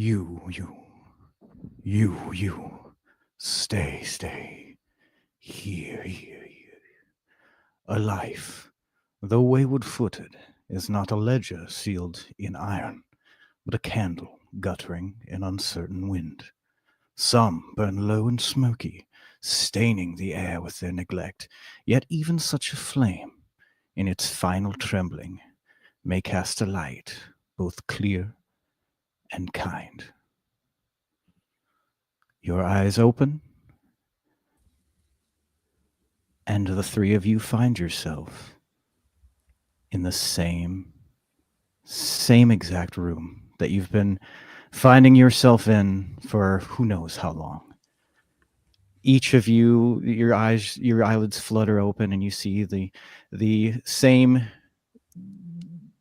You. Stay. Here. A life, though wayward-footed, is not a ledger sealed in iron, but a candle guttering in uncertain wind. Some burn low and smoky, staining the air with their neglect, yet even such a flame, in its final trembling, may cast a light both clear and kind. Your eyes open, and the three of you find yourself in the same exact room that you've been finding yourself in for who knows how long. Each of you, your eyelids flutter open, and you see the same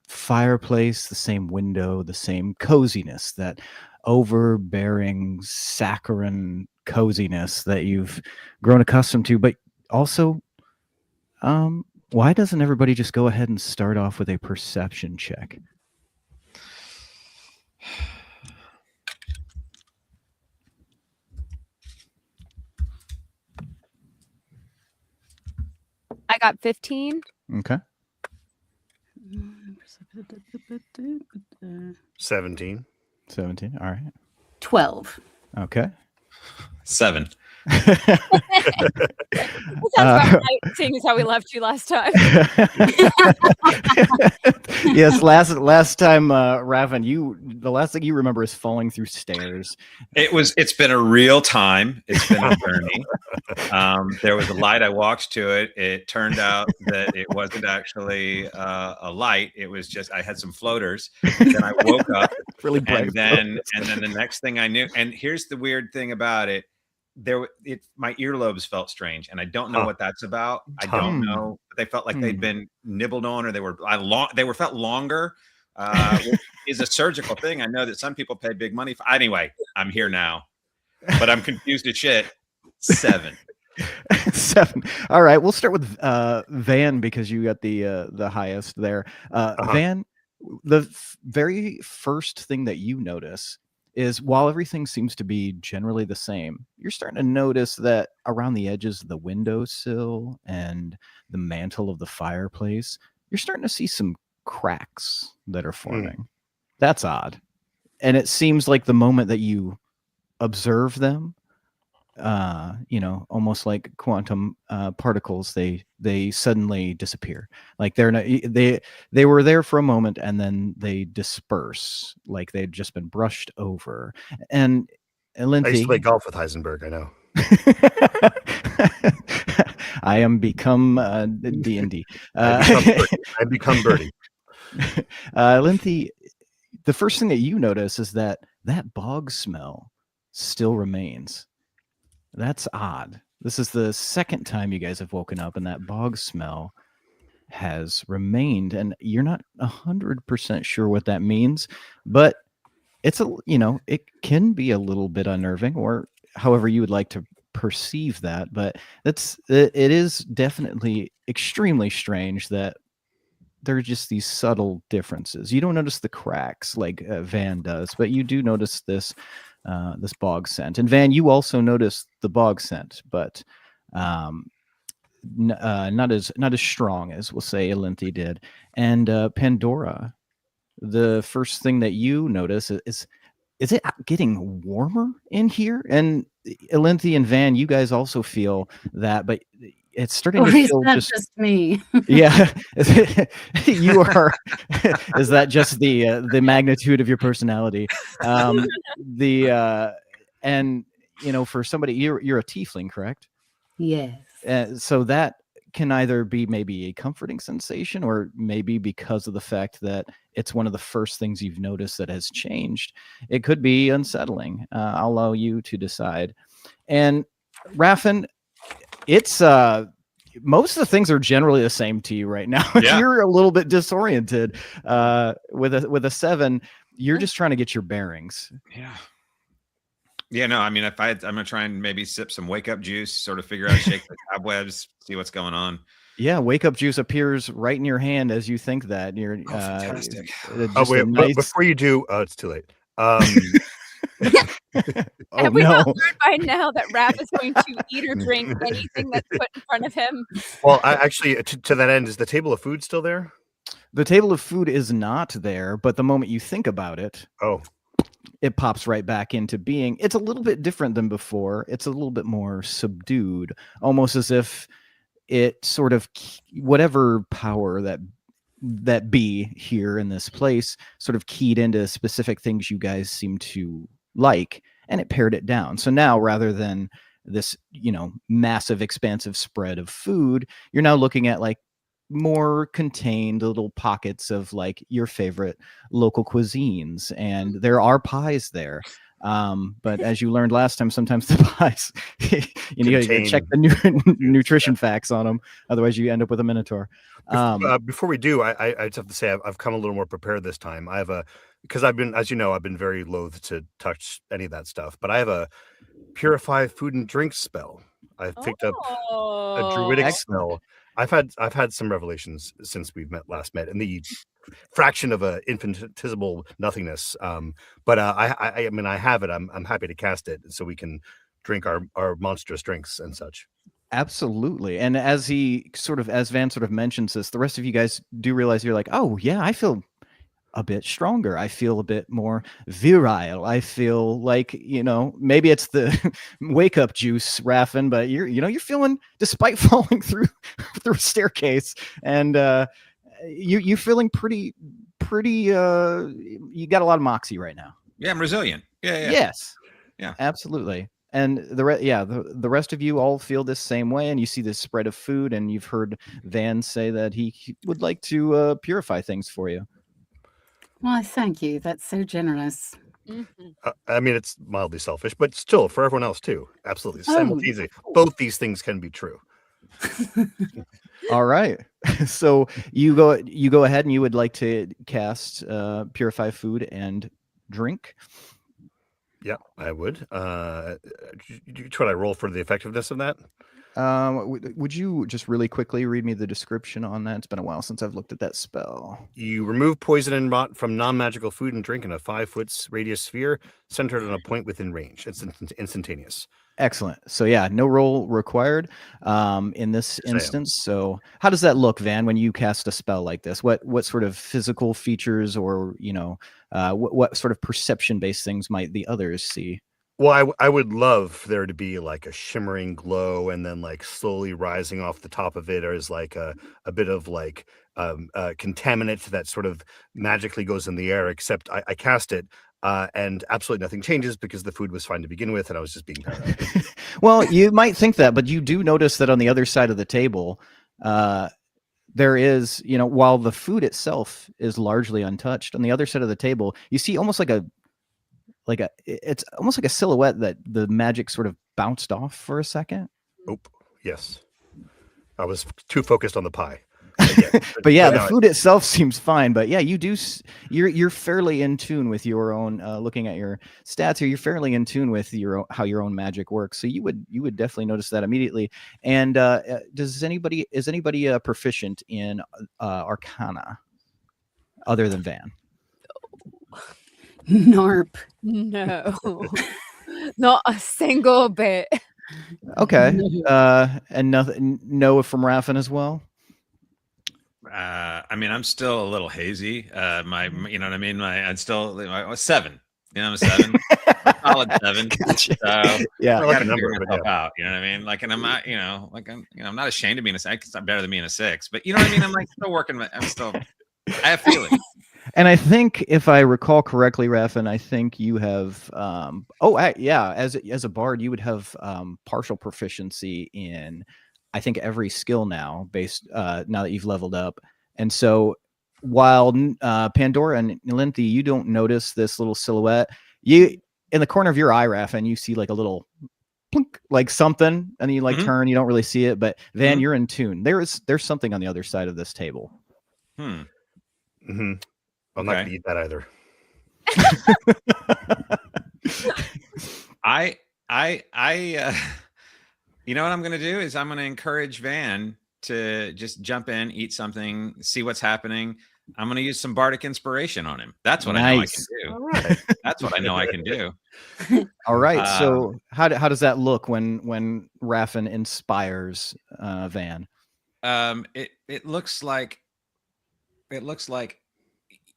fireplace, the same window, the same coziness, that overbearing saccharine coziness that you've grown accustomed to. But also, why doesn't everybody just go ahead and start off with a perception check? I got 15. Okay. 17. 17. All right. 12. Okay. 7. That sounds about right, seeing as how we left you last time. Yes, last time, Raven, the last thing you remember is falling through stairs. It's been a real time. It's been a journey. There was a light. I walked to it. It turned out that it wasn't actually a light. It was just, I had some floaters. Then I woke up Really bright. and then the next thing I knew, and here's the weird thing about it. My earlobes felt strange, and I don't know what that's about. I don't know. They felt like they'd been nibbled on, or they felt longer. Which is a surgical thing. I know that some people pay big money for. Anyway, I'm here now, but I'm confused as shit. 7. 7. All right, we'll start with Van, because you got the highest there. Van, the very first thing that you notice is, while everything seems to be generally the same, you're starting to notice that around the edges of the windowsill and the mantle of the fireplace, you're starting to see some cracks that are forming. That's odd. And it seems like the moment that you observe them, almost like quantum particles, they suddenly disappear. Like they were there for a moment, and then they disperse, like they'd just been brushed over. And Lindsay, I used to play golf with Heisenberg. I know. I am become D&D. I become Birdie. Lindsay, the first thing that you notice is that bog smell still remains. That's odd. This is the second time you guys have woken up, and that bog smell has remained, and you're not 100% sure what that means, but it's it can be a little bit unnerving, or however you would like to perceive that. But it is definitely extremely strange that there are just these subtle differences. You don't notice the cracks like Van does, but you do notice this bog scent. And Van, you also notice the bog scent, but not as strong as, we'll say, Elinthi did. And Pandora, the first thing that you notice is it getting warmer in here? And Elinthi and Van, you guys also feel that, but it's starting to feel just me. Yeah. You are. Is that just the magnitude of your personality? And for somebody, you're a tiefling, correct? Yes. So that can either be maybe a comforting sensation, or maybe because of the fact that it's one of the first things you've noticed that has changed, it could be unsettling. I'll allow you to decide. And Raffin, it's most of the things are generally the same to you right now. Yeah. You're a little bit disoriented with a 7. You're just trying to get your bearings. Yeah, no, I mean, I'm gonna try and maybe sip some wake up juice, sort of figure out, shake the cobwebs, see what's going on. Yeah, wake up juice appears right in your hand as you think that. You're fantastic. Wait, before you do, it's too late. Oh Have we no. not learned by now that Raph is going to eat or drink anything that's put in front of him? Well, I actually, to that end, is the table of food still there? The table of food is not there, but the moment you think about it, Oh, it pops right back into being. It's a little bit different than before. It's a little bit more subdued, almost as if it sort of whatever power that be here in this place sort of keyed into specific things you guys seem to like, and it pared it down. So now rather than this, massive expansive spread of food, you're now looking at like more contained little pockets of like your favorite local cuisines, and there are pies there. But as you learned last time, sometimes the pies you gotta check the nutrition facts on them, otherwise you end up with a minotaur. Before we do, I just have to say I've come a little more prepared this time. I have because I've been, as you know, I've been very loath to touch any of that stuff, but I have a purify food and drink spell. I've picked up a druidic spell. I've had some revelations since we've last met in the fraction of a infinitesimal nothingness. But I mean, I have it. I'm happy to cast it so we can drink our monstrous drinks and such. Absolutely. And as Van sort of mentions this, the rest of you guys do realize you're like, oh yeah, I feel a bit stronger. I feel a bit more virile. I feel like, maybe it's the wake up juice, Raffin, but you're feeling, despite falling through a staircase, and you're feeling pretty you got a lot of moxie right now. Yeah, I'm resilient. Yeah. Yes. Yeah. Absolutely. And the rest of you all feel this same way, and you see this spread of food, and you've heard Van say that he would like to purify things for you. Why, thank you. That's so generous. I mean, it's mildly selfish, but still for everyone else too. Absolutely. Simultaneously, both these things can be true. All right. So you go ahead and you would like to cast purify food and drink. Yeah, I would. Should I roll for the effectiveness of that? Would you just really quickly read me the description on that? It's been a while since I've looked at that spell. You remove poison and rot from non-magical food and drink in a 5-foot radius sphere centered on a point within range. It's instantaneous. Excellent. So yeah, no roll required in this instance. So how does that look, Van, when you cast a spell like this? What sort of physical features, or what sort of perception-based things might the others see? Well, I would love there to be like a shimmering glow, and then like slowly rising off the top of it is like a bit of like contaminant that sort of magically goes in the air, except I cast it and absolutely nothing changes because the food was fine to begin with and I was just being paranoid. Well, you might think that, but you do notice that on the other side of the table, there is, while the food itself is largely untouched, on the other side of the table, you see almost it's almost like a silhouette that the magic sort of bounced off for a second. Oh, yes. I was too focused on the pie. But yeah, the food itself seems fine. But yeah, you're fairly in tune with your own. Looking at your stats here, you're fairly in tune with how your own magic works. So you would definitely notice that immediately. And is anybody proficient in Arcana other than Van? Narp. No, not a single bit. Okay. And nothing. No from Raffin as well. I mean, I'm still a little hazy. You know what I mean? I'm still I was 7. I'm a 7. Solid 7. Gotcha. So yeah, I gotta figure myself out. You know what I mean? Like, and I'm not, I'm not ashamed of being a 6. It's not better than being a 6. But you know what I mean? I'm like still working. I have feelings. And I think, if I recall correctly, Raffin, I think you have as a bard, you would have partial proficiency in, I think, every skill now, based now that you've leveled up. And so while Pandora and Linthi, you don't notice this little silhouette, you in the corner of your eye, Raffin, you see like a little plunk, like something, and you turn, you don't really see it, but Van, you're in tune. There's something on the other side of this table. I'm not going to eat that either. You know what I'm going to do is I'm going to encourage Van to just jump in, eat something, see what's happening. I'm going to use some bardic inspiration on him. That's what I know I can do. All right. That's what I know I can do. All right. So how does that look when Raffin inspires Van? It looks like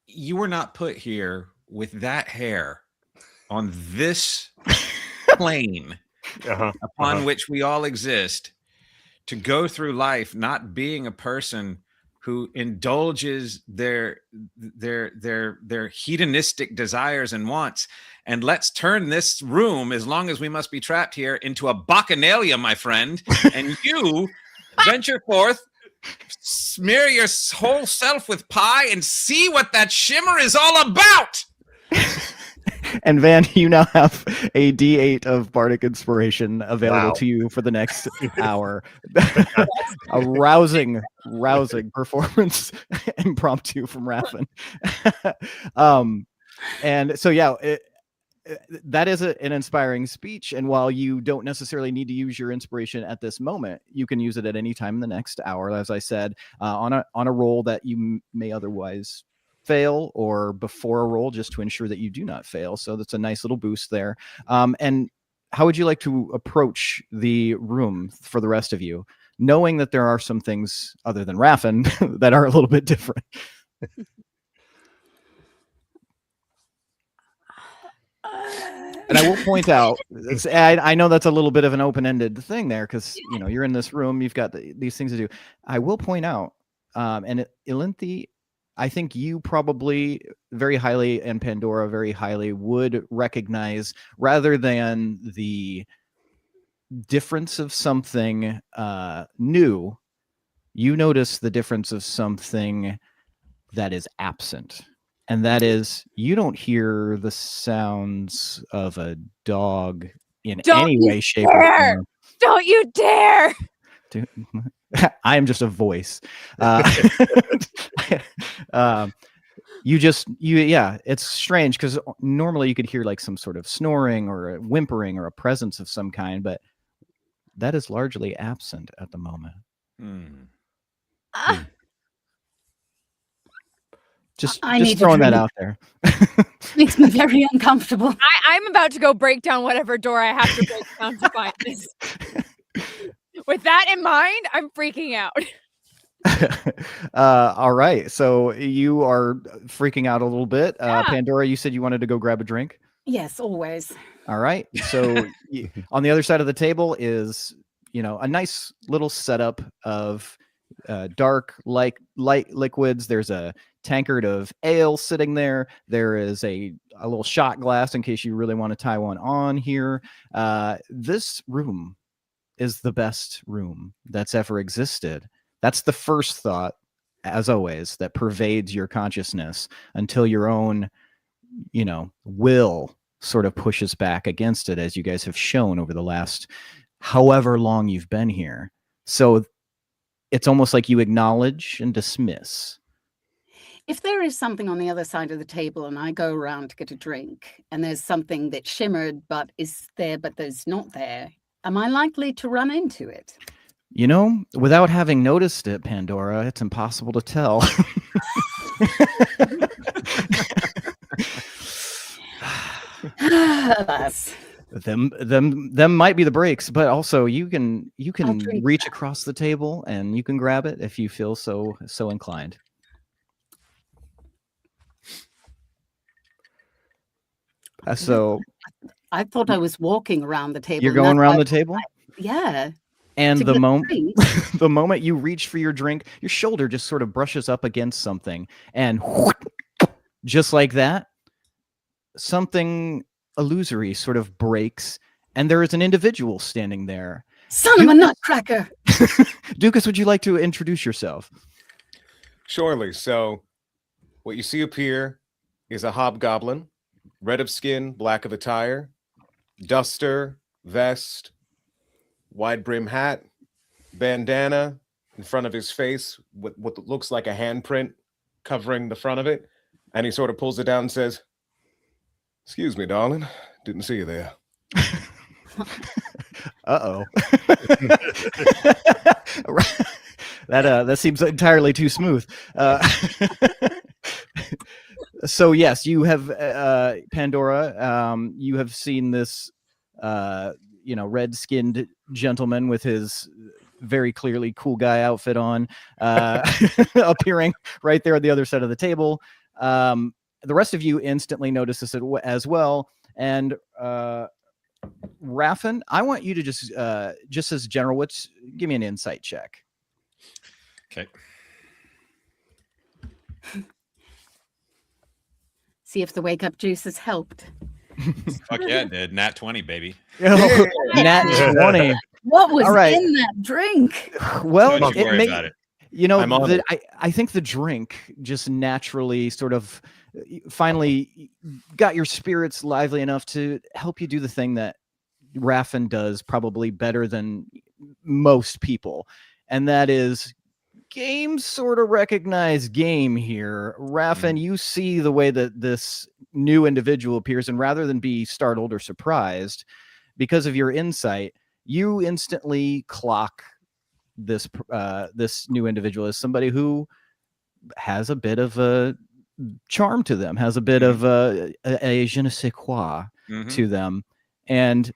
you were not put here with that hair on this plane upon which we all exist to go through life not being a person who indulges their hedonistic desires and wants. And let's turn this room, as long as we must be trapped here, into a bacchanalia, my friend. And you venture forth, smear your whole self with pie, and see what that shimmer is all about. And Van, you now have a D8 of bardic inspiration available to you for the next hour. A rousing performance impromptu from Raffin. And so, yeah, that is an inspiring speech. And while you don't necessarily need to use your inspiration at this moment, you can use it at any time in the next hour, as I said, on a roll that you may otherwise fail, or before a roll, just to ensure that you do not fail. So that's a nice little boost there. And how would you like to approach the room for the rest of you, knowing that there are some things other than Raffin that are a little bit different? And I will point out, I know that's a little bit of an open-ended thing there, because you're in this room, you've got these things to do. I will point out, and Ilinthi, I think you probably very highly, and Pandora very highly, would recognize, rather than the difference of something new, you notice the difference of something that is absent. And that is, you don't hear the sounds of a dog in any way, shape, or form. Don't you dare! I am just a voice. It's strange, because normally you could hear like some sort of snoring or a whimpering or a presence of some kind, but that is largely absent at the moment. Just throwing that out there. Makes me very uncomfortable. I'm about to go break down whatever door I have to break down to find this. With that in mind, I'm freaking out. All right. So you are freaking out a little bit. Pandora, you said you wanted to go grab a drink? Yes, always. All right. So on the other side of the table is, a nice little setup of dark, light liquids. There's a tankard of ale sitting there. There is a little shot glass in case you really want to tie one on here. This room is the best room that's ever existed. That's the first thought, as always, that pervades your consciousness until your own, will sort of pushes back against it, as you guys have shown over the last however long you've been here. So it's almost like you acknowledge and dismiss. If there is something on the other side of the table and I go around to get a drink and there's something that shimmered but is there but there's not there, am I likely to run into it? Without having noticed it, Pandora, it's impossible to tell. Them might be the breaks, but also you can reach across the table and you can grab it if you feel so inclined. So I thought I was walking around the table. You're going around the table? Yeah. And the moment you reach for your drink, your shoulder just sort of brushes up against something, and just like that, something illusory sort of breaks, and there is an individual standing there. Son of a nutcracker! Dukas, would you like to introduce yourself? Surely. So, what you see up here is a hobgoblin, red of skin, black of attire, duster, vest, wide brim hat, bandana in front of his face with what looks like a handprint covering the front of it. And he sort of pulls it down and says, "Excuse me, darling. Didn't see you there." Uh-oh. That seems entirely too smooth. So yes, you have Pandora. You have seen this, red-skinned gentleman with his very clearly cool guy outfit on, appearing right there at the other side of the table. The rest of you instantly notice this as well, and Raffin, I want you to just as general, give me an insight check. Okay. See if the wake up juice has helped. Fuck yeah, it did. Nat 20, baby. Oh, Nat 20. What was All right. in that drink? Well, Don't you worry about it. You know, I'm on it. I think the drink just naturally sort of finally got your spirits lively enough to help you do the thing that Raffin does probably better than most people. And that is game sort of recognize game here. Raffin, you see the way that this new individual appears, and rather than be startled or surprised, because of your insight, you instantly clock this new individual as somebody who has a bit of a charm to them, has a bit of a je ne sais quoi to them. And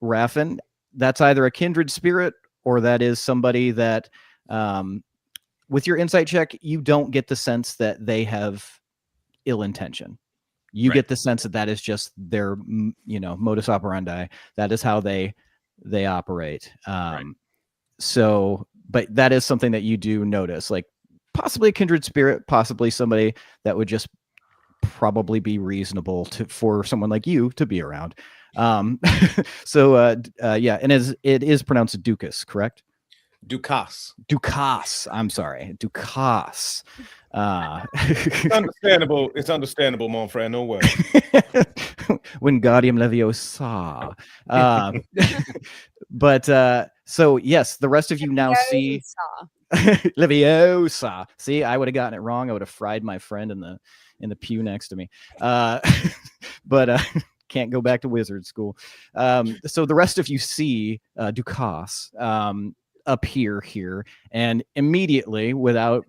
Raffin, that's either a kindred spirit or that is somebody that, with your insight check, you don't get the sense that they have ill intention. You get the sense that is just their, modus operandi. That is how they operate. So, but that is something that you do notice, like possibly a kindred spirit, possibly somebody that would just probably be reasonable for someone like you to be around. So, yeah, and it is pronounced Dukas, correct? Dukas. I'm sorry, Dukas. It's understandable. It's understandable, mon frère. No way. Wingardium Leviosa. But so yes, the rest of you now see Leviosa. See, I would have gotten it wrong. I would have fried my friend in the pew next to me. But can't go back to wizard school. So the rest of you see Dukas appear here, and immediately, without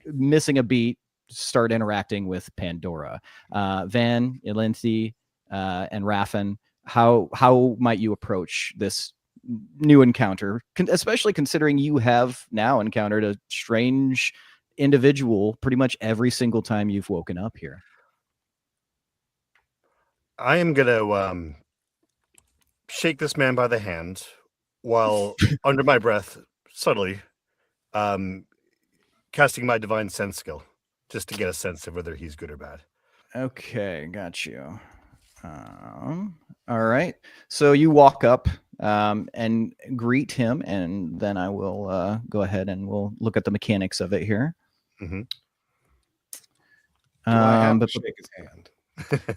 missing a beat, start interacting with Pandora. Van, Elinthi, and Raffin, how might you approach this new encounter, especially considering you have now encountered a strange individual pretty much every single time you've woken up here? I am gonna shake this man by the hand while under my breath, subtly, casting my divine sense skill, just to get a sense of whether he's good or bad. Okay, got you. All right. So you walk up and greet him, and then I will go ahead and we'll look at the mechanics of it here. Mm-hmm. Do I have to shake his hand?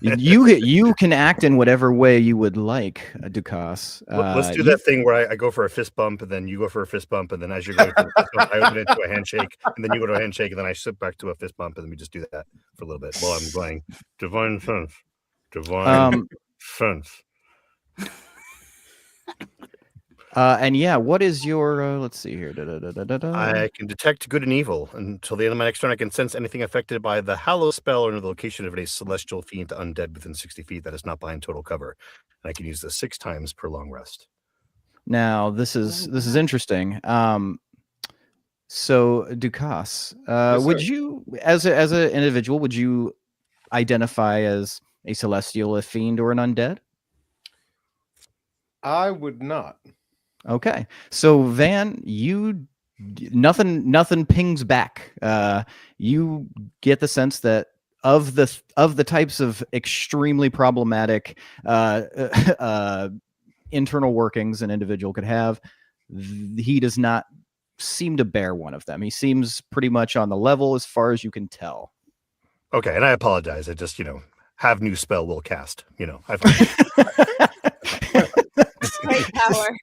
You can act in whatever way you would like, Dukas. Let's do that thing where I go for a fist bump, and then you go for a fist bump, and then as you're going for the fist bump, I open it to a handshake, and then you go to a handshake, and then I sit back to a fist bump, and then we just do that for a little bit while I'm going divine sense, divine sense. And yeah, what is your? Let's see here. I can detect good and evil. Until the end of my next turn, I can sense anything affected by the Hallow spell or the location of a celestial fiend undead within 60 feet that is not behind total cover. And I can use this 6 times per long rest. Now this is interesting. So Dukas, Yes, would sir. you, as an individual, would you identify as a celestial, a fiend, or an undead? I would not. Okay, so Van, you nothing pings back. You get the sense that of the types of extremely problematic internal workings an individual could have, he does not seem to bear one of them. He seems pretty much on the level as far as you can tell. Okay, and I apologize. I just, have new spell will cast. Great power.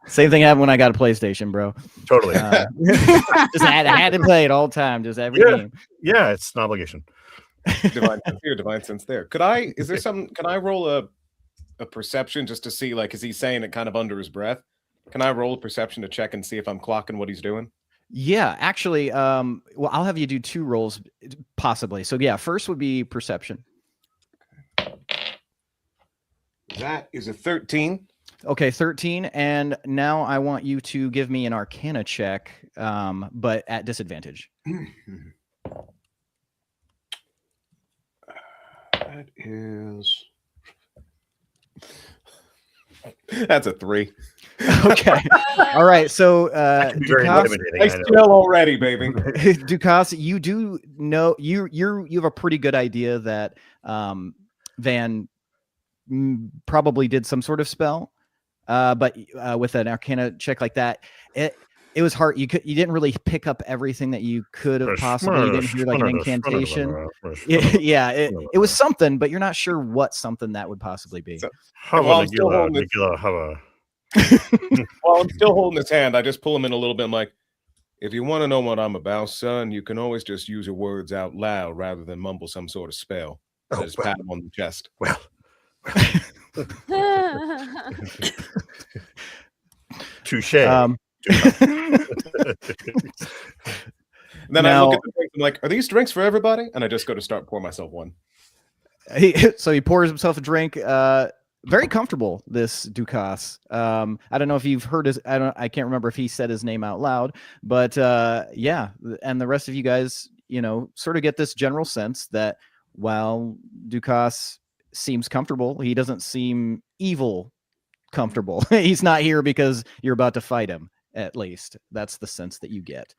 Same thing happened when I got a PlayStation, bro. Totally. Just had to play it all the time, just every game. Yeah, it's an obligation. Divine sense here, divine sense there. Can I roll a perception just to see, like, is he saying it kind of under his breath? Can I roll a perception to check and see if I'm clocking what he's doing? Yeah, actually, well, I'll have you do 2 rolls possibly. So yeah, first would be perception. That is a 13. Okay, 13. And now I want you to give me an Arcana check, but at disadvantage. That is. That's a 3. Okay. All right. So That can be very Dukas, intimidating. Nice I know. skill already, baby. Dukas, you do know you have a pretty good idea that Van probably did some sort of spell, but with an Arcana check like that, it was hard. You didn't really pick up everything that you could have possibly. You didn't hear like an incantation. Yeah, it was something, but you're not sure what something that would possibly be. So- While I'm still holding his hand, I just pull him in a little bit. I'm like, if you want to know what I'm about, son, you can always just use your words out loud rather than mumble some sort of spell. I just pat him on the chest. Well, touche. Then Now- I look at the drinks. I'm like, are these drinks for everybody? And I just go to start pour myself one. So he pours himself a drink. Very comfortable, this Dukas. I don't know if you've heard his. I can't remember if he said his name out loud, but yeah. And the rest of you guys, sort of get this general sense that while Dukas seems comfortable, he doesn't seem evil comfortable. He's not here because you're about to fight him. At least that's the sense that you get.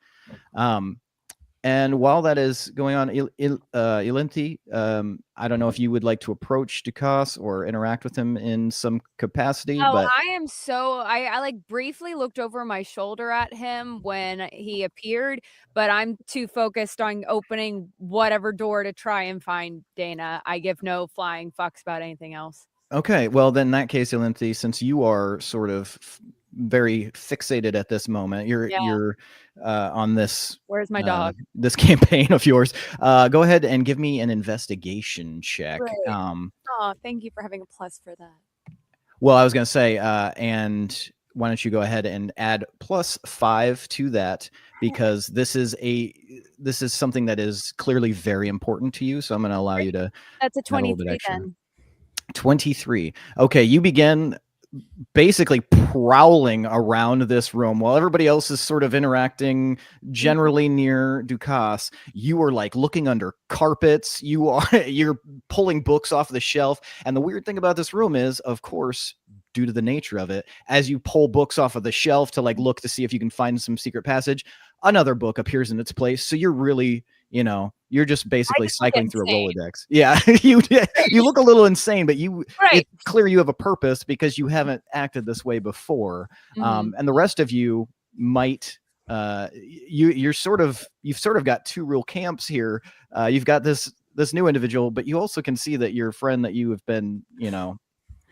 And while that is going on, Ilinthi, I don't know if you would like to approach Dukas or interact with him in some capacity. But I am so I like briefly looked over my shoulder at him when he appeared, but I'm too focused on opening whatever door to try and find Dana. I give no flying fucks about anything else. Okay, well then in that case, Ilinthi, since you are sort of very fixated at this moment, you're on this. Where's my dog? This campaign of yours. Go ahead and give me an investigation check. Great. Oh, thank you for having a plus for that. Well, I was going to say, and why don't you go ahead and add +5 to that, because this is something that is clearly very important to you. So I'm going to allow you to. That's a add little bit 23 extra. then. 23. Okay, you begin basically prowling around this room while everybody else is sort of interacting generally near Dukas. You are like looking under carpets. You're pulling books off the shelf. And the weird thing about this room is, of course, due to the nature of it, as you pull books off of the shelf to like look to see if you can find some secret passage, another book appears in its place. So you're really, you're just basically cycling through a Rolodex. Yeah, you look a little insane, but it's clear you have a purpose because you haven't acted this way before. Mhm. And the rest of you might, you've sort of got 2 real camps here. You've got this new individual, but you also can see that your friend that you have been,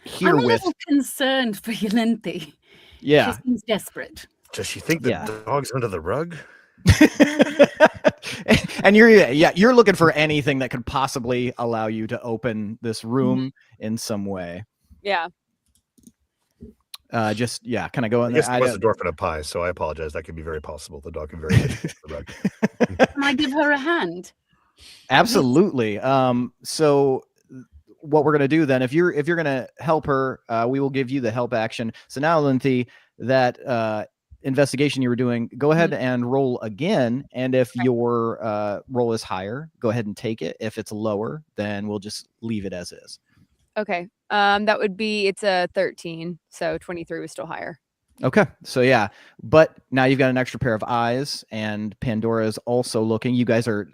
here I'm a with. little concerned for Ilinthi. Yeah. She seems desperate. Does she think the dog's under the rug? And you're looking for anything that could possibly allow you to open this room in some way. Yeah. Kind of go in I there. guess it was a dwarf and a pie, so I apologize. That could be very possible. The dog can very much hit the rug. Can I give her a hand? Absolutely. So what we're gonna do then, if you're gonna help her, we will give you the help action. So now, Linthi, that investigation you were doing, go ahead and roll again. And if your roll is higher, go ahead and take it. If it's lower, then we'll just leave it as is. Okay. That would be, it's a 13. So 23 was still higher. Okay. So yeah, but now you've got an extra pair of eyes, and Pandora is also looking. You guys are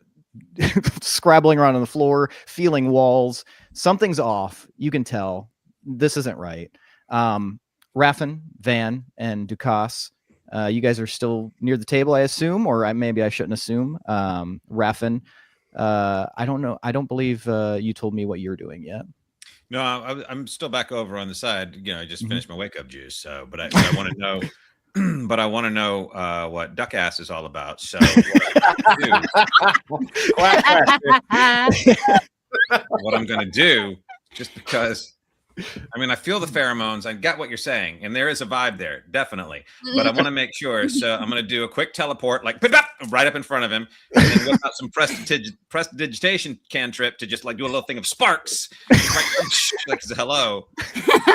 scrabbling around on the floor, feeling walls. Something's off. You can tell this isn't right. Raffin, Van, and Dukas, you guys are still near the table, I assume, or maybe I shouldn't assume. Raffin, I don't know. I don't believe you told me what you're doing yet. No, I'm still back over on the side. I just finished my wake up juice. So, but I want to know. But I want to know what duck ass is all about. So, what I'm going to do, just because I mean, I feel the pheromones. I get what you're saying, and there is a vibe there, definitely. But I want to make sure, so I'm going to do a quick teleport, like right up in front of him, and then whip out some prestidigitation cantrip to just like do a little thing of sparks, like hello,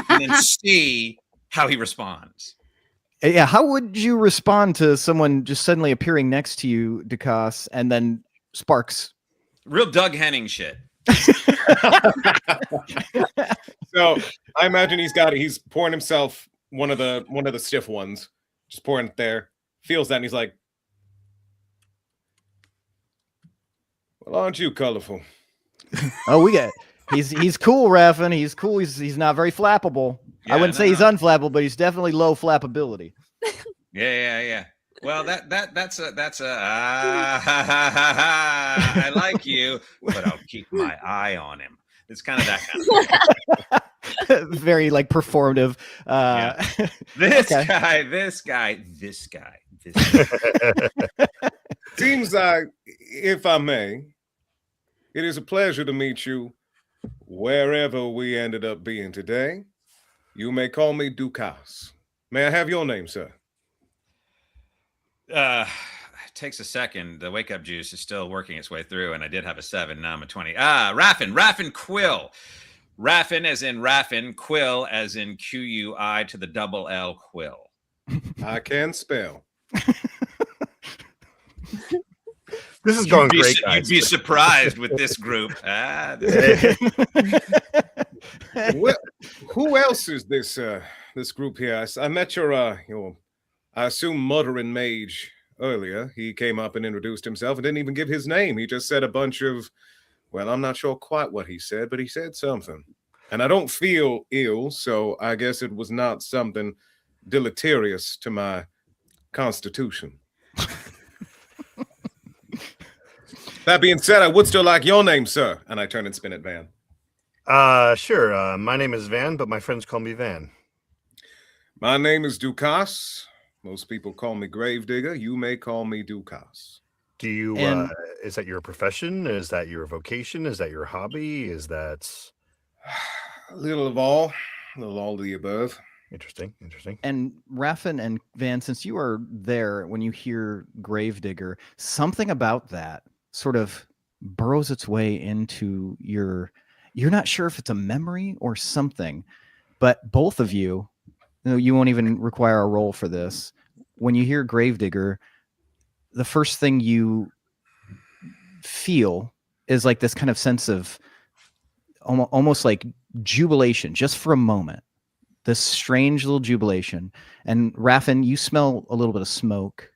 and then see how he responds. Yeah, how would you respond to someone just suddenly appearing next to you, Dukas, and then sparks? Real Doug Henning shit. So I imagine he's pouring himself one of the stiff ones, just pouring it there, feels that, and he's like, well, aren't you colorful? Oh, we get he's cool, Raffin. He's cool. He's not very flappable. Yeah, I wouldn't say he's unflappable, but he's definitely low flappability. Yeah. Well, that's a I like you, but I'll keep my eye on him. It's kind of that kind of Very like performative. Yeah. This guy. Seems like, if I may, it is a pleasure to meet you wherever we ended up being today. You may call me Dukas. May I have your name, sir? It takes a second. The wake up juice is still working its way through, and I did have a 7. Now I'm a 20. Raffin Quill. Raffin as in Raffin, Quill as in Q-U-I to the double L, Quill. I can spell. This is going great, guys. You'd be surprised with this group. Well, who else is this group here? I met your I assume muttering mage earlier. He came up and introduced himself and didn't even give his name. He just said a bunch of, well, I'm not sure quite what he said, but he said something. And I don't feel ill, so I guess it was not something deleterious to my constitution. That being said, I would still like your name, sir. And I turn and spin at Van. Sure. My name is Van, but my friends call me Van. My name is Dukas. Most people call me Gravedigger. You may call me Dukas. Do you, is that your profession? Is that your vocation? Is that your hobby? Is that... A little of all of the above. Interesting. And Raffin and Van, since you are there when you hear Gravedigger, something about that sort of burrows its way into you're not sure if it's a memory or something, but both of you won't even require a roll for this. When you hear Gravedigger, the first thing you feel is like this kind of sense of almost like jubilation, just for a moment. This strange little jubilation. And Raffin, you smell a little bit of smoke.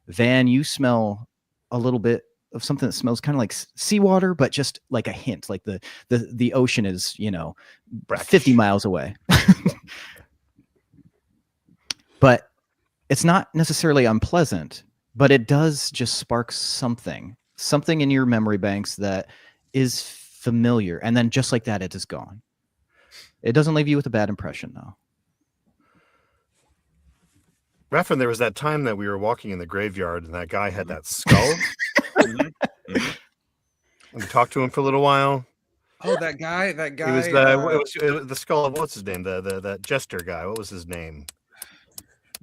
Van, you smell a little bit of something that smells kind of like seawater, but just like a hint, like the ocean is, 50 miles away. But it's not necessarily unpleasant, but it does just spark something in your memory banks that is familiar. And then just like that, it is gone. It doesn't leave you with a bad impression, though. Raffin, there was that time that we were walking in the graveyard and that guy had that skull. And we talked to him for a little while. Oh, that guy. It was the skull of what's his name? The jester guy. What was his name?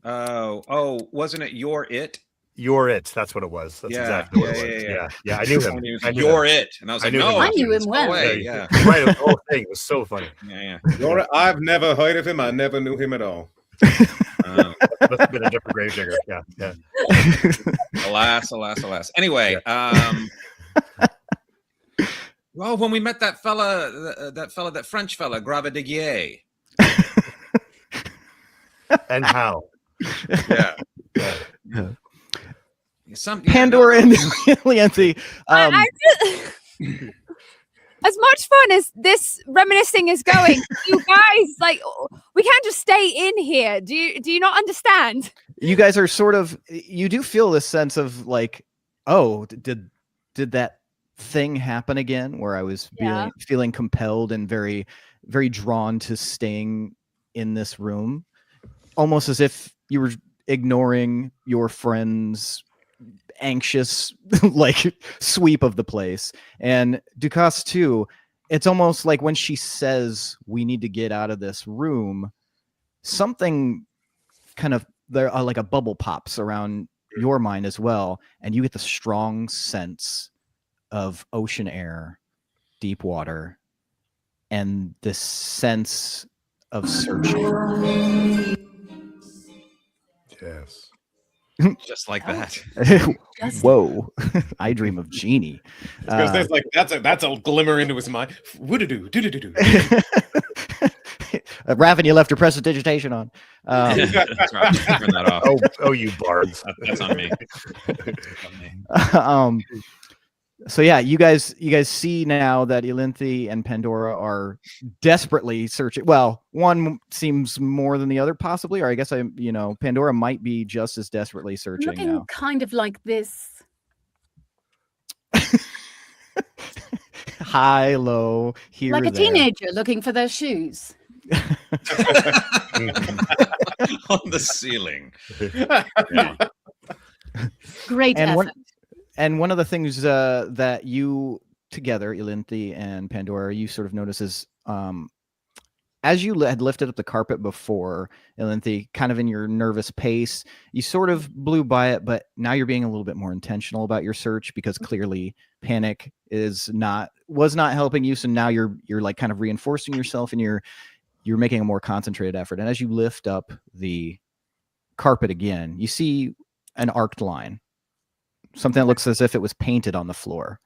Oh, wasn't it You're It? You're It. That's what it was. That's exactly what it was. Yeah. I knew him. You're It. And I was like, no, I knew him well. Yeah. Right, the whole thing was so funny. Yeah. I've never heard of him. I never knew him at all. Must have been a different Gravedigger. Yeah. Alas. Anyway, well, when we met that fella, that French fella, Gravedigger. And how? Yeah. Pandora and Lienzi. As much fun as this reminiscing is going, you guys, we can't just stay in here. Do you not understand? You guys are you do feel this sense of like, oh, did that thing happen again? Where I was feeling compelled and very, very drawn to staying in this room, almost as if you were ignoring your friend's anxious like sweep of the place. And Dukas too, it's almost like when she says we need to get out of this room, something kind of there like a bubble pops around your mind as well, and you get the strong sense of ocean air, deep water, and this sense of searching. Yes. Just like that. Whoa. I dream of Genie. Because there's like that's a glimmer into his mind. Woo-doo-doo, doo-doo-doo-doo. Raven, you left your prestidigitation on. That's right. Turn that off. Oh, you bards. That's on me. That's on me. So yeah, you guys see now that Ilinthi and Pandora are desperately searching. Well, one seems more than the other, possibly, or I guess Pandora might be just as desperately searching Looking now. kind of like this. High, low, here, Like a there. teenager looking for their shoes. On the ceiling. Yeah. Great effort. And one of the things that you together, Ilinthi and Pandora, you sort of notice is as you had lifted up the carpet before, Ilinthi, kind of in your nervous pace, you sort of blew by it, but now you're being a little bit more intentional about your search because clearly panic was not helping you. So now you're like kind of reinforcing yourself and you're making a more concentrated effort. And as you lift up the carpet again, you see an arced line. Something that looks as if it was painted on the floor.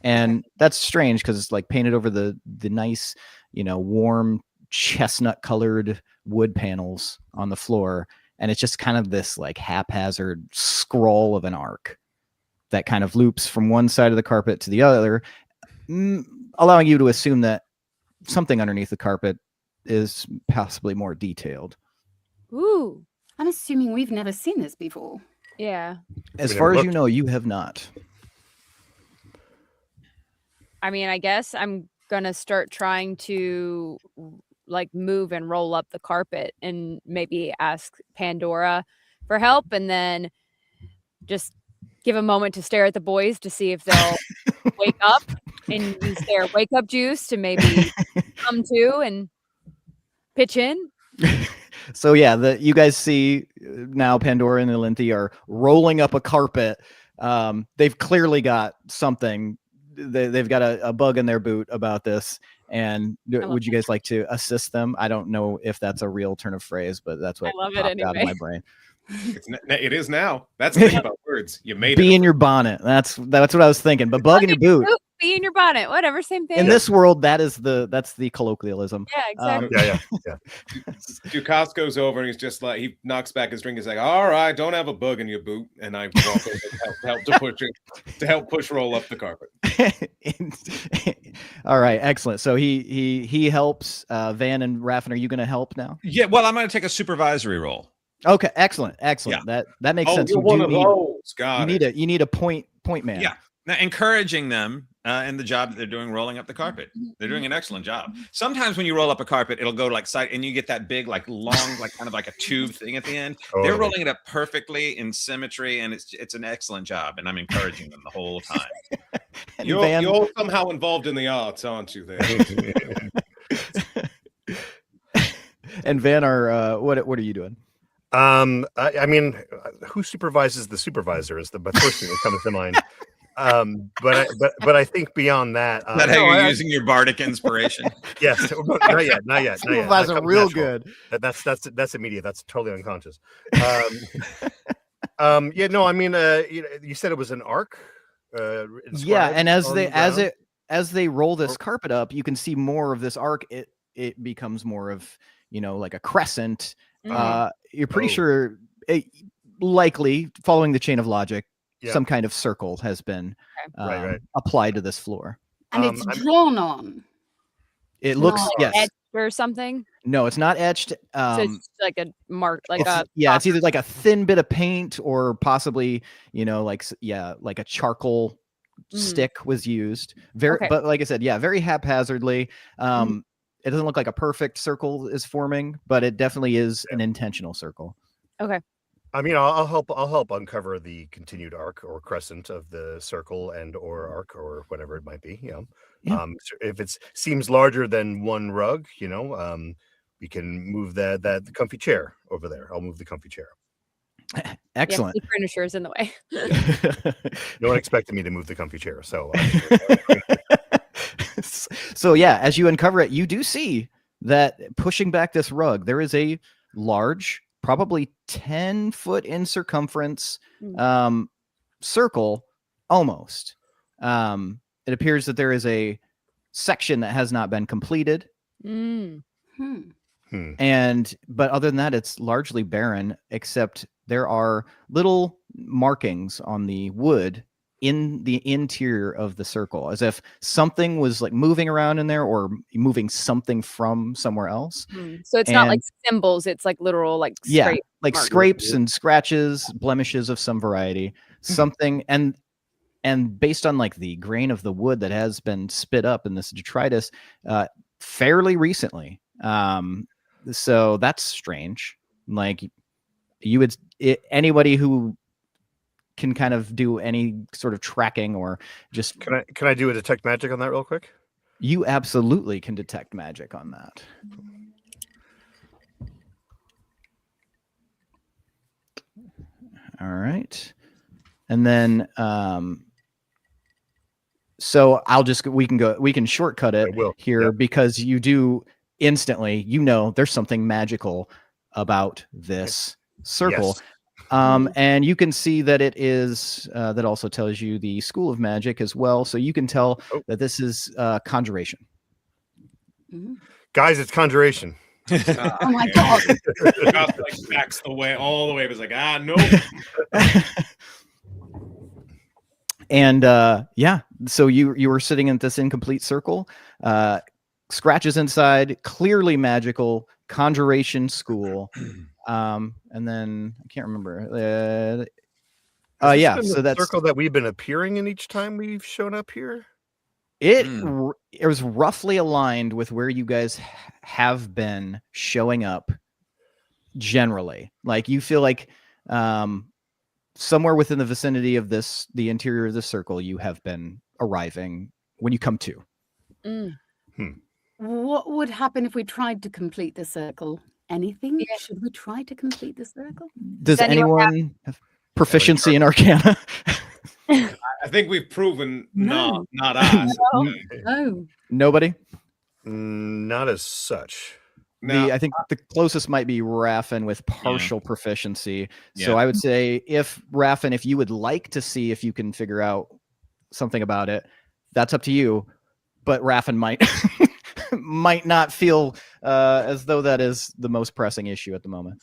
And that's strange because it's like painted over the nice, warm chestnut colored wood panels on the floor. And it's just kind of this like haphazard scroll of an arc that kind of loops from one side of the carpet to the other, allowing you to assume that something underneath the carpet is possibly more detailed. Ooh. I'm assuming we've never seen this before. Yeah. As far as you know, you have not. I mean, I guess I'm going to start trying to like move and roll up the carpet and maybe ask Pandora for help and then just give a moment to stare at the boys to see if they'll wake up and use their wake up juice to maybe come to and pitch in. So yeah, you guys see now Pandora and Ilinthi are rolling up a carpet. They've clearly got something. They've got a bug in their boot about this. And would you guys like to assist them? I don't know if that's a real turn of phrase, but that's what popped out of my brain. It is now. That's the thing about words. You made it. Be in your bonnet. That's what I was thinking. But bug in your boot. Be in your bonnet. Whatever, same thing. In this world, that's the colloquialism. Yeah, exactly. Yeah. Dukas goes over and he's just like, he knocks back his drink. He's like, all right, don't have a bug in your boot. And I walk over to help push roll up the carpet. All right, excellent. So he helps. Van and Raffin, are you going to help now? Yeah, well, I'm going to take a supervisory role. Okay, excellent. Yeah. That makes sense. You're one of those. You need a point man. Yeah. Now, encouraging them in the job that they're doing, rolling up the carpet. They're doing an excellent job. Sometimes when you roll up a carpet, it'll go like side, and you get that big, like long, like kind of like a tube thing at the end. They're rolling it up perfectly in symmetry, and it's an excellent job. And I'm encouraging them the whole time. You're somehow involved in the arts, aren't you? There. And Van, what are you doing? I mean, who supervises the supervisor is the first thing that comes to mind. But I think beyond that, is that how you're using your bardic inspiration? Yes, not yet. Supervisor, real good. That's immediate. That's totally unconscious. Yeah, no, I mean, you said it was an arc. Yeah, and as they roll this carpet up, you can see more of this arc. It becomes more of like a crescent. You're pretty sure, likely following the chain of logic, some kind of circle has been applied to this floor, and it's drawn on. It looks etched or something. No, it's not etched. So it's like a mark, like it's either like a thin bit of paint or possibly like a charcoal stick was used. But like I said, very haphazardly. It doesn't look like a perfect circle is forming, but it definitely is an intentional circle. Okay. I mean, I'll help. I'll help uncover the continued arc or crescent of the circle and or arc or whatever it might be. Yeah. So if it seems larger than one rug, we can move the comfy chair over there. I'll move the comfy chair. Excellent. Yeah, the furniture is in the way. No one expected me to move the comfy chair, so. So yeah, as you uncover it, you do see that pushing back this rug, there is a large, probably 10 foot in circumference circle, almost. It appears that there is a section that has not been completed. But other than that, it's largely barren, except there are little markings on the wood in the interior of the circle, as if something was like moving around in there or moving something from somewhere else. So it's not like symbols, it's like literal like scrape marks. Scrapes and scratches, blemishes of some variety, something. And based on like the grain of the wood that has been spit up in this detritus fairly recently. So that's strange. Like anybody who can kind of do any sort of tracking or just Can I do a detect magic on that real quick? You absolutely can detect magic on that. All right. And then so we can shortcut it here because you do instantly, there's something magical about this circle. Yes. And you can see that it is that also tells you the school of magic as well. So you can tell that this is conjuration. Guys, it's conjuration. Oh my God. Josh like backs away all the way. It was like, no. And so you were sitting in this incomplete circle, scratches inside, clearly magical, conjuration school. And then I can't remember. So that's the circle that we've been appearing in each time we've shown up here. It was roughly aligned with where you guys have been showing up generally. Like you feel like somewhere within the vicinity of the interior of the circle, you have been arriving when you come to. What would happen if we tried to complete the circle? Anything? Yeah. Should we try to complete the circle? Does anyone have proficiency in Arcana? I think we've proven not us. No. Nobody? Not as such. I think the closest might be Raffin with partial proficiency. So I would say if you would like to see if you can figure out something about it, that's up to you. But Raffin might not feel as though that is the most pressing issue at the moment.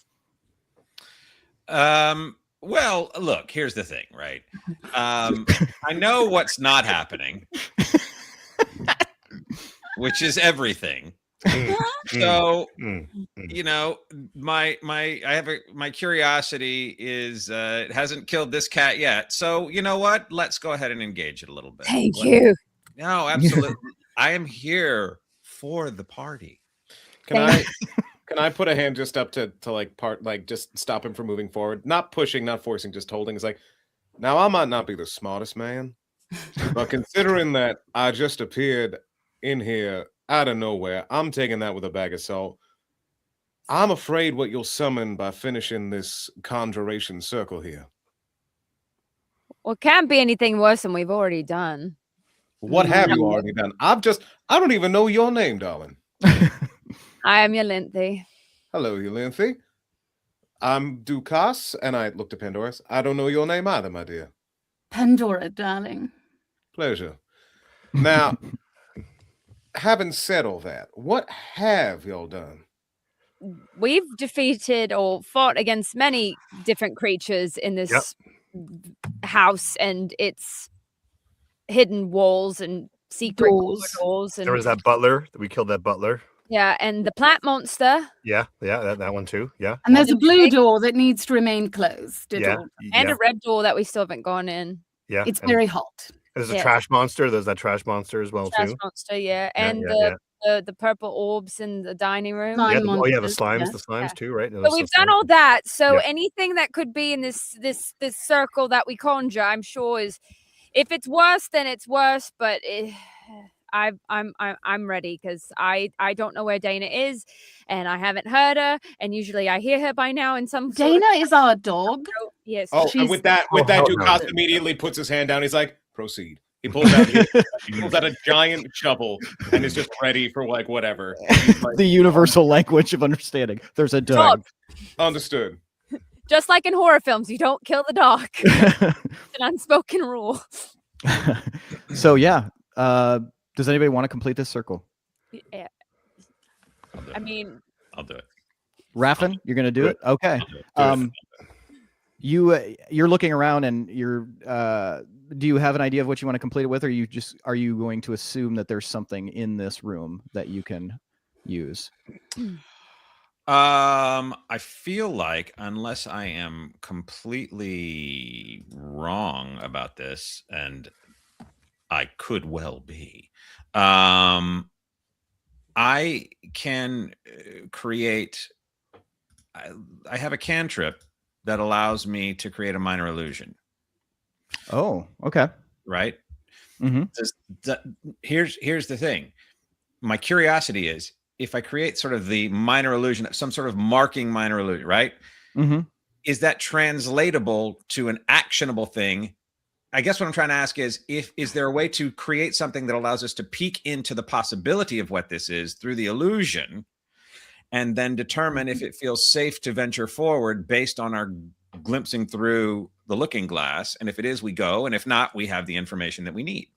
Well, look, here's the thing, right? I know what's not happening, which is everything. So, my curiosity is it hasn't killed this cat yet. So, you know what? Let's go ahead and engage it a little bit. Thank you. No, absolutely. I am here for the party. Can I put a hand just up to just stop him from moving forward? Not pushing, not forcing, just holding. It's like, now I might not be the smartest man, but considering that I just appeared in here out of nowhere, I'm taking that with a bag of salt. I'm afraid what you'll summon by finishing this conjuration circle here. Well, it can't be anything worse than we've already done. What have you already done? I don't even know your name, darling. I am Yolinthe. Hello, Yolinthe. I'm Dukas, and I looked at Pandora's. I don't know your name either, my dear. Pandora, darling. Pleasure. Now, having said all that, what have y'all done? We've defeated or fought against many different creatures in this house and its hidden walls and secret corridors. And there was that butler. We killed that butler. Yeah, and the plant monster. Yeah, that one too. Yeah. And there's a blue door that needs to remain closed. And a red door that we still haven't gone in. It's very hot. There's a trash monster. There's that trash monster as well Trash too. monster, yeah. And the the purple orbs in the dining room. Slime Yeah, oh yeah, the monsters, slimes, yes. the slimes Yeah. too, right? So we've done all that. So Yeah. anything that could be in this circle that we conjure, I'm sure is, if it's worse, then it's worse. But I'm ready because I don't know where Dana is, and I haven't heard her. And usually I hear her by now in some sort of. Dana is our dog. Yes. Oh, and She's- with that, Oh, hell no. Dukas immediately puts his hand down. He's like, "Proceed." He pulls out a giant shovel and is just ready for like whatever. He's like, The universal language of understanding. There's a dog. understood. Just like in horror films, you don't kill the dog. It's an unspoken rule. So yeah, does anybody want to complete this circle? Yeah. I'll do I it. mean, I'll do it. Raffin, you're gonna do it? Okay. I'll do it. You're looking around and you're do you have an idea of what you want to complete it with, or are you going to assume that there's something in this room that you can use? I feel like, unless I am completely wrong about this, and I could well be, I can create. I have a cantrip that allows me to create a minor illusion. Oh, okay. Right. Mm-hmm. Here's the thing. My curiosity is, if I create sort of the minor illusion, some sort of marking minor illusion, right? Mm-hmm. Is that translatable to an actionable thing? I guess what I'm trying to ask is there a way to create something that allows us to peek into the possibility of what this is through the illusion, and then determine if it feels safe to venture forward based on our glimpsing through the looking glass? And if it is, we go. And if not, we have the information that we need.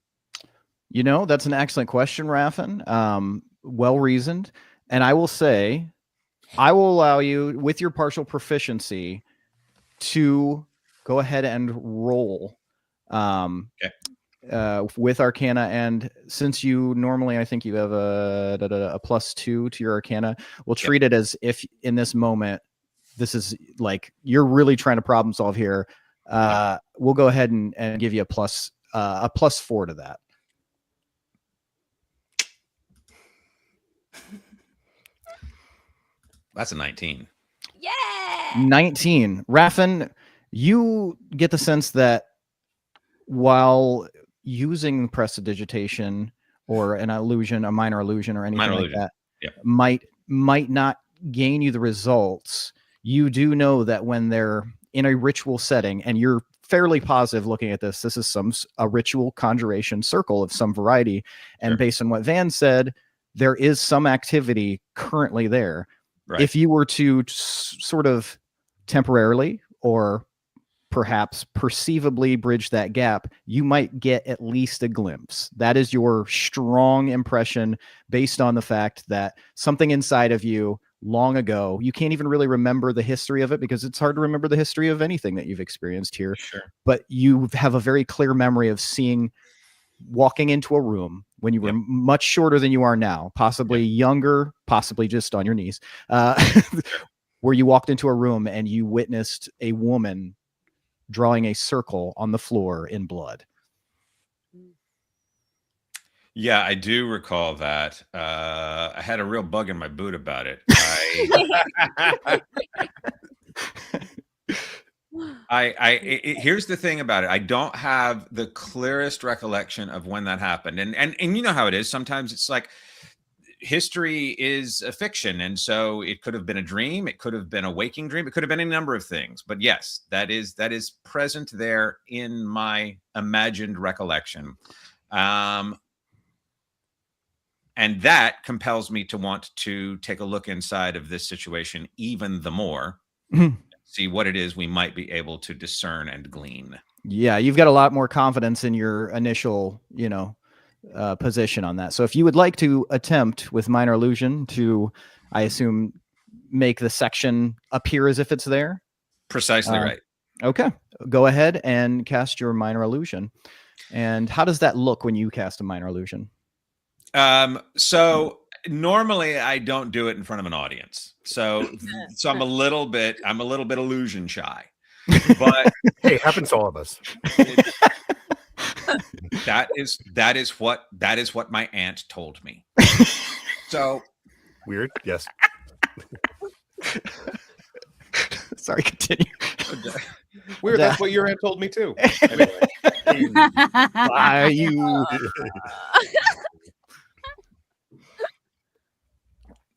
You know, that's an excellent question, Raffin. Well reasoned. And I will say, I will allow you, with your partial proficiency, to go ahead and roll with Arcana. And since you normally, I think you have a +2 to your Arcana, we'll treat it as if in this moment, this is like you're really trying to problem solve here. We'll go ahead and give you a +4 to that. That's a 19. yeah. 19. Raffin, you get the sense that while using prestidigitation or an illusion, a minor illusion or anything like that, might not gain you the results, you do know that when they're in a ritual setting, and you're fairly positive looking at this is a ritual conjuration circle of some variety. And based on what Van said, there is some activity currently there. Right. If you were to sort of temporarily or perhaps perceivably bridge that gap, you might get at least a glimpse. That is your strong impression based on the fact that something inside of you long ago, you can't even really remember the history of it because it's hard to remember the history of anything that you've experienced here. Sure. But you have a very clear memory of walking into a room when you were much shorter than you are now, possibly younger, possibly just on your knees, where you walked into a room and you witnessed a woman drawing a circle on the floor in blood. Yeah, I do recall that. I had a real bug in my boot about it. Here's the thing about it. I don't have the clearest recollection of when that happened. And you know how it is. Sometimes it's like history is a fiction. And so it could have been a dream. It could have been a waking dream. It could have been any number of things. But yes, that is present there in my imagined recollection. And that compels me to want to take a look inside of this situation even the more, see what it is we might be able to discern and glean. Yeah, you've got a lot more confidence in your initial, position on that. So if you would like to attempt with minor illusion to, I assume, make the section appear as if it's there. Precisely right. Okay, go ahead and cast your minor illusion. And how does that look when you cast a minor illusion? So normally I don't do it in front of an audience. So I'm a little bit illusion shy, but hey, it happens to all of us. That is what my aunt told me. So Weird. Yes. Sorry, continue. Weird. That's what your aunt told me too. Anyway. You.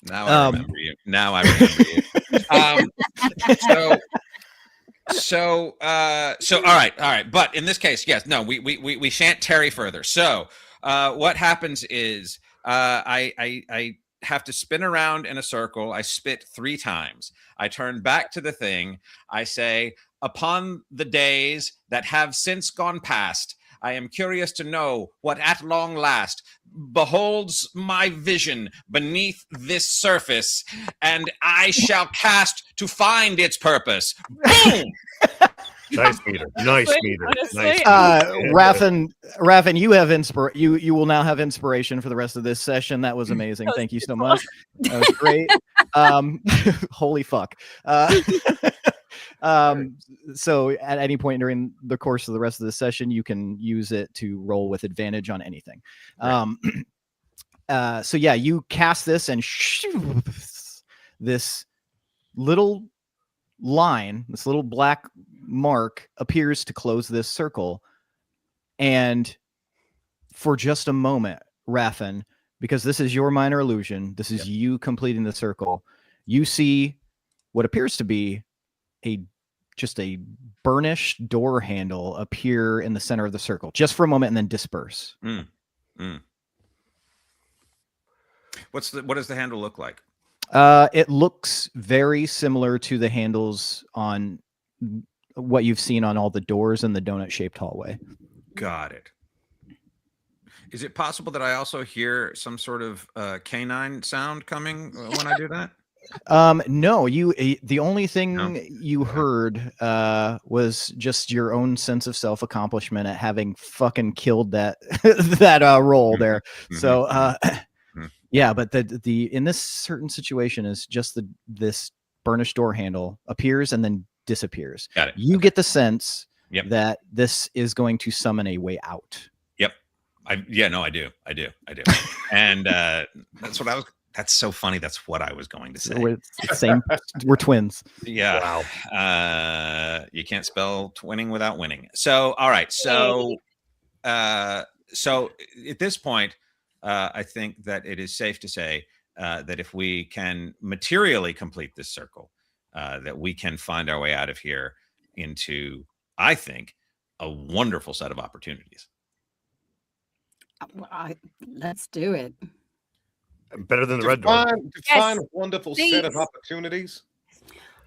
Now I remember you. Now I remember you. So all right. But in this case, yes, no, we shan't tarry further. So what happens is I have to spin around in a circle. I spit 3 times. I turn back to the thing. I say, upon the days that have since gone past, I am curious to know what at long last beholds my vision beneath this surface, and I shall cast to find its purpose. Boom! Nice meter. Nice meter. Nice. Raffin, you have you will now have inspiration for the rest of this session. That was amazing. Thank you so much. That was great. Holy fuck. So at any point during the course of the rest of the session, you can use it to roll with advantage on anything. So yeah, you cast this and this little line, this little black mark appears to close this circle. And for just a moment, Raffin, because this is your minor illusion, this is you completing the circle, you see what appears to be just a burnished door handle appear in the center of the circle, just for a moment, and then disperse. What does the handle look like? It looks very similar to the handles on what you've seen on all the doors in the donut-shaped hallway. Got it. Is it possible that I also hear some sort of canine sound coming when I do that? No, the only thing you heard was just your own sense of self-accomplishment at having fucking killed that roll there. So yeah, but the in this certain situation is just this burnished door handle appears and then disappears. Got it. You get the sense that this is going to summon a way out. Yep. I do. And that's so funny. That's what I was going to say. We're the same. We're twins. Yeah. Wow. You can't spell twinning without winning. So, all right. So at this point, I think that it is safe to say that if we can materially complete this circle, that we can find our way out of here into, I think, a wonderful set of opportunities. Let's do it. Better than the red door. Define a wonderful set of opportunities.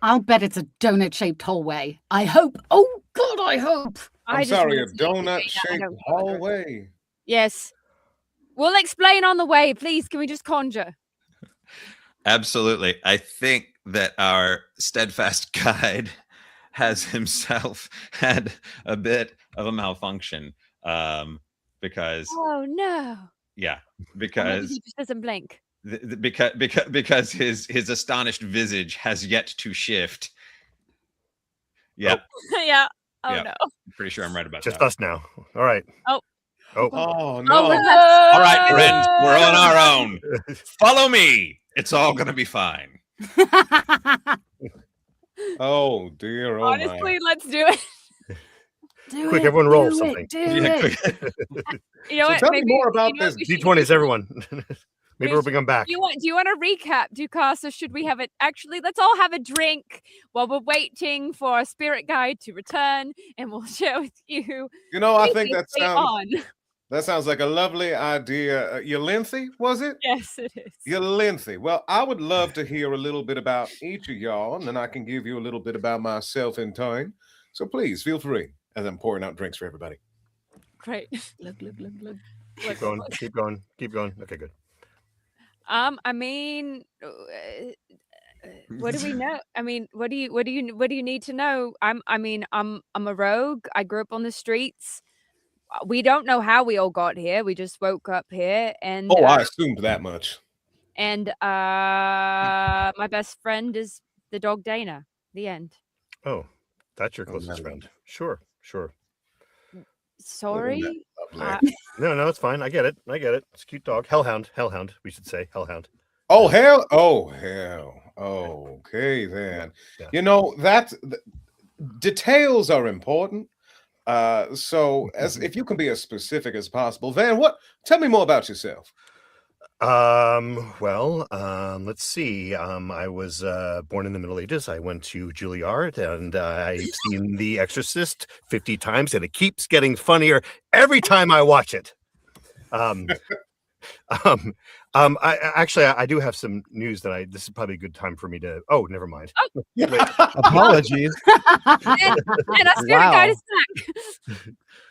I'll bet it's a donut-shaped hallway. I hope. Oh, God, I hope. I'm sorry, a donut-shaped hallway. Yes. We'll explain on the way. Please, can we just conjure? Absolutely. I think that our steadfast guide has himself had a bit of a malfunction because... Oh, no. Yeah, because he just doesn't blink. Because his astonished visage has yet to shift. Yeah. Yeah. Oh yeah. no. I'm pretty sure I'm right about Just that. us now. All right. Oh no. All right, friends, we're on our own. Follow me. It's all gonna be fine. Oh dear. Oh honestly, let's do it. Quick, everyone roll something. You know what? Tell me more about this. D20s, everyone. Maybe we'll become back. Do you want to recap, Dukas, or should we have it? Actually, let's all have a drink while we're waiting for our spirit guide to return, and we'll share with you. You know, I think that sounds like a lovely idea. Yolinthi, was it? Yes, it is. Yolinthi. Well, I would love to hear a little bit about each of y'all, and then I can give you a little bit about myself in time. So please feel free as I'm pouring out drinks for everybody. Great. Look. Keep going. Okay, good. I mean, what do we know? I mean, what do you need to know? I'm a rogue. I grew up on the streets. We don't know how we all got here. We just woke up here, and I assumed that much. And my best friend is the dog Dana. The end. Oh, that's your closest friend. Sure. Sorry. Lovely. No, it's fine. I get it. It's a cute dog. Hellhound. We should say hellhound. Oh hell! Oh hell! Okay then. Yeah. You know that details are important. So as if you can be as specific as possible, Van, tell me more about yourself. Let's see. I was born in the Middle Ages. I went to Juilliard, and I've seen The Exorcist 50 times, and it keeps getting funnier every time I watch it. I do have some news that this is probably a good time for me to. Oh, never mind. Oh. Wait. Apologies. And our spirit guide is back.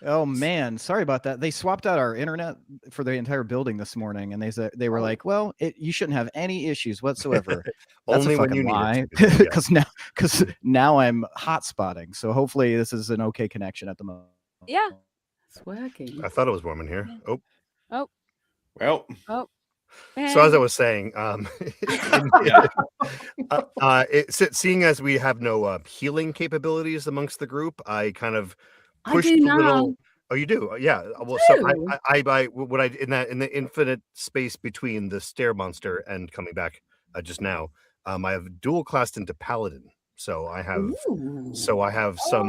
Oh man, sorry about that. They swapped out our internet for the entire building this morning, and they were like, "Well, you shouldn't have any issues whatsoever." That's Only a when fucking you lie, need it. because now I'm hotspotting. So hopefully this is an okay connection at the moment. Yeah. It's working. I thought it was warm in here. Oh. Well, So as I was saying, seeing as we have no healing capabilities amongst the group, I kind of pushed I do a little. now. Oh, you do? Yeah. Well, do. so I what I in the infinite space between the stair monster and coming back just now, I have dual classed into paladin. So I have some.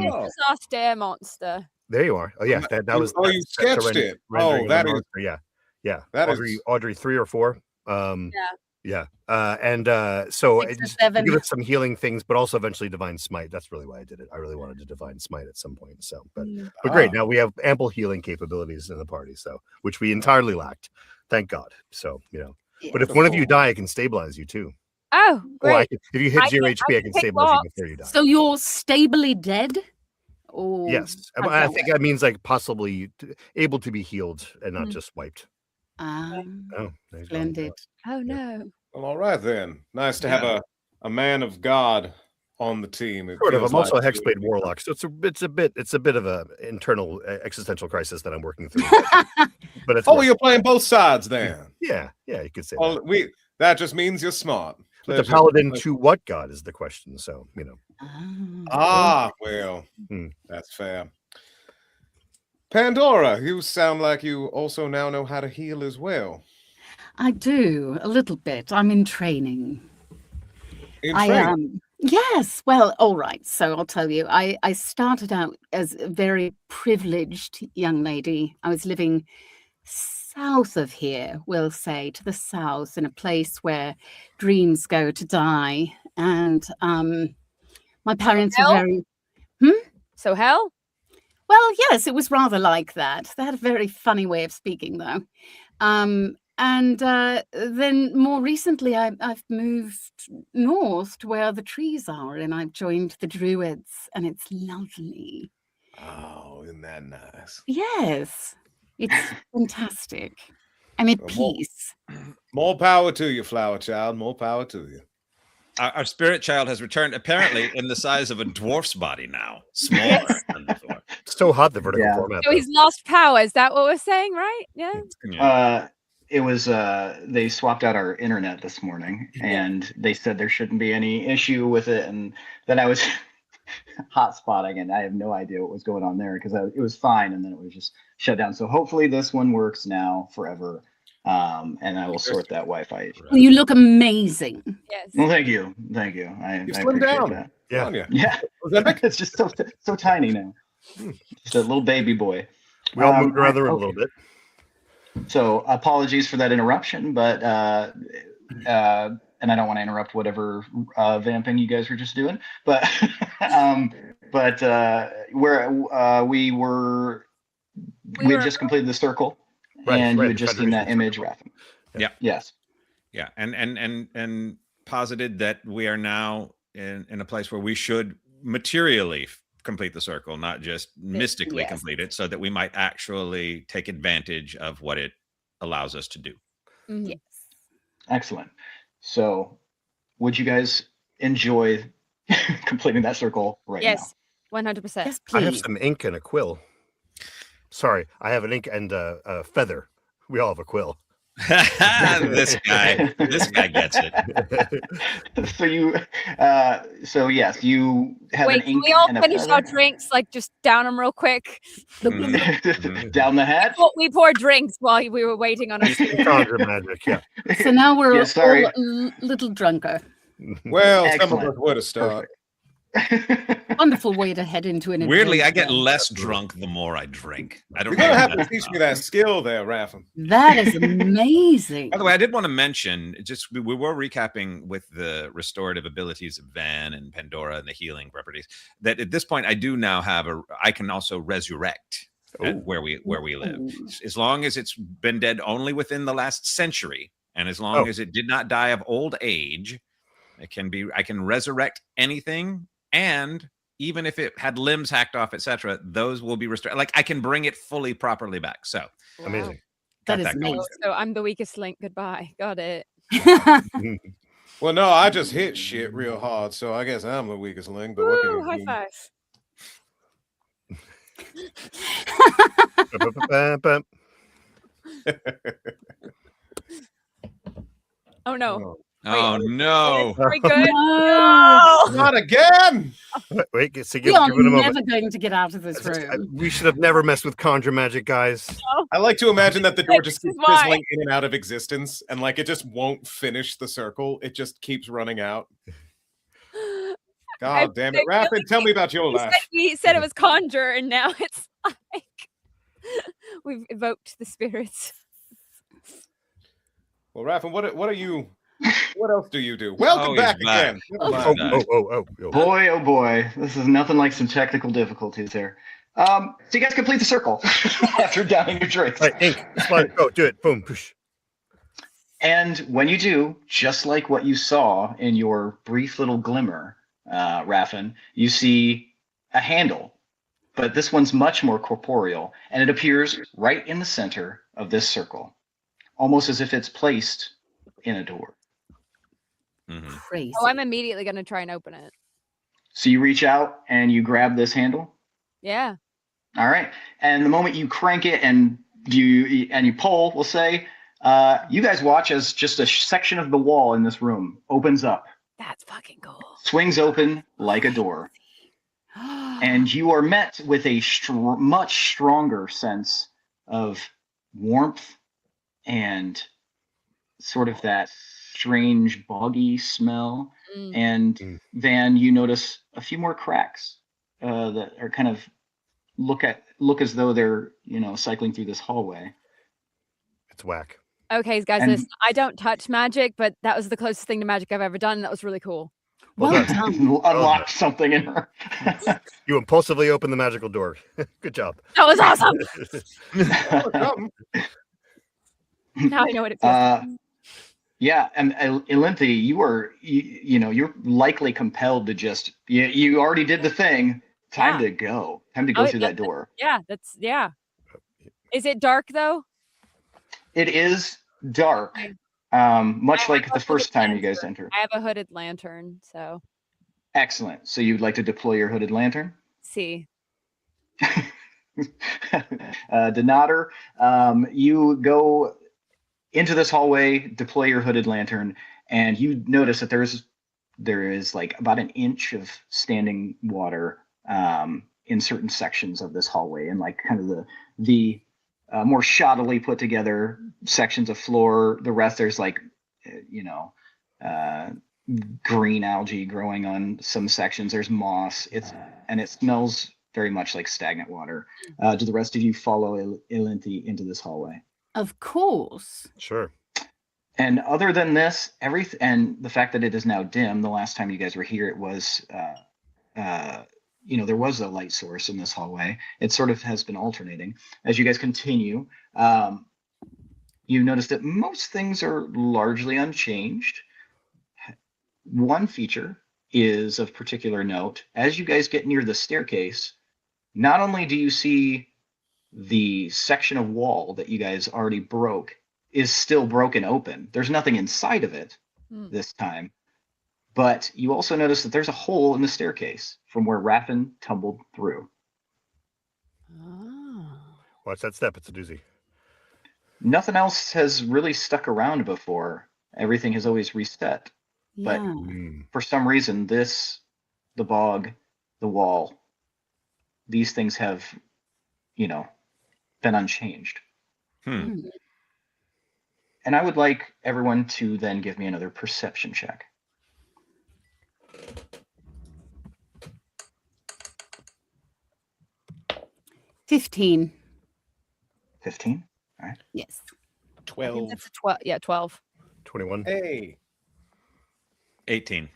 Oh. It's our stair monster. There you are. Oh yeah, that was. Oh, you that's sketched it. rendering Oh, of that the is. monster. Yeah. That Audrey, is. Audrey 3 or 4. Yeah. So 6 or just 7. give it some healing things, but also eventually divine smite. That's really why I did it. I really wanted to divine smite at some point. So, but great. Now we have ample healing capabilities in the party, so which we entirely lacked. Thank God. So but if one of you die, I can stabilize you too. Oh, great. If you hit I 0 can- HP, I I can can take stabilize you blocks. before you die. So you're stably dead? Or Yes, how does I that think work? that means like possibly able to be healed and not just wiped. Oh, there you go. Splendid. Oh no. Well, all right then. Nice to have a man of God on the team. It Sort of. feels I'm also a like- hexblade warlock, so it's a bit of a internal existential crisis that I'm working through. But it's Oh, you're playing both sides then. yeah, you could say Well, that. that just means you're smart. But the paladin to what god is the question? So Well, Hmm. that's fair. Pandora, you sound like you also now know how to heal as well. I do, a little bit. I'm in training. In I training. am. Yes. Well, all right. So I'll tell you. I started out as a very privileged young lady. I was living south of here, we'll say, to the south, in a place where dreams go to die. And my parents were hell? very. So hell? Well, yes, it was rather like that. They had a very funny way of speaking, though. And then more recently, I've moved north to where the trees are, and I've joined the Druids, and it's lovely. Oh, isn't that nice? Yes, it's fantastic. I'm at Well, more- peace. More power to you, flower child. More power to you. Our spirit child has returned, apparently in the size of a dwarf's body now, smaller than before. It's so hot the vertical Yeah. format. So he's lost power. Is that what we're saying, right? Yeah. Yeah. It was they swapped out our internet this morning, and they said there shouldn't be any issue with it. And then I was hotspotting, and I have no idea what was going on there because it was fine, and then it was just shut down. So hopefully this one works now forever, and I will sort that Wi-Fi issue. Well, you look amazing. Yes. Well, thank you. I You I slimmed appreciate down. that. Yeah. On ya. Yeah, it's just so tiny now. Just a little baby boy. We all moved around the room a okay. little bit. So apologies for that interruption, but and I don't want to interrupt whatever vamping you guys were just doing, but where we had just completed the circle, and you had the just seen that Federation image, circle. Ratham. Yeah. Yes. Yeah, and posited that we are now in a place where we should materially complete the circle, not just mystically yes. complete it, so that we might actually take advantage of what it allows us to do. Mhm. Yes. Excellent. So, would you guys enjoy completing that circle right Yes. 100%. Yes, I have please. some ink and a quill. Sorry, I have an ink and a feather. We all have a quill. This guy gets it. So yes, you have Wait, an can ink we all and a finish our feather. drinks? Like, just down them real quick. Down the hatch. We poured drinks while we were waiting on our Instant conjure magic. Yeah. So now we're Yeah, sorry. all a little drunker. Well, some of Excellent. us would have started. Wonderful way to head into an Weirdly, I get adventure. less drunk the more I drink. I don't You're gonna know have if to that's teach me enough. that skill there, Rafa. That is amazing. By the way, I did want to mention, just we were recapping with the restorative abilities of Van and Pandora and the healing properties, that at this point I do now have I can also resurrect where we live. As long as it's been dead only within the last century, and as long as it did not die of old age, I can resurrect anything, and even if it had limbs hacked off, etc., those will be restored. Like I can bring it fully properly back. So Amazing. That is going. amazing. So I'm the weakest link. Goodbye. Got it. Well, no, I just hit shit real hard, so I guess I'm the weakest link. But what can Woo, you high do? five. Oh no. Oh no! Very good. No. Not again! Wait, so We give are it a moment. never going to get out of this room. We should have never messed with conjure magic, guys. I like to imagine that the door just This is keeps why. fizzling in and out of existence, and like it just won't finish the circle. It just keeps running out. God damn it, Rapid! Tell me about your life. We said it was conjure, and now it's like we've evoked the spirits. Well, Rapid, what are you? What else do you do? Welcome he's back back. again. Never Oh, mind. Boy, oh boy, this is nothing like some technical difficulties here. So you guys complete the circle after downing your drinks. All right, ink, slide, go, do it, boom, push. And when you do, just like what you saw in your brief little glimmer, Raffin, you see a handle, but this one's much more corporeal, and it appears right in the center of this circle, almost as if it's placed in a door. Crazy. Oh, I'm immediately going to try and open it. So you reach out and you grab this handle. Yeah. All right. And the moment you crank it and you pull, we'll say, you guys watch as just a section of the wall in this room opens up, That's fucking cool. swings open like a door. And you are met with a much stronger sense of warmth and sort of that strange boggy smell. And Van, you notice a few more cracks that are kind of look as though they're cycling through this hallway. It's whack. Okay, guys, And- listen, I don't touch magic, but that was the closest thing to magic I've ever done. And that was really cool. Well Well done. done. Unlocked something in her. You impulsively opened the magical door. Good job. That was awesome. Welcome. Now I know what it feels like. Yeah, and Elinthi, you're likely compelled to just you already did the thing. Time to go. Time to go through that door. Yeah, yeah. Is it dark though? It is dark, much I like have the a first hooded time you guys lantern. entered. I have a hooded lantern, so Excellent. So you'd like to deploy your hooded lantern? see. Denader, you go into this hallway, deploy your hooded lantern, and you notice that there is like about an inch of standing water in certain sections of this hallway, and like kind of the more shoddily put together sections of floor. The rest, there's like green algae growing on some sections. There's moss. And it smells very much like stagnant water. Do the rest of you follow Elinthi into this hallway? Of course. Sure. And other than this, and the fact that it is now dim, the last time you guys were here, it was, there was a light source in this hallway. It sort of has been alternating. As you guys continue, you notice that most things are largely unchanged. One feature is of particular note. As you guys get near the staircase, not only do you see the section of wall that you guys already broke is still broken open. There's nothing inside of it this time. But you also notice that there's a hole in the staircase from where Raffin tumbled through. Oh. Watch that step. It's a doozy. nothing else has really stuck around before. Everything has always reset. But Yeah. for some reason, the bog, the wall, these things have, been unchanged. Hmm. And I would like everyone to then give me another perception check. 15. 15. All right. Yes. I think 12. that's a 12. Yeah, 12. 21. Hey. 18.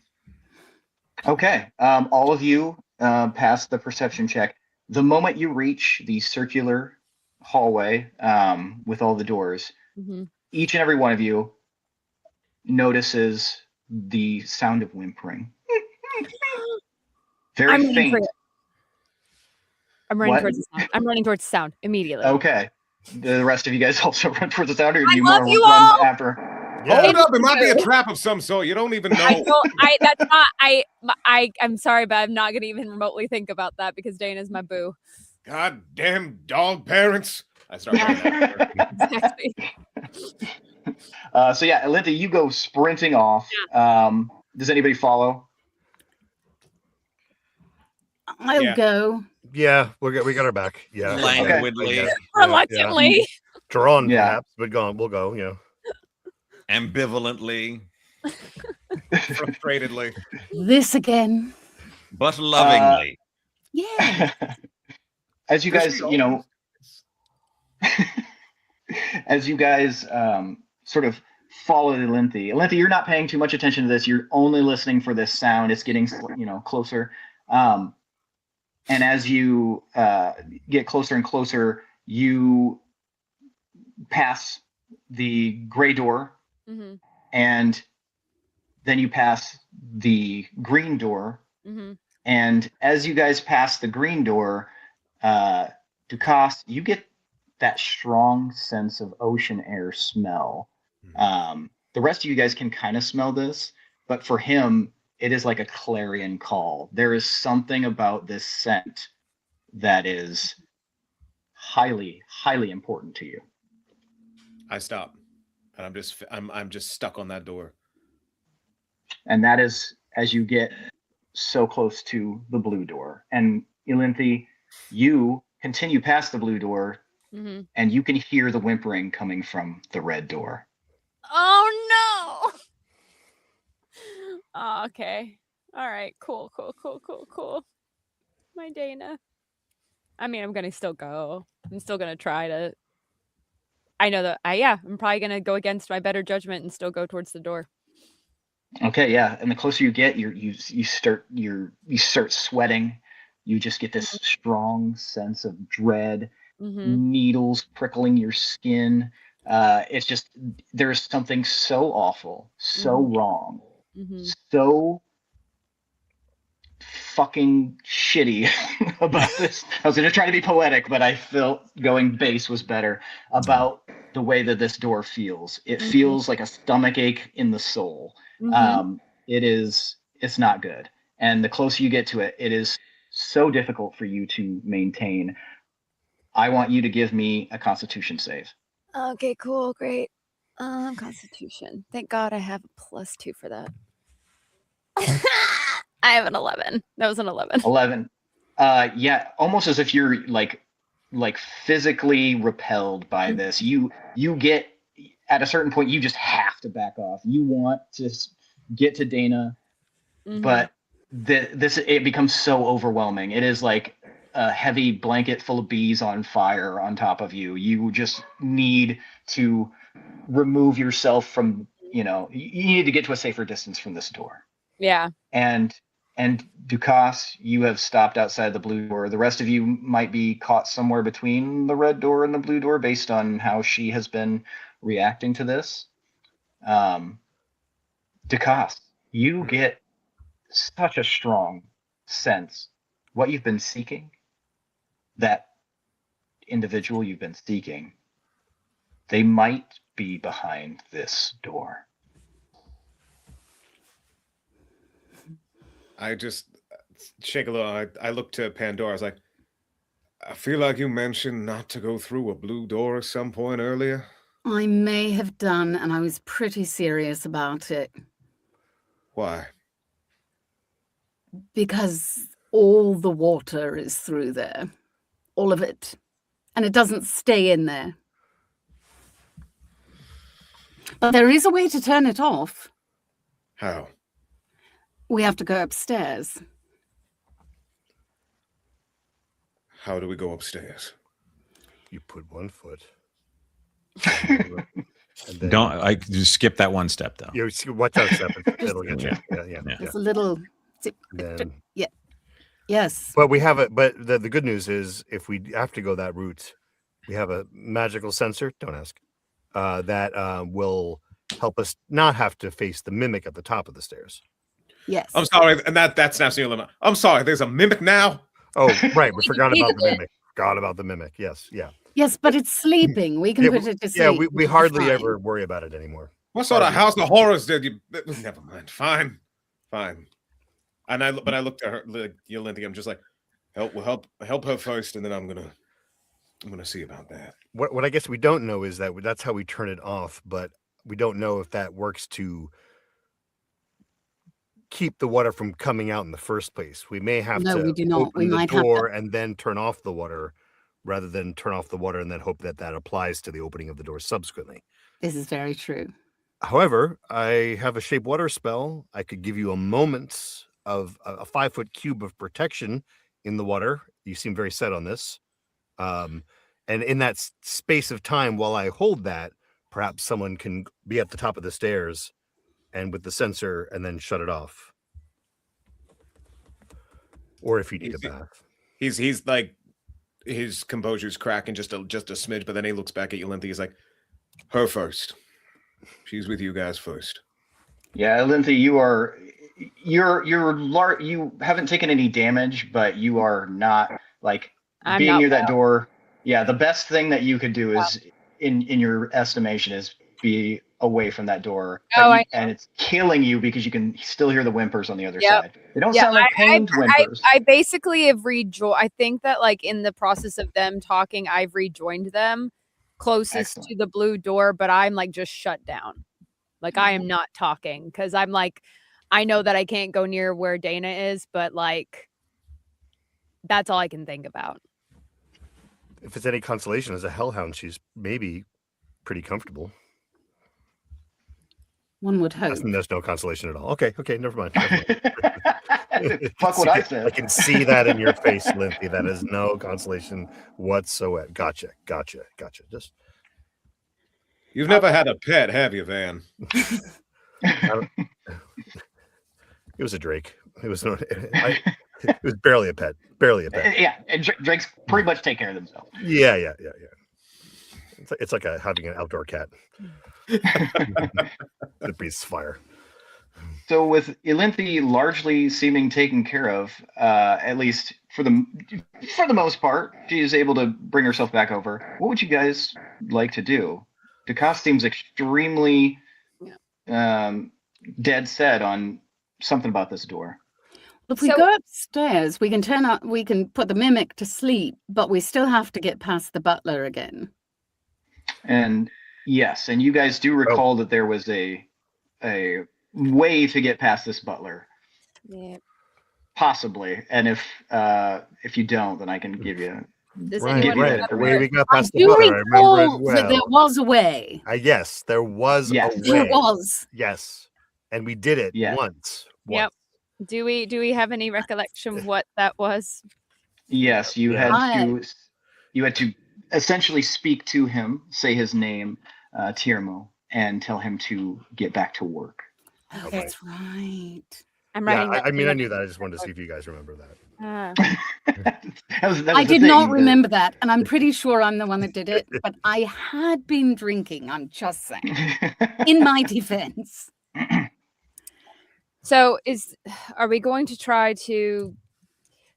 Okay. All of you pass the perception check. The moment you reach the circular hallway with all the doors, Mhm. each and every one of you notices the sound of whimpering. Very I'm running for faint. it. I'm running What? towards the sound. I'm running towards the sound immediately. Okay. The rest of you guys also run towards the sound, or do I you love more you run all! after? Hold up. It might be a you. trap of some sort. You don't even know. I don't. That's not. I'm sorry, but I'm not going to even remotely think about that because Dana's my boo. Goddamn dog parents. I start Yeah. running after her. Exactly. So yeah, Linda, you go sprinting off. Does anybody follow? I'll Yeah. go. Yeah, we got our back. Yeah. Languidly. Yeah. Reluctantly. Drawn, Yeah. perhaps, but gone. We'll go. Yeah. Ambivalently. Frustratedly. This again. But lovingly. Yeah. As you guys, as you guys sort of follow Linthi. Linthi, you're not paying too much attention to this. You're only listening for this sound. It's getting, closer. And as you get closer and closer, you pass the gray door, Mm-hmm. and then you pass the green door. Mm-hmm. And as you guys pass the green door, Dukas, you get that strong sense of ocean air smell. The rest of you guys can kind of smell this, but for him, it is like a clarion call. There is something about this scent that is highly, highly important to you. I stop. And I'm just stuck on that door. And that is as you get so close to the blue door. And Ilinthi, you continue past the blue door, Mm-hmm. and you can hear the whimpering coming from the red door. Oh no. Oh, okay. All right. Cool. My Dana. I mean, I'm gonna still go. I'm still gonna try to. I know that. I'm probably gonna go against my better judgment and still go towards the door. Okay, yeah. And the closer you get, you start sweating. You just get this strong sense of dread. Mm-hmm. Needles prickling your skin. It's just there's something so awful, so wrong, so fucking shitty about this. I was gonna try to be poetic, but I felt going base was better about the way that this door feels. It feels like a stomach ache in the soul. It's not good. And the closer you get to it, it is so difficult for you to maintain. I want you to give me a Constitution save. Okay, cool, great. Constitution. Thank God I have a +2 for that. I have an 11. That was an 11. 11. Yeah, almost as if you're like physically repelled by this. You get at a certain point, you just have to back off. You want to get to Dana, but it becomes so overwhelming. It is like a heavy blanket full of bees on fire on top of you. You just need to remove yourself from, you need to get to a safer distance from this door. Yeah. And Dukas, you have stopped outside the blue door. The rest of you might be caught somewhere between the red door and the blue door based on how she has been reacting to this. Dukas, you get such a strong sense what you've been seeking, that individual you've been seeking, they might be behind this door. I just shake a little. I look to Pandora. I was like, I feel like you mentioned not to go through a blue door at some point earlier. I may have done, and I was pretty serious about it Why? because all the water is through there, all of it, and it doesn't stay in there. But there is a way to turn it off. How? We have to go upstairs. How do we go upstairs? You put one foot. And then Don't just skip that one step though. you watch out, step. It'll get you. Yeah. It's a little. Then, Yes. but we have it. But the good news is, if we have to go that route, we have a magical sensor. Don't ask. That will help us not have to face the mimic at the top of the stairs. Yes. I'm sorry, and that snaps me a little. I'm sorry. There's a mimic now. Oh, right. We forgot about the mimic. Forgot about the mimic. Yes. Yeah. Yes, but it's sleeping. We can put it to sleep. Yeah. We It'll be hardly fine. ever worry about it anymore. What sort of house of horrors did you? Never mind. Fine. And I looked at her, Yolinthi. I'm just like, help her first, and then I'm gonna see about that. What I guess we don't know is that that's how we turn it off, but we don't know if that works to keep the water from coming out in the first place. We may have No, to we do not. open We the might have door to. and then turn off the water, rather than turn off the water and then hope that applies to the opening of the door subsequently. This is very true. However, I have a shape water spell. I could give you a moment of a 5-foot cube of protection in the water. You seem very set on this. And in that space of time while I hold that, perhaps someone can be at the top of the stairs and with the sensor and then shut it off. Or if you need a bath. He's like, his composure's cracking just a smidge, but then he looks back at Yolinthi. He's like, her first. She's with you guys first. Yeah, Lindsay, you haven't taken any damage, but you are not like I'm being not near that well. door. Yeah, the best thing that you could do is, in your estimation, is be away from that door. And it's killing you because you can still hear the whimpers on the other side. They don't sound like pained whimpers. I basically have rejoined. I think that like in the process of them talking, I've rejoined them closest to the blue door, but I'm like just shut down. Like I am not talking because I'm like, I know that I can't go near where Dana is, but like that's all I can think about. If it's any consolation, as a hellhound, she's maybe pretty comfortable. One would hope. There's no consolation at all. Okay, never mind. Fuck what I said. I can see that in your face, Lindsay. That is no consolation whatsoever. Gotcha. Just You've never had a pet, have you, Van? it was a Drake. It was it was barely a pet. Yeah, and Drakes pretty much take care of themselves. Yeah. It's like having an outdoor cat. It breathes fire. So with Ilinthi largely seeming taken care of, at least for the most part, she is able to bring herself back over. What would you guys like to do? Dukas seems extremely dead set on something about this door. If we go upstairs, we can put the mimic to sleep, but we still have to get past the butler again. And yes, and you guys do recall that there was a way to get past this butler. Yeah. Possibly. And if you don't, then I can give you Right. The way we got past the do butler, I remember it well. that there was a way. Yes, there was a way. There was. Yes. And we did it once. Yep. Do we have any recollection of what that was? Yes, you had to essentially speak to him, say his name, Tirmo, and tell him to get back to work. Oh, that's right. I'm writing. I mean, I knew that. I just wanted to see if you guys remember that. I did not remember that, and I'm pretty sure I'm the one that did it. But I had been drinking. I'm just saying, in my defense. So, are we going to try to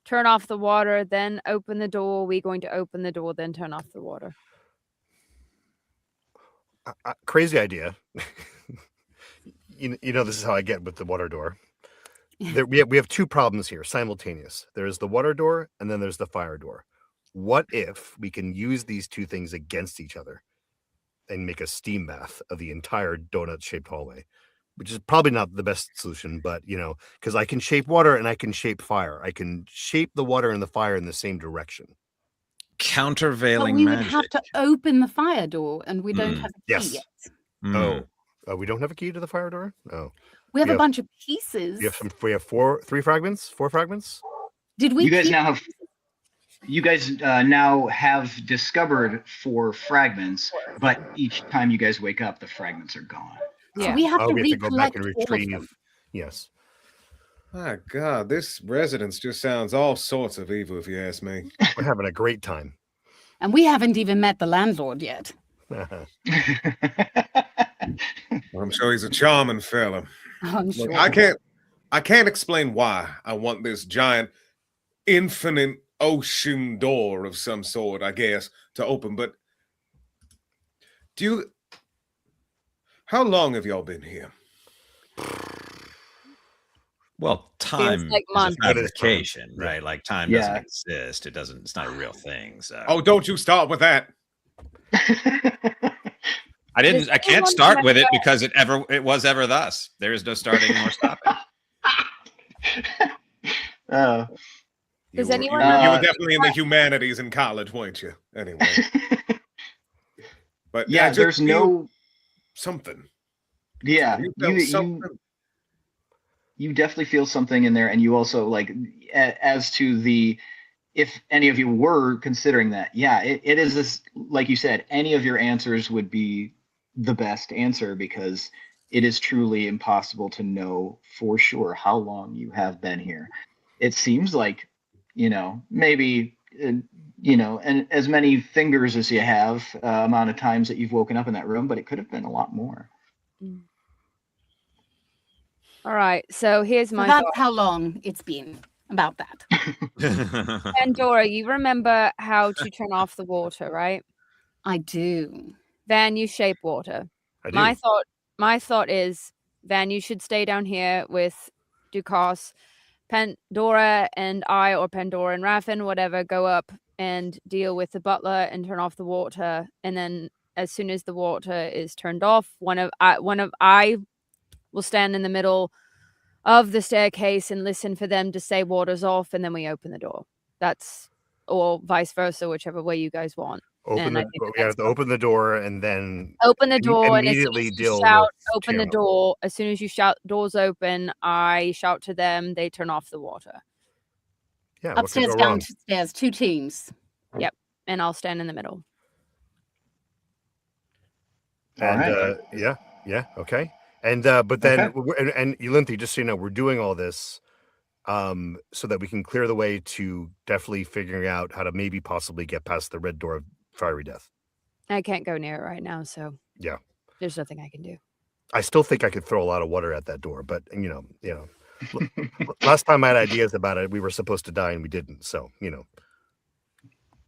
turn off the water, then open the door? Are we going to open the door, then turn off the water? Crazy idea. You know, this is how I get with the water door. We have two problems here simultaneous. There's the water door, and then there's the fire door. What if we can use these two things against each other? and make a steam bath of the entire donut-shaped hallway, which is probably not the best solution, but because I can shape water and I can shape fire. I can shape the water and the fire in the same direction. Countervailing But we would magic. have to open the fire door, and we don't have a key Yes. yet. We don't have a key to the fire door? Oh. We have Yeah. a bunch of pieces. We have four fragments? Did we You guys keep- now have discovered 4 fragments, but each time you guys wake up, the fragments are gone. So Yeah. we have to we have to go back recollect and all of them. retrieve. Yes. My God, this residence just sounds all sorts of evil, if you ask me. We're having a great time. And we haven't even met the landlord yet. Well, I'm sure he's a charming fella. I'm Look, sure. I can't explain why I want this giant, infinite ocean door of some sort, I guess, to open. But how long have y'all been here? Well, time like is months. a fabrication, Yeah. right? Like time Yeah. doesn't exist. It's not a real thing. So Oh, don't you start with that. I Does can't anyone start with it remember- because it was ever thus. There is no starting nor stopping. Uh, Does You anyone were remember- definitely in the humanities in college, weren't you? Anyway. But yeah, I just there's feel no. something. Yeah, You felt something. you definitely feel something in there, and you also as to the, if any of you were considering that, it is this, like you said, any of your answers would be the best answer, because it is truly impossible to know for sure how long you have been here. It seems like, maybe, and as many fingers as you have, amount of times that you've woken up in that room, but it could have been a lot more. All right. So here's So my that's thought. how long it's been. About that. Pandora, you remember how to turn off the water, right? I do. Van, you shape water. I do. My thought is, Van, you should stay down here with Dukas. Pandora and I, or Pandora and Raffin, whatever, go up and deal with the butler and turn off the water. And then as soon as the water is turned off, one of I will stand in the middle of the staircase and listen for them to say water's off, and then we open the door. Or vice versa, whichever way you guys want. We have to open the door and then Open the door and as soon immediately as you deal shout, with open the Tara. door. As soon as you shout, doors open, I shout to them, they turn off the water. Yeah, what could Upstairs, go wrong? downstairs, 2 teams. And I'll stand in the middle. And Alright. Okay. And but then Okay. and Elinthi, just so you know, we're doing all this so that we can clear the way to definitely figuring out how to maybe possibly get past the red door of fiery death. I can't go near it right now, so Yeah. there's nothing I can do. I still think I could throw a lot of water at that door, but last time I had ideas about it, we were supposed to die and we didn't. So,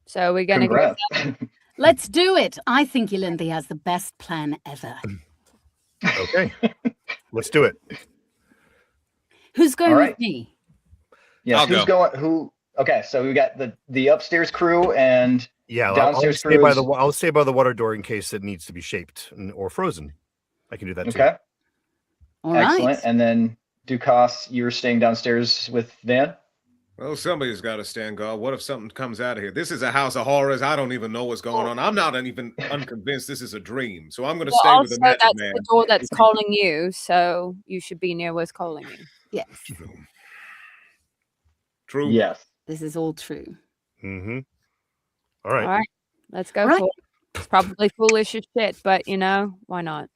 So we're gonna go. Congrats. Let's do it. I think Elinthi has the best plan ever. okay. Let's do it. Who's going All with right. me? Yes, I'll who's go. going? Okay, so we got the upstairs crew and Yeah, I'll downstairs stay by crews. I'll stay by the water door in case it needs to be shaped or frozen. I can do that too. Okay, All right. excellent. And then Dukas, you're staying downstairs with Van. Well, somebody's got to stand guard. What if something comes out of here? This is a house of horrors. I don't even know what's going on. I'm not even unconvinced this is a dream. So I'm going to Well, stay also, with the magic that's man. the door that's calling you, so you should be near what's calling you. Yes, True. Yes. this is all true. Mm-hmm. All right. All right, let's go All right. for it. It's probably foolish as shit, but why not?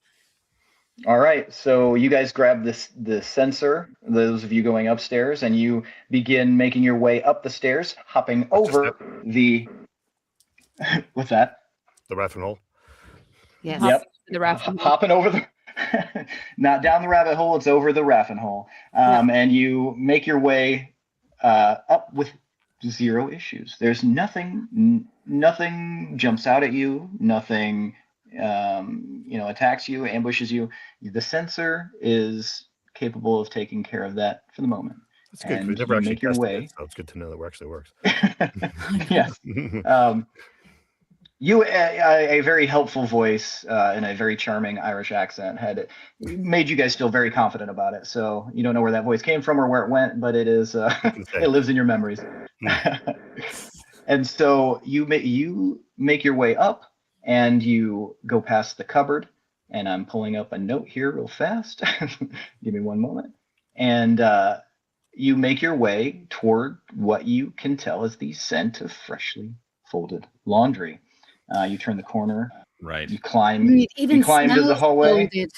All right, so you guys grab the sensor, those of you going upstairs, and you begin making your way up the stairs, hopping over the. What's that? The raffin hole. Yes. Yep. The raffin hole. Hopping over the. Not down the rabbit hole, it's over the raffin hole. And you make your way up with 0 issues. There's nothing jumps out at you, nothing attacks you, ambushes you. The sensor is capable of taking care of that for the moment. That's good. And We never you actually make your tested way. it, so it's good to know that it actually works. Yes. You, a very helpful voice and a very charming Irish accent had made you guys feel very confident about it. So you don't know where that voice came from or where it went, but it is it lives in your memories. And so you make your way up and you go past the cupboard. And I'm pulling up a note here real fast. Give me one moment. And you make your way toward what you can tell is the scent of freshly folded laundry. You turn the corner. Right. You climb. It even You climb to the smells hallway. folded.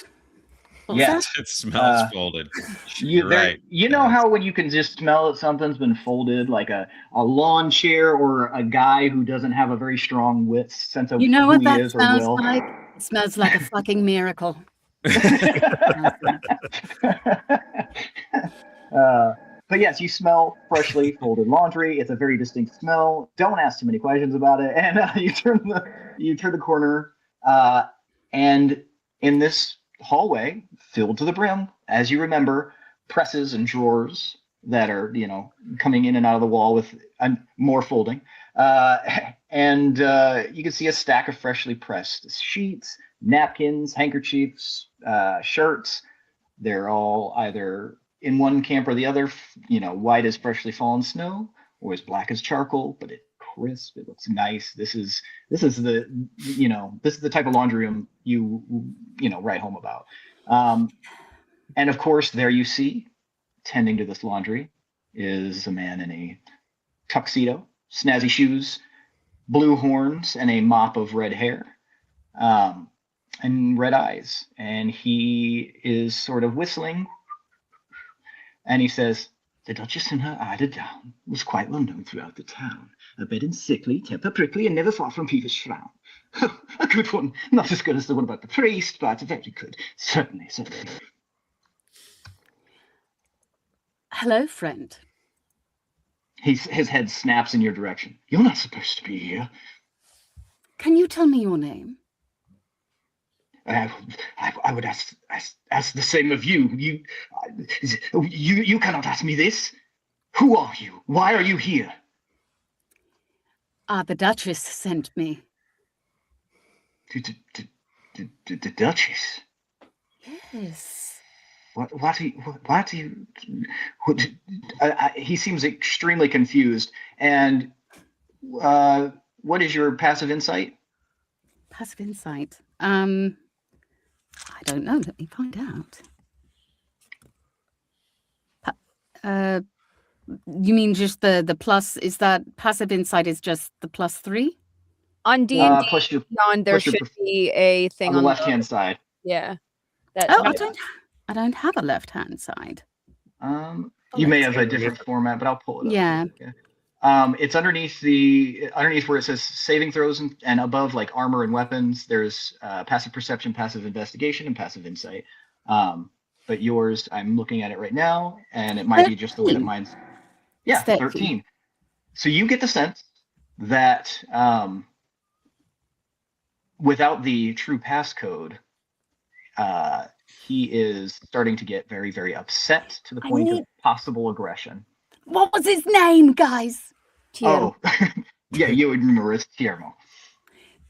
What's Yes. It smells folded. You Right. You know how when you can just smell that something's been folded, like a lawn chair or a guy who doesn't have a very strong sense of You know who what he that is or smells will. like? It smells like a fucking miracle. But yes, you smell freshly folded laundry. It's a very distinct smell. Don't ask too many questions about it. And you turn the corner, and in this hallway filled to the brim, as you remember, presses and drawers that are coming in and out of the wall with more folding, and you can see a stack of freshly pressed sheets, napkins, handkerchiefs, shirts. They're all either in one camp or the other, white as freshly fallen snow or as black as charcoal, but it's crisp. It looks nice. This is the type of laundry room you write home about. And of course, there you see, tending to this laundry is a man in a tuxedo, snazzy shoes, blue horns, and a mop of red hair. And red eyes, and he is sort of whistling, and he says, "The Duchess and her eider down was quite well known throughout the town. A bed and sickly, temper prickly, and never far from peevish frown. A good one, not as good as the one about the priest, but very good, certainly." Hello, friend. His head snaps in your direction. "You're not supposed to be here." Can you tell me your name? I would ask the same of you. You cannot ask me this. Who are you? Why are you here? The Duchess sent me. The Duchess? Yes. He seems extremely confused. And what is your passive insight? Passive insight. I don't know. Let me find out. You mean just the plus? Is that passive insight is just the +3? On D&D Plus your Beyond, there plus your should be a thing on the left-hand side. Yeah. That Oh, I don't have a left-hand side. You may have a different format, but I'll pull it up. Yeah. It's underneath where it says saving throws and above like armor and weapons. There's passive perception, passive investigation, and passive insight. But yours, I'm looking at it right now, and it might be just the way that mine's. Yeah, 13. So you get the sense that without the true passcode, he is starting to get very, very upset to the point of possible aggression. What was his name, guys? Oh, yeah, you would remember it's Tiermo.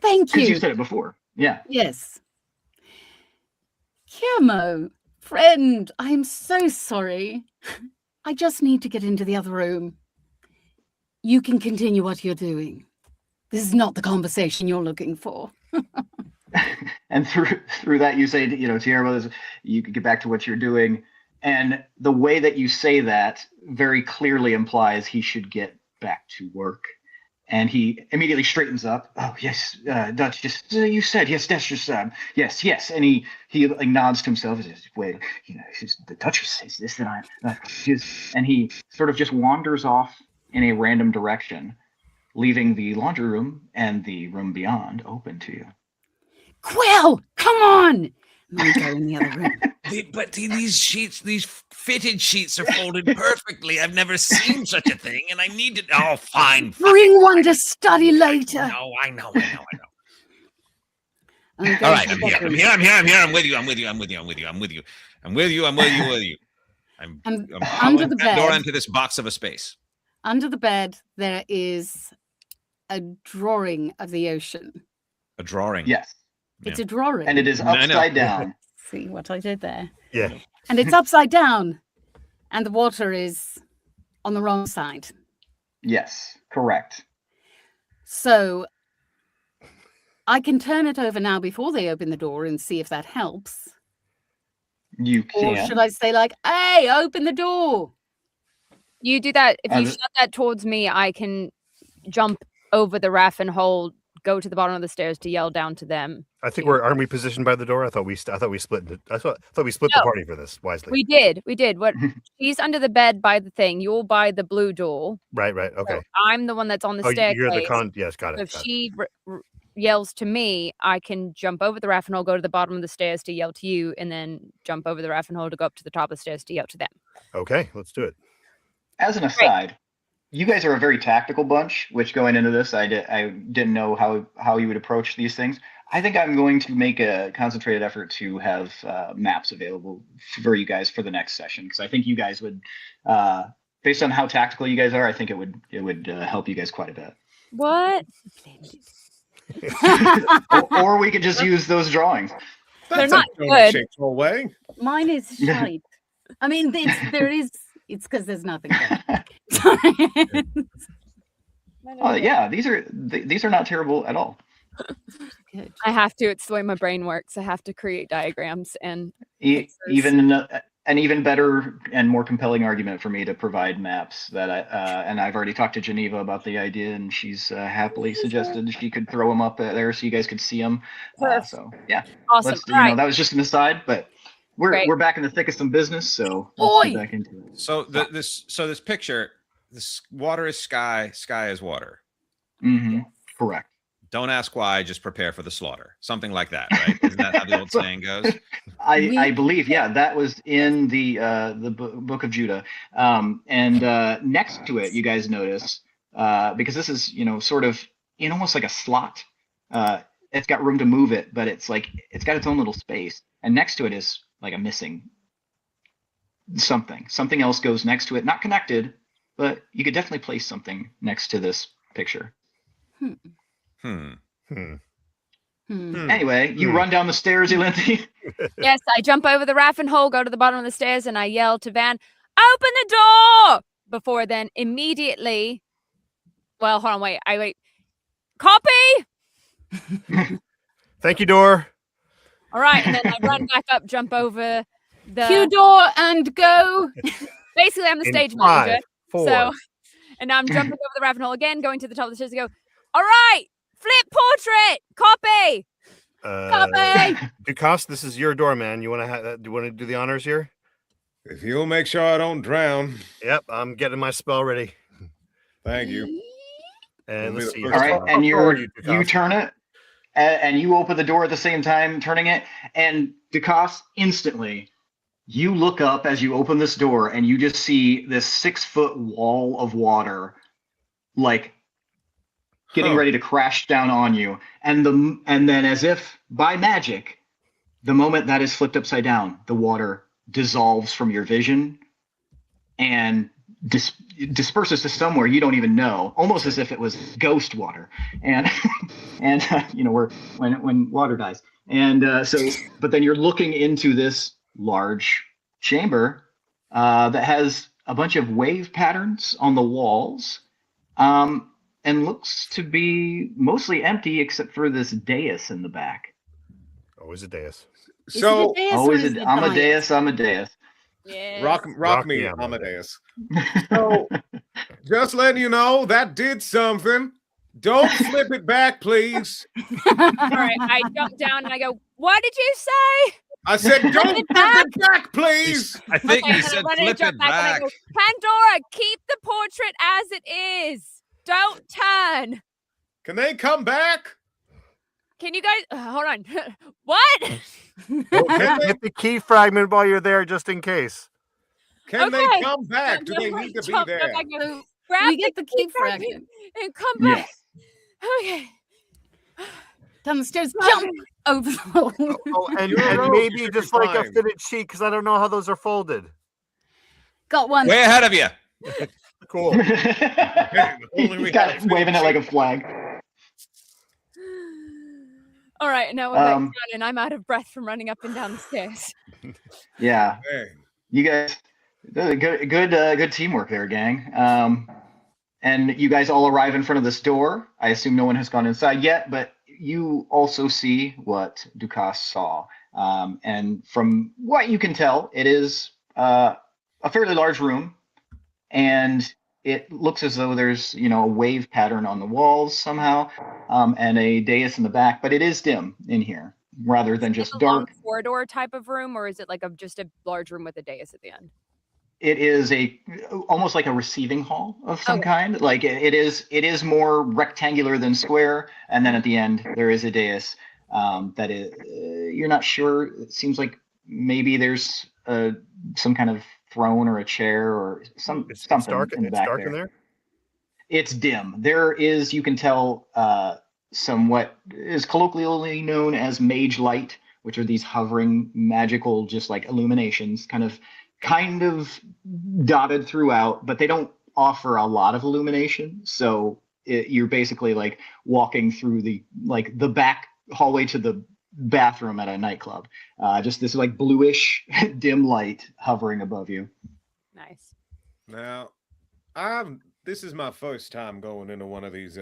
Thank you. Because you said it before. Yeah. Yes. Tiermo, friend, I'm so sorry. I just need to get into the other room. You can continue what you're doing. This is not the conversation you're looking for. And through that, you say, Tiermo, you can get back to what you're doing. And the way that you say that very clearly implies he should get back to work. And he immediately straightens up. "Oh, yes, Duchess, you said, yes, that's just, yes. And he like nods to himself and says, "Wait, the Duchess says this, and and he sort of just wanders off in a random direction, leaving the laundry room and the room beyond open to you. Quill, come on! I'm go in the other room. But these sheets, these fitted sheets are folded perfectly. I've never seen such a thing, and I need to. Oh, fine. Bring one to study later. No, I know. All right, I'm here. I'm with you. I'm under the that door bed. into this box of a space. Under the bed, there is a drawing of the ocean. A drawing. Yes. It's a drawing. And it is I know. upside down. See what I did there? Yeah. And it's upside down. And the water is on the wrong side. Yes, correct. So I can turn it over now before they open the door and see if that helps. You Or can. should I say like, hey, open the door? You do that. If you And- shut that towards me, I can jump over the raft and hold, go to the bottom of the stairs to yell down to them. I think aren't we positioned by the door? I thought we split. I thought we split the No. party for this wisely. We did. What she's under the bed by the thing. You're by the blue door. Right. So Okay. I'm the one that's on the Oh, staircase. you're the con. Yes, got So it. if she yells to me, I can jump over the raft and I'll go to the bottom of the stairs to yell to you, and then jump over the raft and hold to go up to the top of the stairs to yell to them. Okay, let's do it. As an aside, you guys are a very tactical bunch, which going into this, I didn't know how you would approach these things. I think I'm going to make a concentrated effort to have maps available for you guys for the next session, because I think you guys would, based on how tactical you guys are, I think it would help you guys quite a bit. What? or we could just use those drawings. They're That's not a good. shapeful way. Mine is shite. I mean, it's because there's nothing there. Oh yeah, these are not terrible at all. Good. I have to. It's the way my brain works. I have to create diagrams and Even an even better and more compelling argument for me to provide maps that and I've already talked to Geneva about the idea, and she's happily suggested she could throw them up there so you guys could see them. So yeah, awesome. let's, All right. that was just an aside, but Great. we're back in the thick of some business, so let's get back into it. So this picture, this water is sky, sky is water. Mm-hmm. Correct. Don't ask why, just prepare for the slaughter. Something like that, right? Isn't that how the old saying goes? I believe, yeah, that was in the book of Judah. And next to it, you guys notice, because this is, sort of in almost like a slot. It's got room to move it, but it's got its own little space. And next to it is like a missing something. Something else goes next to it, not connected, but you could definitely place something next to this picture. Anyway, you run down the stairs, Elinthi. Yes, I jump over the raffin hole, go to the bottom of the stairs, and I yell to Van, "Open the door!" Before then, immediately, well, hold on, wait. I wait. Copy. Thank you, door. All right, and then I run back up, jump over the Cue door and go. Basically, I'm the In stage 5, manager. 4. So, and now I'm jumping over the rabbit hole again, going to the top of the stairs and go, all right, flip portrait, copy. Copy. Dukas, this is your door, man. You want to do the honors here? If you'll make sure I don't drown. Yep, I'm getting my spell ready. Thank you. And let's see. All right, How and far are you Dukas? turn it, and you open the door at the same time, turning it, and Dukas, instantly, you look up as you open this door, and you just see this 6-foot wall of water, like getting ready to crash down on you, and then as if by magic, the moment that is flipped upside down, the water dissolves from your vision and disperses to somewhere you don't even know, almost as if it was ghost water. And when water dies, and but then you're looking into this large chamber that has a bunch of wave patterns on the walls, and looks to be mostly empty except for this dais in the back. Always a dais. So Amadeus. Yes. rock me, me, Amadeus. So just letting you know that did something. Don't flip it back, please. All right, I jump down and I go, what did you say? I said, don't flip it back, please. I think Okay, he and I said run and flip jump it back and I back. go, Pandora, keep the portrait as it is. Don't turn. Can they come back? Can you guys hold on? What? Hit the key fragment while you're there, just in case. Can Okay. they come back? Do they need to be Jump there? back, I go, grab We get the key fragment. and come back. Okay. Down the stairs, jump over the wall. And You're maybe should just be like a fine. fitted sheet, because I don't know how those are folded. Got one. Way ahead of you. Cool. He's got it, waving it like a flag. All right, now we're back down, and I'm out of breath from running up and down the stairs. Yeah, Hey, you guys, good teamwork there, gang. And you guys all arrive in front of this door. I assume no one has gone inside yet, but you also see what Dukas saw. And from what you can tell, it is a fairly large room, and it looks as though there's, a wave pattern on the walls somehow, and a dais in the back, but it is dim in here rather than just a dark. long corridor type of room, or is it like just a large room with a dais at the end? It is almost like a receiving hall of some kind. Like it is more rectangular than square, and then at the end there is a dais that is you're not sure. It seems like maybe there's some kind of throne or a chair or something dark, in the back dark there. in there. It's dim. There is, you can tell, some what is colloquially known as mage light, which are these hovering magical, just like illuminations, kind of dotted throughout, but they don't offer a lot of illumination. So you're basically like walking through the back hallway to the bathroom at a nightclub. Just this like bluish dim light hovering above you. Nice. now, this is my first time going into one of these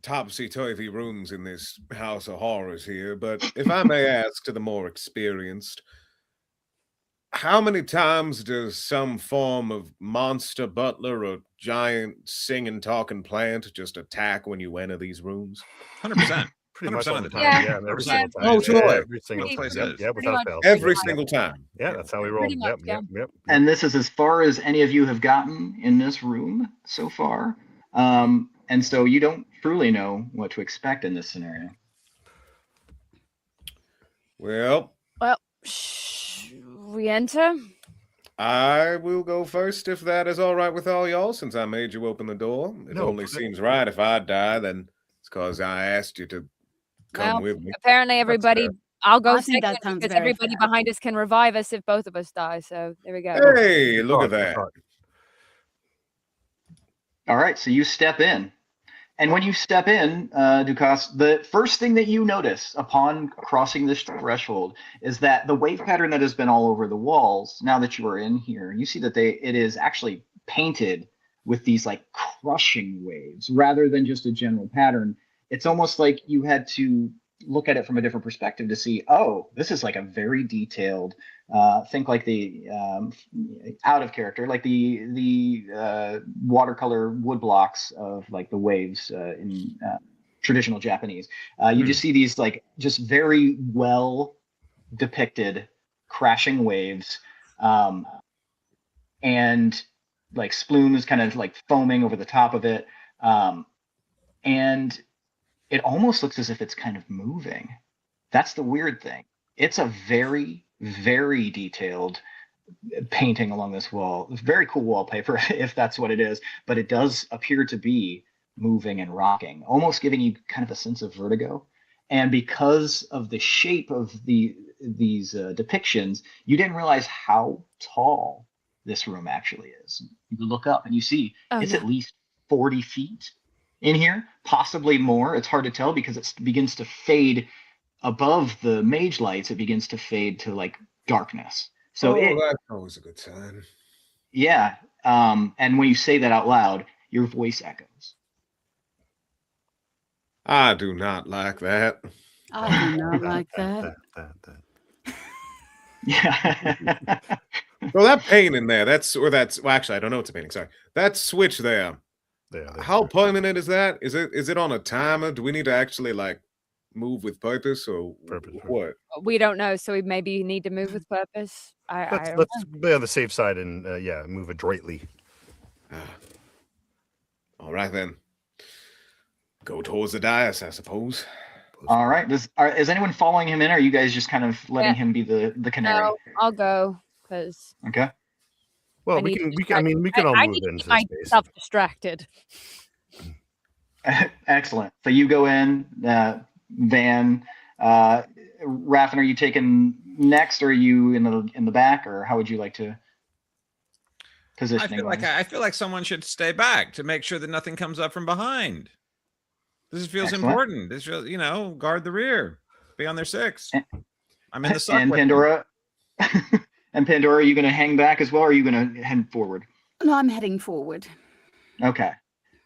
topsy-turvy rooms in this house of horrors here, but if I may ask to the more experienced, how many times does some form of monster butler or giant singing talking plant just attack when you enter these rooms? 100%. Pretty much 100% all of the the time. time. Yeah, every Yeah. single time. Oh, joy. Every single Place time. is. Yeah, Pretty without much, fail. Every Yeah. single time. Yeah, that's how we roll. Pretty much, Yep. And this is as far as any of you have gotten in this room so far. And so you don't truly know what to expect in this scenario. Well, We enter. I will go first if that is all right with all y'all, since I made you open the door. It No, only seems right if I die, then it's because I asked you to come Well, with me. apparently, everybody. I'll go I think second that sounds because very everybody fair. behind us can revive us if both of us die. So there we go. Hey, look at that. All right, so you step in. And when you step in, Dukas, the first thing that you notice upon crossing this threshold is that the wave pattern that has been all over the walls, now that you are in here, you see that it is actually painted with these like crushing waves rather than just a general pattern. It's almost like you had to look at it from a different perspective to see, oh, this is like a very detailed, think like the out of character, like the watercolor wood blocks of like the waves in traditional Japanese. You just see these like just very well depicted crashing waves, and like splumes kind of like foaming over the top of it, and it almost looks as if it's kind of moving. That's the weird thing. It's a very, very detailed painting along this wall. It's very cool wallpaper, if that's what it is, but it does appear to be moving and rocking, almost giving you kind of a sense of vertigo. And because of the shape of these depictions, you didn't realize how tall this room actually is. You look up and you see it's at least 40 feet in here, possibly more. It's hard to tell because it begins to fade above the mage lights. It begins to fade to like darkness. So that's always a good sign. Yeah. And when you say that out loud, your voice echoes. I do not like that. I do not like that. Yeah. Well, that painting there, well, actually, I don't know what's a painting. Sorry. That switch there. How permanent is that? Is it on a timer? Do we need to actually like move with purpose or what? We don't know, so we maybe need to move with purpose. Let's be on the safe side and move adroitly. All right then. Go towards the dais, I suppose. All right. Is anyone following him in? Or are you guys just kind of letting him be the canary? No, I'll go because. Okay. Well, we can all move into the space. Myself distracted. Excellent. So you go in, Van, Raffin, are you taking next, or are you in the back, or how would you like to? positioning. I feel like someone should stay back to make sure that nothing comes up from behind. This feels Excellent. important. This feels, guard the rear, be on their 6. I'm in the suck And with them. Pandora, and Pandora, are you going to hang back as well, or are you going to head forward? No, I'm heading forward. Okay.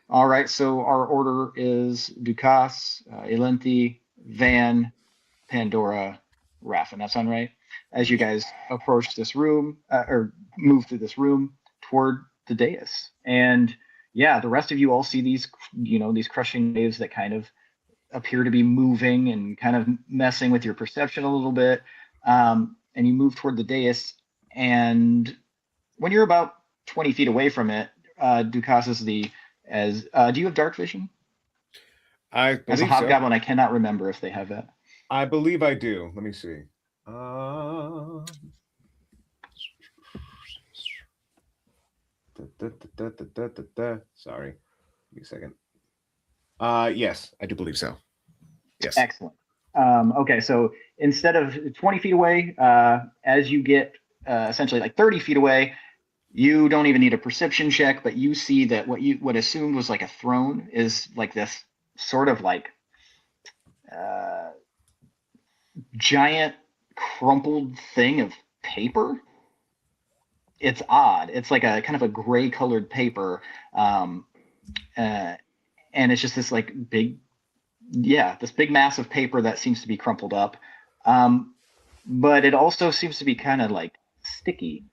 All right. So our order is Dukas, Elenthi, Van, Pandora, Raffin. That sound right? As you guys approach this room or move through this room toward the dais. And yeah, the rest of you all see these, these crushing waves that kind of appear to be moving and kind of messing with your perception a little bit. And you move toward the dais. And when you're about 20 feet away from it, Dukas is do you have dark vision? I believe As a hobgoblin, I cannot remember if they have that. I believe I do. Let me see. Sorry. Give me a second. Yes, I do believe so. Yes. Excellent. Okay, so instead of 20 feet away, as you get essentially like 30 feet away, you don't even need a perception check, but you see that what assumed was like a throne is like this sort of like giant crumpled thing of paper. It's odd. It's like a kind of a gray colored paper. And it's just this like this big mass of paper that seems to be crumpled up. But it also seems to be kind of like sticky.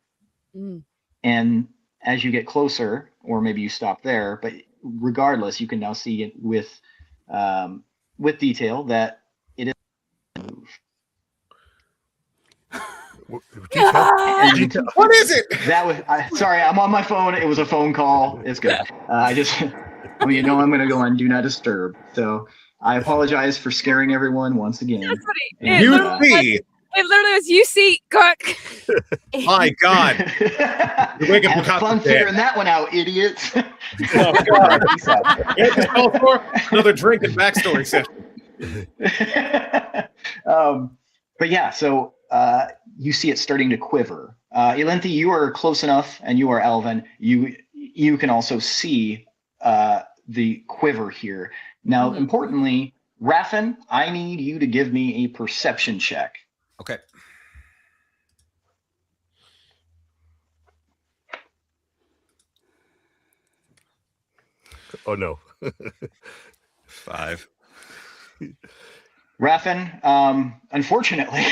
Mm. And as you get closer, or maybe you stop there, but regardless, you can now see it with detail that it is move. Detail. What is it? That was sorry, I'm on my phone. It was a phone call. It's good. I'm going to go on Do Not Disturb. So I apologize for scaring everyone once again. That's what It literally was you see cook. My God. You're waking Have up fun with that. figuring that one out, idiots. Oh, God. It just called for another drink and backstory session. But yeah, so you see it starting to quiver. Elenthi, you are close enough, and you are Elven. You can also see the quiver here. Now, importantly, Raffin, I need you to give me a perception check. Okay. Oh no. 5. Raffin, unfortunately,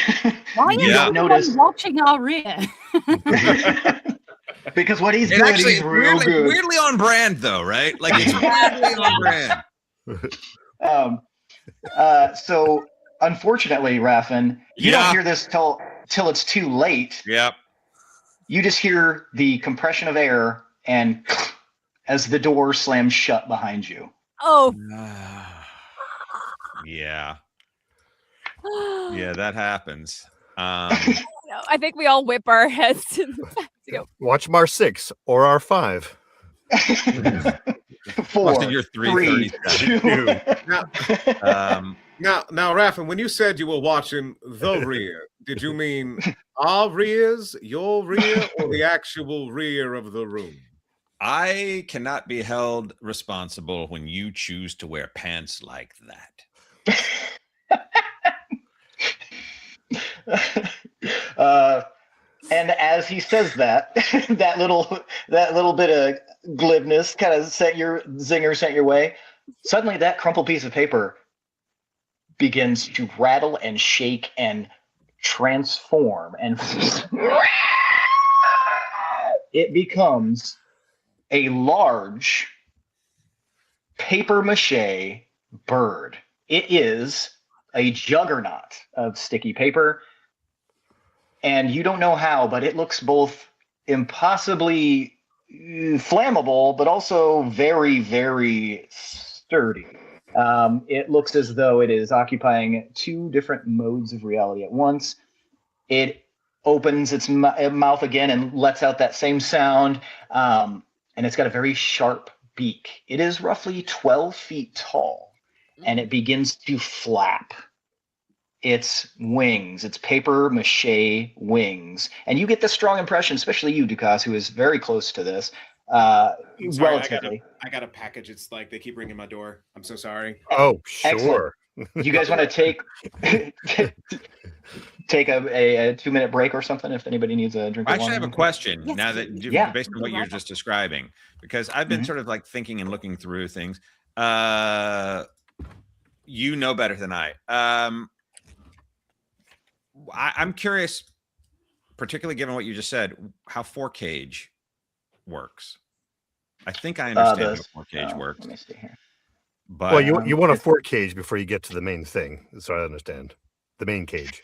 Why you is don't everyone notice watching our rear? because what he's It good, actually he's real good. weirdly on brand though, right? Like it's weirdly on brand. So unfortunately, Raffin, you don't hear this till it's too late. Yep. You just hear the compression of air and as the door slams shut behind you. Oh. Yeah. Yeah, that happens. I think we all whip our heads to the back to go. Watch R6 or R5. 4, Watching your 3:37. 2. Now, Raffin, when you said you were watching the rear, did you mean our rears, your rear, or the actual rear of the room? I cannot be held responsible when you choose to wear pants like that. And as he says that, that little bit of glibness kind of sent your way. Suddenly, that crumpled piece of paper begins to rattle and shake and transform, and it becomes a large paper mache bird. It is a juggernaut of sticky paper, and you don't know how, but it looks both impossibly flammable, but also very, very sturdy. It looks as though it is occupying 2 different modes of reality at once. It opens its mouth again and lets out that same sound, and it's got a very sharp beak. It is roughly 12 feet tall, and it begins to flap. It's wings. It's paper mache wings. And you get the strong impression, especially you, Dukas, who is very close to this, I'm sorry, relatively. I got a package. It's like they keep ringing my door. I'm so sorry. Oh, Excellent. sure. You guys want to take a 2-minute break or something if anybody needs a drink I of actually water? have a question Yes, now that please. Yeah. based on what you're just describing, because I've been sort of like thinking and looking through things. You know better than I. I'm curious, particularly given what you just said, how 4-cage works. I think I understand how 4-cage works. Let me see here. But Well, you want a 4-cage before you get to the main thing. That's what I understand. The main cage.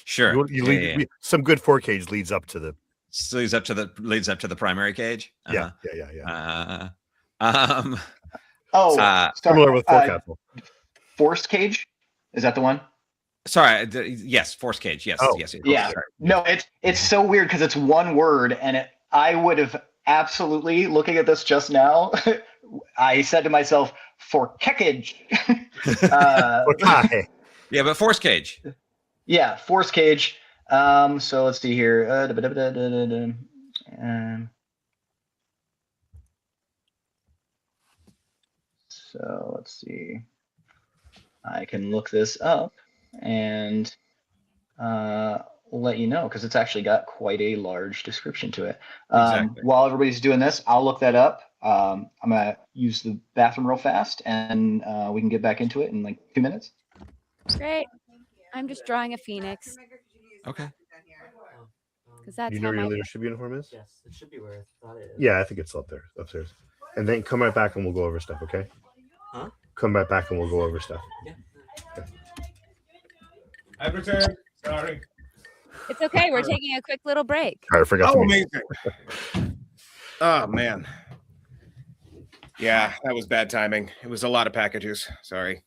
sure, Some good 4-cage leads up to the. leads up to the primary cage. Yeah. Oh, sorry. Similar with forecastle. Force cage? Is that the one? Sorry, yes, force cage. Yes, Oh. yes. Yeah. No, it's so weird because it's one word, and I would have absolutely, looking at this just now, I said to myself, for keckage. Okay. Yeah, but force cage. Yeah, force cage. So let's see here. So let's see. I can look this up and let you know because it's actually got quite a large description to it. Exactly. While everybody's doing this, I'll look that up. I'm gonna use the bathroom real fast, and we can get back into it in like 2 minutes. Great. I'm just drawing a phoenix Okay. because that's You know how where your my leadership uniform is? Yes, it should be where I thought it is. Yeah, I think it's up there, upstairs. And then come right back and we'll go over stuff, okay? Huh? Come right back and we'll go over stuff. Yeah. I've returned. Sorry. It's okay. We're taking a quick little break. I forgot Oh, to make amazing. Oh, man. Yeah, that was bad timing. It was a lot of packages. Sorry.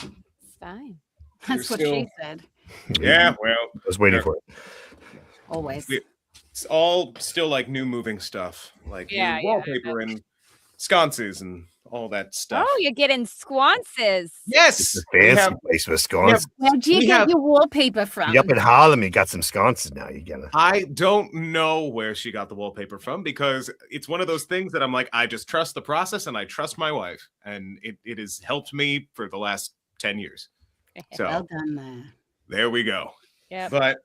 It's fine. That's what she said. Yeah, well, I was waiting for it. Always. it's all still like new moving stuff, like Yeah, new yeah, wallpaper and sconces and all that stuff. Oh, you're getting squances. Yes, It's a we fancy have- place with scones. Where'd you we get have- your wallpaper from? You up in Harlem, you got some sconces now. You get it. I don't know where she got the wallpaper from because it's one of those things that I'm like, I just trust the process and I trust my wife, and it has helped me for the last 10 years. So Well done there. there we go. Yep. But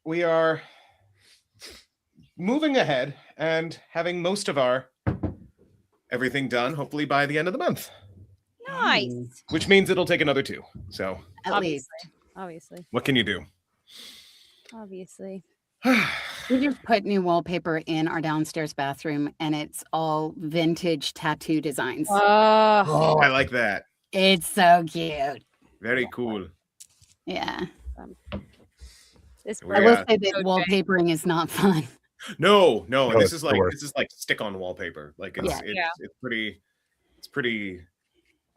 we are moving ahead and having most of our everything done, hopefully by the end of the month, Nice. which means it'll take another 2. So At least. Obviously. what can you do? Obviously. We just put new wallpaper in our downstairs bathroom and it's all vintage tattoo designs. Oh, I like that. It's so cute. Very cool. Yeah. this We I will got- say that wallpapering is not fun. No, No, this it's is the like worst. stick-on wallpaper. Like it's Yeah. it's pretty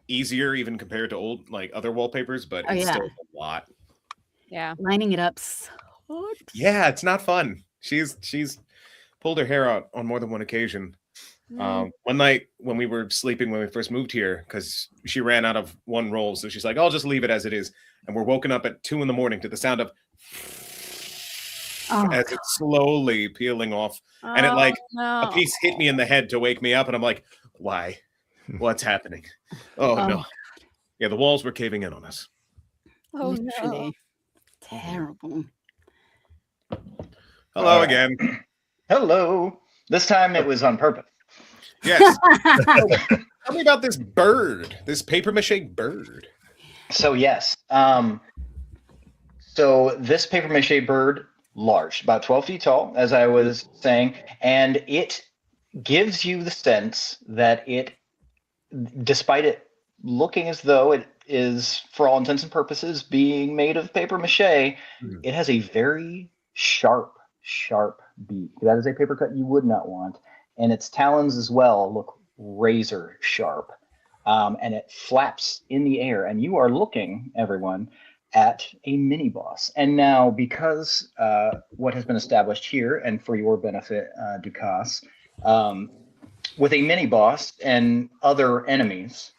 easier even compared to old like other wallpapers, but Oh, it's yeah. still a lot. yeah. Lining it up sucks. Yeah, it's not fun. She's pulled her hair out on more than one occasion. One night when we were sleeping when we first moved here, because she ran out of one roll, so she's like, "I'll just leave it as it is." And we're woken up at 2 a.m. to the sound of Oh, as it's slowly peeling off, and it like no. a piece hit me in the head to wake me up, and I'm like, "Why? What's happening?" Oh Oh. no! Yeah, the walls were caving in on us. Oh, no. literally. Terrible. Hello again. Hello. This time it was on purpose. Yes. Tell me about this bird, this paper mache bird. So yes. So this paper mache bird, large, about 12 feet tall, as I was saying, and it gives you the sense that it, despite it looking as though it is, for all intents and purposes, being made of paper mache, it has a very sharp beak. That is a paper cut you would not want. And its talons as well look razor sharp. And it flaps in the air. And you are looking, everyone, at a mini boss. And now, because what has been established here, and for your benefit, Dukas, with a mini boss and other enemies,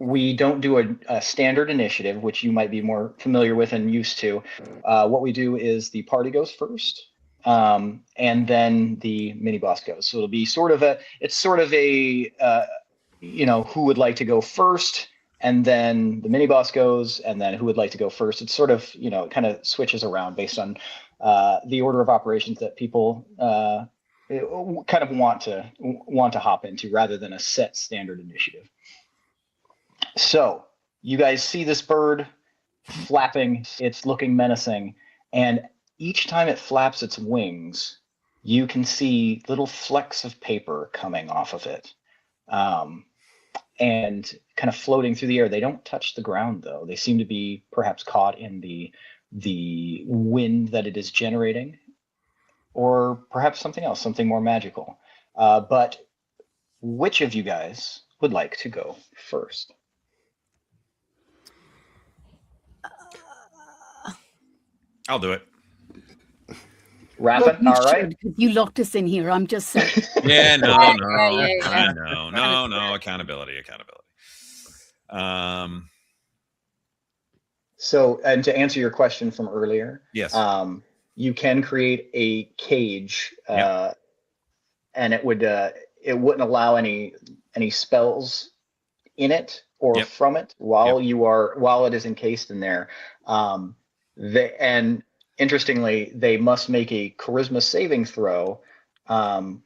we don't do a standard initiative, which you might be more familiar with and used to. What we do is the party goes first, and then the mini boss goes. So it'll be sort of a who would like to go first, and then the mini boss goes, and then who would like to go first. It's sort of, it kind of switches around based on the order of operations that people kind of want to hop into, rather than a set standard initiative. So you guys see this bird flapping. It's looking menacing, and each time it flaps its wings, you can see little flecks of paper coming off of it, and kind of floating through the air. They don't touch the ground, though. They seem to be perhaps caught in the wind that it is generating, or perhaps something else, something more magical. But which of you guys would like to go first? I'll do it. Raffin, all right. You locked us in here. I'm just saying. Yeah, no. Yeah. No. Accountability. So, and to answer your question from earlier, Yes. You can create a cage, Yep. and it wouldn't allow any spells in it or Yep. from it while it is encased in there. And interestingly, they must make a charisma saving throw, and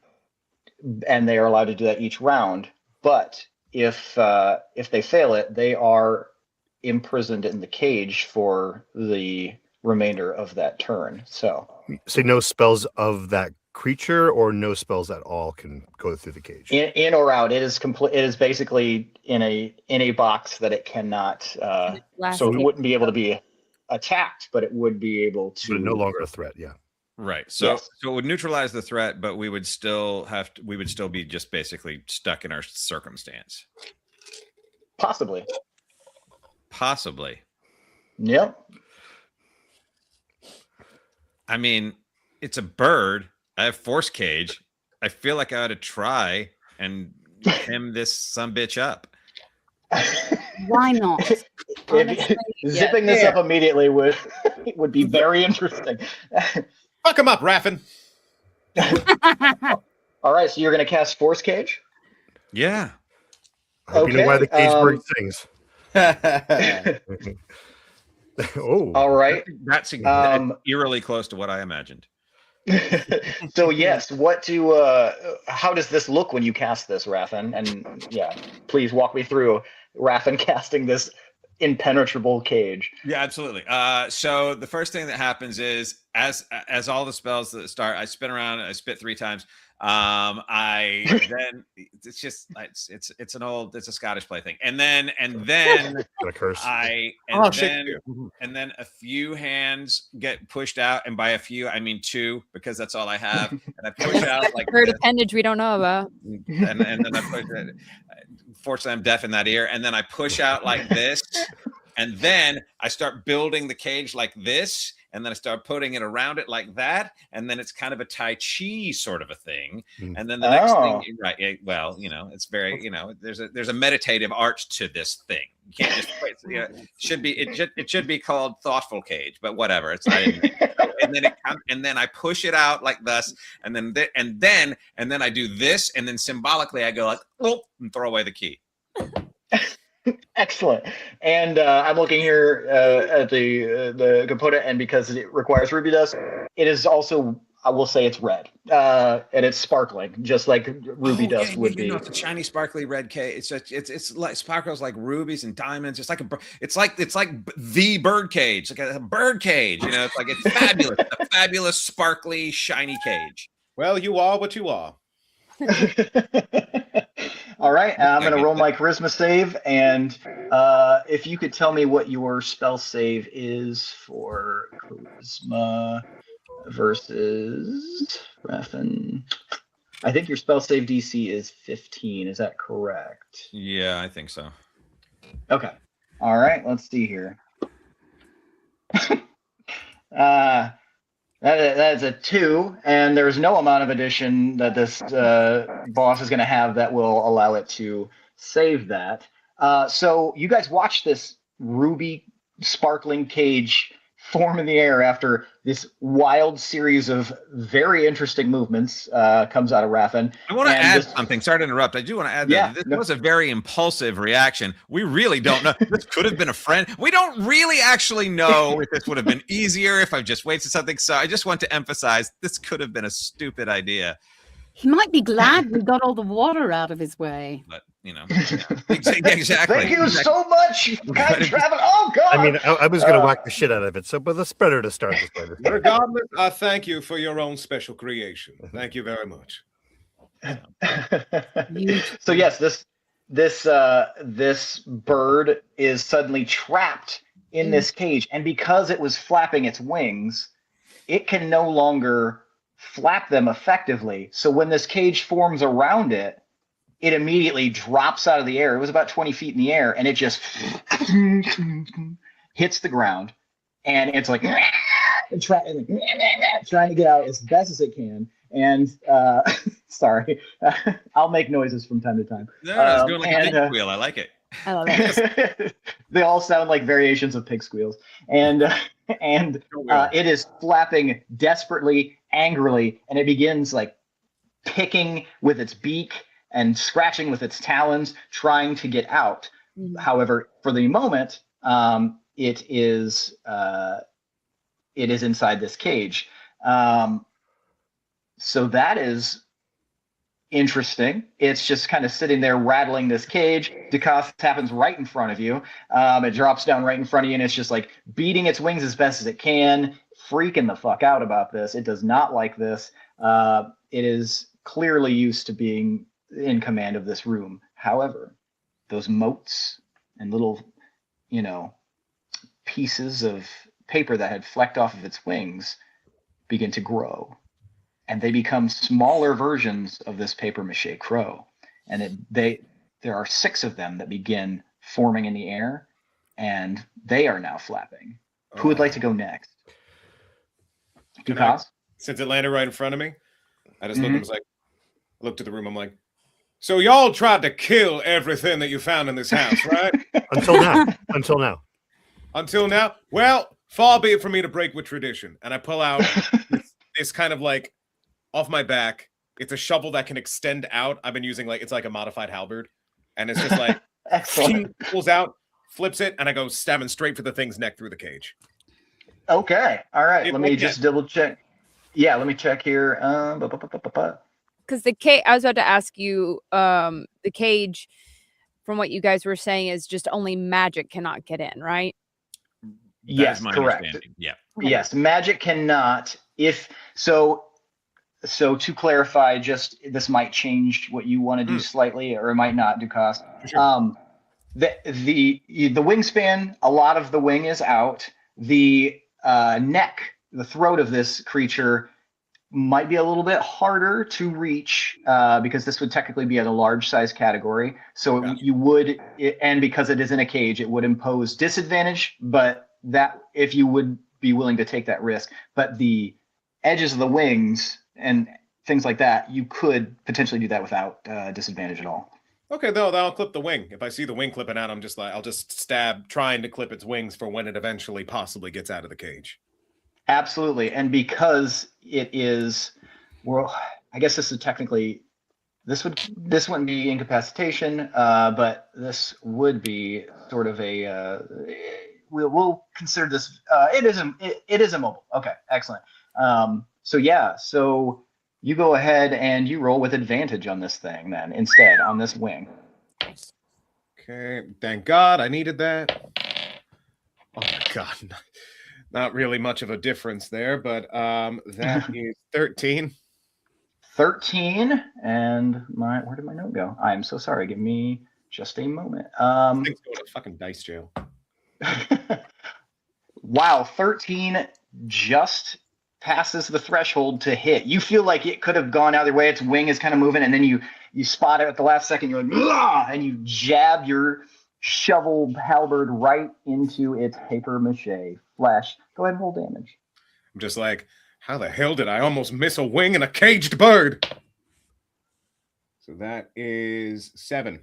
they are allowed to do that each round. But if they fail it, they are imprisoned in the cage for the remainder of that turn. So no spells of that creature, or no spells at all can go through the cage. in or out, it is complete. It is basically in a box that it cannot. So it wouldn't be able to be attacked, but it would be able to. But no longer a threat. Yeah. Right. So Yes. so it would neutralize the threat, but we would still be just basically stuck in our circumstance. Possibly. Yep. I mean, it's a bird. I have force cage. I feel like I ought to try and hem this sumbitch up. Why not? Honestly, zipping this up immediately would be very interesting. Fuck him up, Raffin. All right, so you're going to cast Force Cage? Yeah. I hope you know why the cage bird sings. Oh. All right. That's eerily close to what I imagined. So yes, how does this look when you cast this, Raffin? And yeah, please walk me through Raffin casting this impenetrable cage. Yeah, absolutely. So the first thing that happens is as all the spells that start, I spin around, I spit 3 times. Then it's a Scottish play thing, and then a curse. And then a few hands get pushed out, and by a few I mean 2, because that's all I have, and I push out like bird appendage we don't know about, and then I push it. Fortunately, I'm deaf in that ear, and then I push out like this, and then I start building the cage like this. And then I start putting it around it like that, and then it's kind of a Tai Chi sort of a thing. And then the next thing, right? Well, it's very, there's a meditative art to this thing. You can't just it should be called thoughtful cage, but whatever. And then I push it out like this, and then I do this, and then symbolically I go like, oh, and throw away the key. Excellent. And I'm looking here at the component, and because it requires ruby dust, it is also, I will say, it's red, and it's sparkling, just like ruby dust would be. It's a shiny, sparkly red cage. It's like sparkles like rubies and diamonds. It's like the bird cage, like a bird cage. It's fabulous, a fabulous, sparkly, shiny cage. Well, you are what you are. All right, I'm going to roll my charisma save, and if you could tell me what your spell save is for charisma versus Raffin. I think your spell save DC is 15. Is that correct? Yeah, I think so. Okay. All right, let's see here. That's a 2, and there's no amount of addition that this boss is going to have that will allow it to save that. So you guys watch this ruby sparkling cage form in the air after this wild series of very interesting movements comes out of Raffin. I want to And add this- something. Sorry to interrupt. I do want to add Yeah, that this no. was a very impulsive reaction. We really don't know. This could have been a friend. We don't really actually know if this would have been easier if I just wasted something. So I just want to emphasize this could have been a stupid idea. He might be glad we got all the water out of his way. But, you know, exactly. Thank you so much, kind travel. Oh, God. I mean, I was going to whack the shit out of it, so but it's better to start this way. Regardless, I thank you for your own special creation. Thank you very much. So yes, this bird is suddenly trapped in this cage, and because it was flapping its wings, it can no longer flap them effectively. So when this cage forms around it, it immediately drops out of the air. It was about 20 feet in the air, and it just hits the ground, and it's like trying to get out as best as it can. And sorry, I'll make noises from time to time. No, it's going like a pig squeal. I like it. I love it. They all sound like variations of pig squeals, and it is flapping desperately, angrily, and it begins like picking with its beak and scratching with its talons, trying to get out. However, for the moment, it is inside this cage. So that is interesting. It's just kind of sitting there rattling this cage. DeCoste happens right in front of you. It drops down right in front of you, and it's just like beating its wings as best as it can, freaking the fuck out about this. It does not like this. It is clearly used to being in command of this room. However, those motes and little, pieces of paper that had flecked off of its wings begin to grow. And they become smaller versions of this paper mache crow. And there are 6 of them that begin forming in the air, and they are now flapping. Who would like to go next? DeCoste? Since it landed right in front of me, I just looked at the room. I'm like, so y'all tried to kill everything that you found in this house, right? Until now. Well, far be it from me to break with tradition. And I pull out this kind of like off my back. It's a shovel that can extend out. I've been using it's like a modified halberd. And it's just like, pulls out, flips it, and I go stabbing straight for the thing's neck through the cage. Okay. All right. Let me just double check. Yeah, let me check here. Because the cage, I was about to ask you, the cage, from what you guys were saying, is just only magic cannot get in, right? Yes, correct. Yeah. Yes, magic cannot. If so, to clarify, just this might change what you want to do slightly, or it might not, DeCoste. Sure. The wingspan, a lot of the wing is out. The neck, the throat of this creature might be a little bit harder to reach because this would technically be at a large size category. So and because it is in a cage, it would impose disadvantage, but that if you would be willing to take that risk. But the edges of the wings and things like that, you could potentially do that without disadvantage at all. Okay, though, I'll clip the wing. If I see the wing clipping out, I'll just stab trying to clip its wings for when it eventually possibly gets out of the cage. Absolutely. And because it is, well, I guess this wouldn't be incapacitation, but this would be sort of a, we'll consider this, it is immobile. Okay, excellent. So you go ahead and you roll with advantage on this thing then, instead, on this wing. Okay, thank God I needed that. Oh my God. Not really much of a difference there, but that is 13. 13, and where did my note go? I'm so sorry. Give me just a moment. Things go to fucking dice jail. Wow, 13 just passes the threshold to hit. You feel like it could have gone either way. Its wing is kind of moving, and then you spot it at the last second. You're like, and you jab your shovel halberd right into its paper mache flesh. Go ahead and roll damage. I'm just like, how the hell did I almost miss a wing and a caged bird? So that is 7.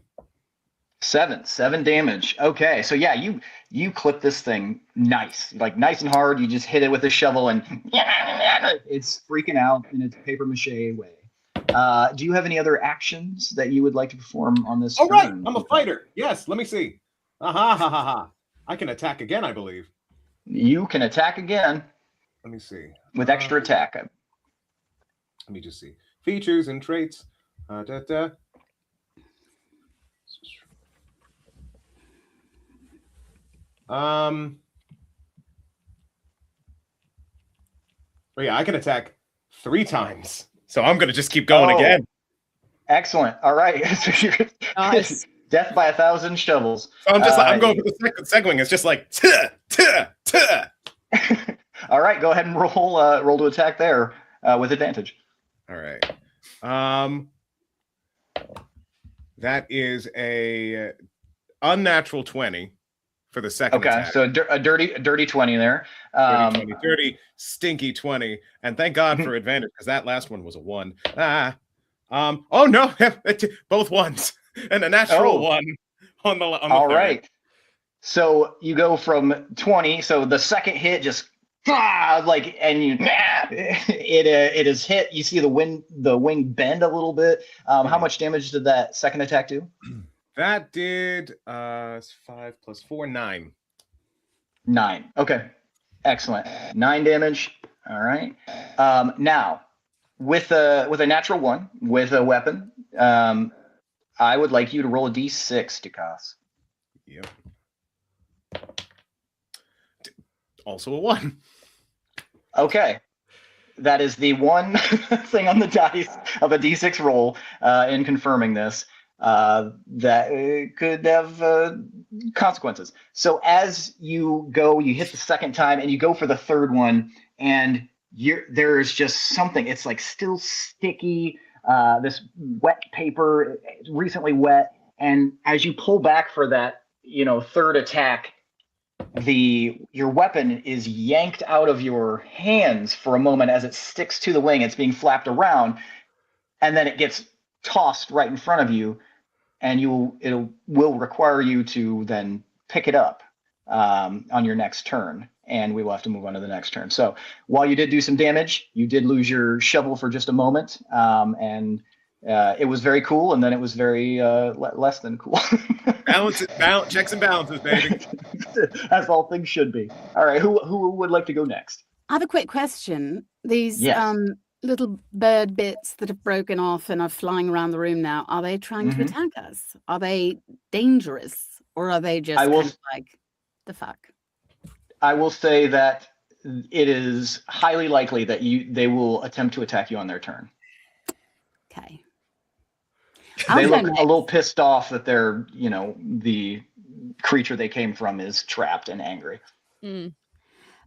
Seven damage. Okay, so yeah, you clip this thing nice and hard. You just hit it with a shovel, and it's freaking out in its paper mache way. Do you have any other actions that you would like to perform on this Oh, right. turn? I'm a fighter. Yes. Let me see. Ha ha ha ha. I can attack again, I believe. You can attack again. Let me see. With extra attack. Let me just see. Features and traits. Oh yeah, I can attack 3 times. So I'm gonna just keep going again. Excellent. All right. Nice. Death by 1,000 shovels. So I'm just I'm going for the second wing. It's just like All right, go ahead and roll to attack there with advantage. All right. That is a unnatural 20 for the second attack. So a dirty 20 there. Dirty, stinky 20. And thank God for advantage, because that last one was a 1. Oh no, both ones. And a natural 1 on the All third. right. So you go from 20. So the second hit just it is hit. You see the wing bend a little bit. How much damage did that second attack do? That did 5 plus 4, 9. 9. Okay, excellent. 9 damage. All right. Now, with a natural 1 with a weapon, I would like you to roll a d6, Dukas. Yep. Also a 1. Okay. That is the one thing on the dice of a d6 roll in confirming this that could have consequences. So as you go, you hit the second time and you go for the third one, and there is just something. It's like still sticky. This wet paper, recently wet, and as you pull back for that, third attack, your weapon is yanked out of your hands for a moment as it sticks to the wing. It's being flapped around, and then it gets tossed right in front of you, and it will require you to then pick it up on your next turn, and we will have to move on to the next turn. So while you did do some damage, you did lose your shovel for just a moment, and it was very cool, and then it was very less than cool. Balance, checks and balances, baby. As all things should be. All right, who would like to go next? I have a quick question. These Yes. little bird bits that have broken off and are flying around the room now, are they trying to attack us? Are they dangerous, or are they just kind of like, the fuck? I will say that it is highly likely that they will attempt to attack you on their turn. Okay. They look a little pissed off that they're, the creature they came from is trapped and angry. Mm.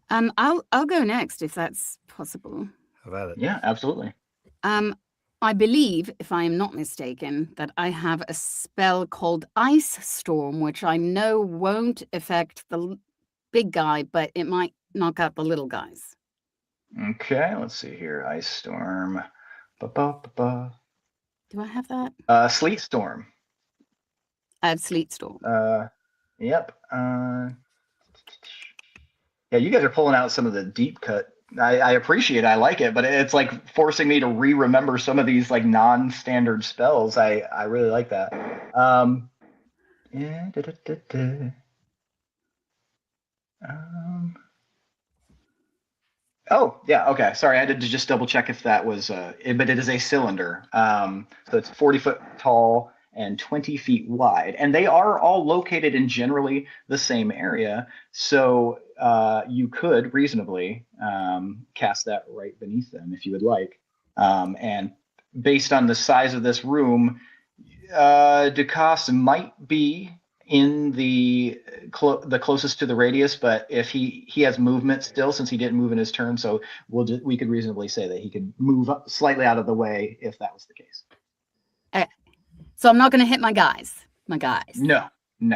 I'll go next if that's possible. How about it? Yeah, absolutely. I believe, if I am not mistaken, that I have a spell called Ice Storm, which I know won't affect the big guy, but it might knock out the little guys. Okay, let's see here. Ice Storm. Do I have that? Sleet Storm. I have Sleet Storm. Yep. Yeah, you guys are pulling out some of the deep cut. I appreciate it. I like it, but it's like forcing me to remember some of these like non-standard spells. I really like that. Oh, yeah, okay. Sorry, I had to just double check if that was but it is a cylinder. So it's 40 foot tall and 20 feet wide. And they are all located in generally the same area. So you could reasonably cast that right beneath them if you would like. And based on the size of this room, Dukas might be in the closest to the radius, but if he has movement still, since he didn't move in his turn, so we could reasonably say that he could move up slightly out of the way if that was the case. So I'm not going to hit my guys. No.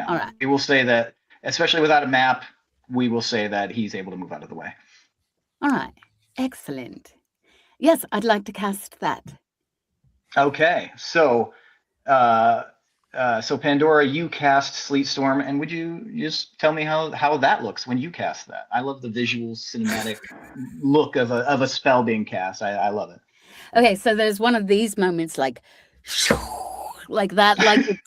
All right. We will say that, especially without a map, we will say that he's able to move out of the way. All right. Excellent. Yes, I'd like to cast that. Okay, so so Pandora, you cast Sleet Storm, and would you just tell me how that looks when you cast that? I love the visual cinematic look of a spell being cast. I love it. Okay, so there's one of these moments like that, like it's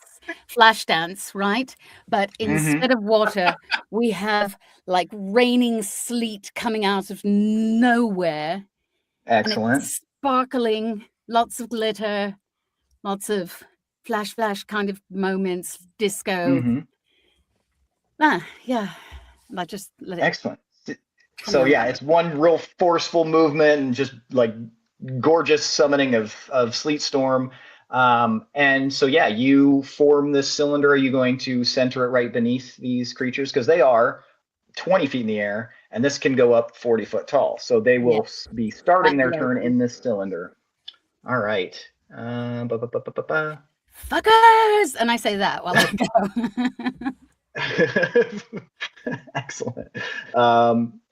flash dance, right? But instead of water, we have like raining sleet coming out of nowhere. And Excellent. it's sparkling, lots of glitter, lots of flash kind of moments, disco. Yeah. I just let it. Excellent. So yeah, it's one real forceful movement and just like gorgeous summoning of Sleet Storm. And so yeah, you form this cylinder. Are you going to center it right beneath these creatures? Because they are 20 feet in the air, and this can go up 40 foot tall. So they will be starting their turn in this cylinder. All right. Fuckers! And I say that while I go. Excellent.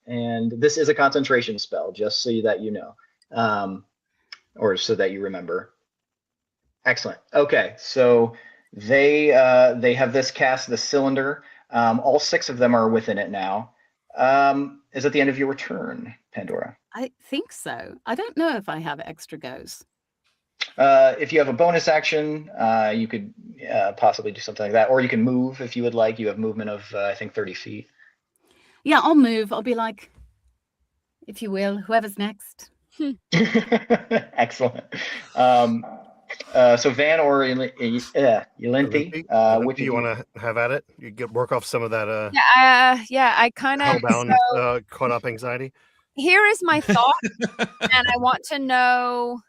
And this is a concentration spell, just so that you know, or so that you remember. Excellent. Okay, so they have this cast, the cylinder. All 6 of them are within it now. Is at the end of your turn, Pandora? I think so. I don't know if I have extra goes. If you have a bonus action, you could possibly do something like that, or you can move if you would like. You have movement of I think 30 feet. Yeah, I'll move. I'll be like, if you will, whoever's next. Excellent. So Van or Ylinthi, which do you want to have at it? You get work off some of that I kind of hellbound caught up anxiety. Here is my thought, and I want to know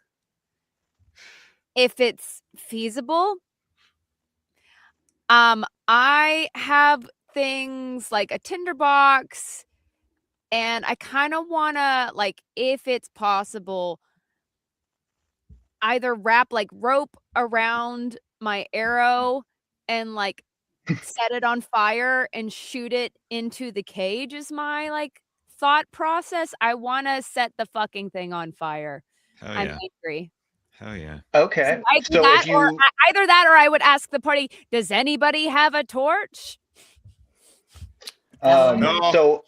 if it's feasible. I have things like a tinderbox, and I kind of want to, like, if it's possible, either wrap like rope around my arrow and like set it on fire and shoot it into the cage is my like thought process. I want to set the fucking thing on fire. Hell I'm yeah. angry. Hell yeah. Okay. So either that, or either that, or I would ask the party, does anybody have a torch? No. So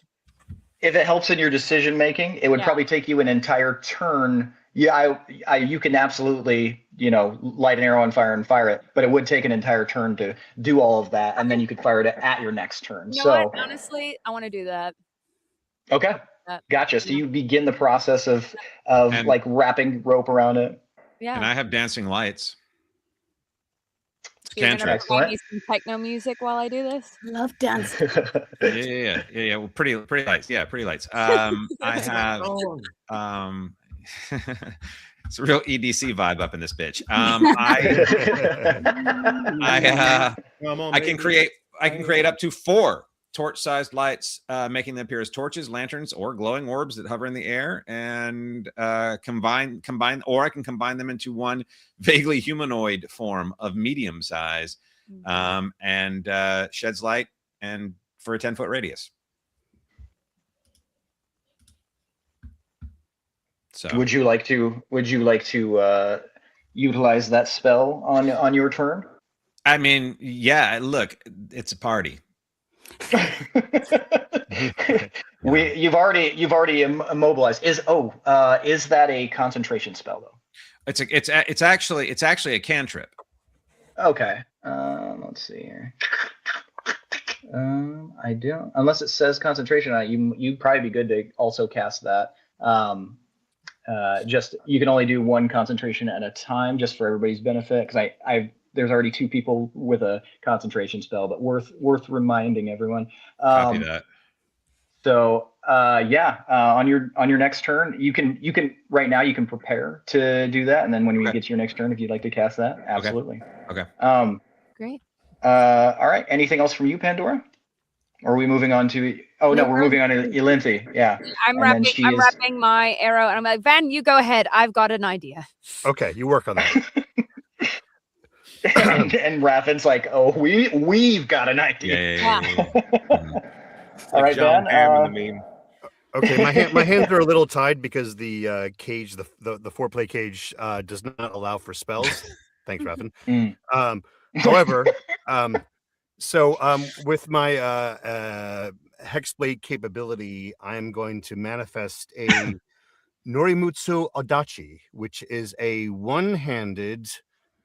if it helps in your decision making, it would probably take you an entire turn. Yeah, you can absolutely, light an arrow on fire and fire it, but it would take an entire turn to do all of that, and then you could fire it at your next turn. You know what? Honestly, I want to do that. Okay, gotcha. So you begin the process of like wrapping rope around it. Yeah. And I have dancing lights. You're gonna play me some techno music while I do this. Love dancing. Yeah. Well, pretty lights. Yeah, pretty lights. I have it's a real EDC vibe up in this bitch. I can create up to 4 torch-sized lights, making them appear as torches, lanterns, or glowing orbs that hover in the air, and combine, or I can combine them into one vaguely humanoid form of medium size, and sheds light and for a 10-foot radius. So would you like to utilize that spell on your turn? I mean, yeah, look, it's a party. You've already immobilized. Is that a concentration spell though? It's actually a cantrip. Okay. Let's see here. I don't, unless it says concentration on it, you'd probably be good to also cast that. Just you can only do 1 concentration at a time, just for everybody's benefit, because there's already 2 people with a concentration spell, but worth reminding everyone. Copy that. So on your next turn, you can right now you can prepare to do that, and then when we get to your next turn, if you'd like to cast that, absolutely. Okay. Great. All right. Anything else from you, Pandora? Or are we moving on to? Oh no, we're moving on to Ylinthi. Yeah. I'm wrapping my arrow, and I'm like, Van, you go ahead. I've got an idea. Okay, you work on that. and Raffin's like, oh, we've got an idea. Yeah. All right, John Van. in the meme. Okay, my hands are a little tied because the cage, the foreplay cage, does not allow for spells. Thanks, Raffin. However, with my Hexblade capability, I'm going to manifest a Norimutsu Odachi, which is a one-handed,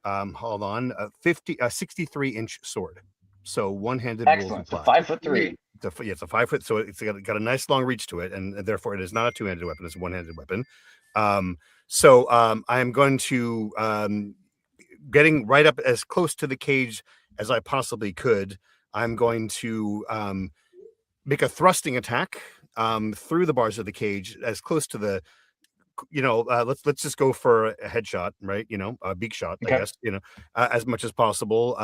hold on, a 63-inch sword. So one-handed rules Excellent. So apply. 5'3". It's a 5 foot, so it's got a nice long reach to it, and therefore it is not a two-handed weapon; it's a one-handed weapon. I am going to getting right up as close to the cage as I possibly could. I'm going to make a thrusting attack through the bars of the cage, as close to the, let's just go for a headshot, right? A beak shot, Okay. I guess, as much as possible.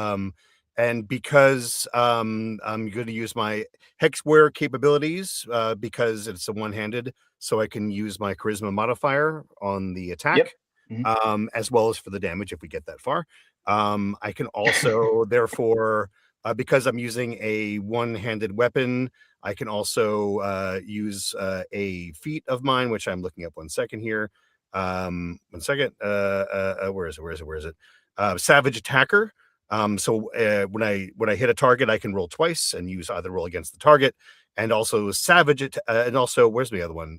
And because I'm going to use my hexware capabilities, because it's a one-handed, so I can use my charisma modifier on the attack. Yep. Mm-hmm. As well as for the damage if we get that far. I can also, therefore, because I'm using a one-handed weapon, I can also use a feat of mine, which I'm looking up 1 second here. 1 second. Where is it? Savage Attacker. So when I hit a target, I can roll twice and use either roll against the target, and also Savage. And also, where's the other one?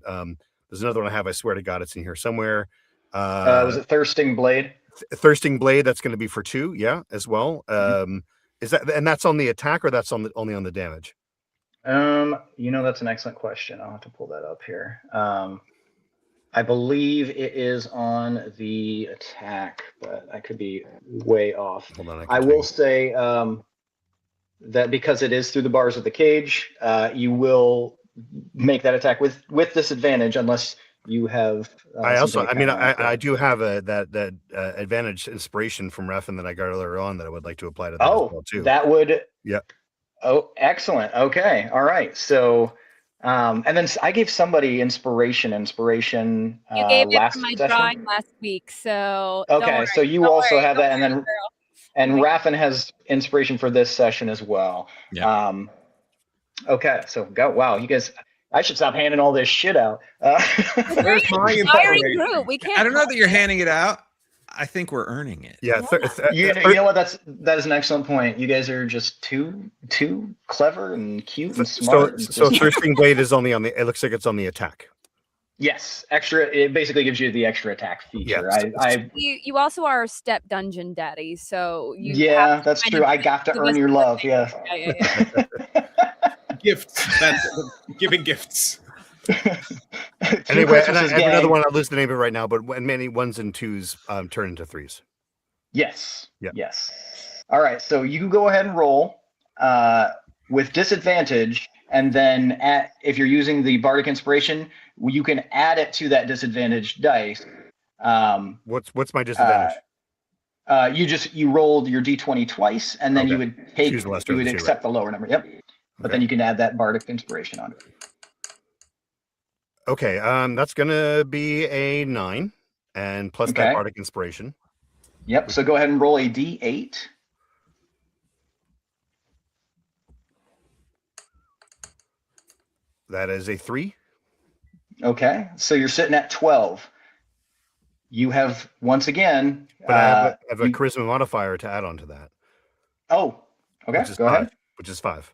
There's another one I have. I swear to God, it's in here somewhere. Was it Thirsting Blade? Thirsting Blade. That's going to be for 2, yeah, as well. Is that, and that's on the attack, or that's only on the damage? That's an excellent question. I'll have to pull that up here. I believe it is on the attack, but I could be way off. Hold on, I will say that because it is through the bars of the cage, you will make that attack with disadvantage unless you have. I do have that advantage inspiration from Refn that I got earlier on that I would like to apply to that as well too. That would. Yeah. Oh, excellent. Okay. All right. So, and then I gave somebody inspiration. You gave it for my drawing last week, so okay. So you also have that, and Raffin has inspiration for this session as well. Yeah. Okay. So go. Wow, you guys. I should stop handing all this shit out. Where's my inspiration? We can't. I don't know that you're handing it out. I think we're earning it. Yeah. You know what? That is an excellent point. You guys are just too clever and cute and smart. So Thirsting Blade is only on the. It looks like it's on the attack. Yes, extra. It basically gives you the extra attack feature. Yeah. You also are a step dungeon daddy, so you. Yeah, that's true. I got to earn your love. Yeah. Yeah. Gifts. That's giving gifts. Anyway, and I have another one. I'll lose the name of it right now, but when many 1s and 2s turn into 3s. Yes. Yeah. Yes. All right. So you can go ahead and roll with disadvantage, and then if you're using the Bardic Inspiration, you can add it to that disadvantage dice. What's my disadvantage? You rolled your d20 twice, and then you would accept the lower number. Yep. But then you can add that Bardic Inspiration on it. Okay, that's gonna be a 9, and plus that Bardic Inspiration. Yep. So go ahead and roll a d8. That is a 3. Okay, so you're sitting at 12. You have once again. But I have a charisma modifier to add on to that. Oh, okay. Go ahead. Which is 5.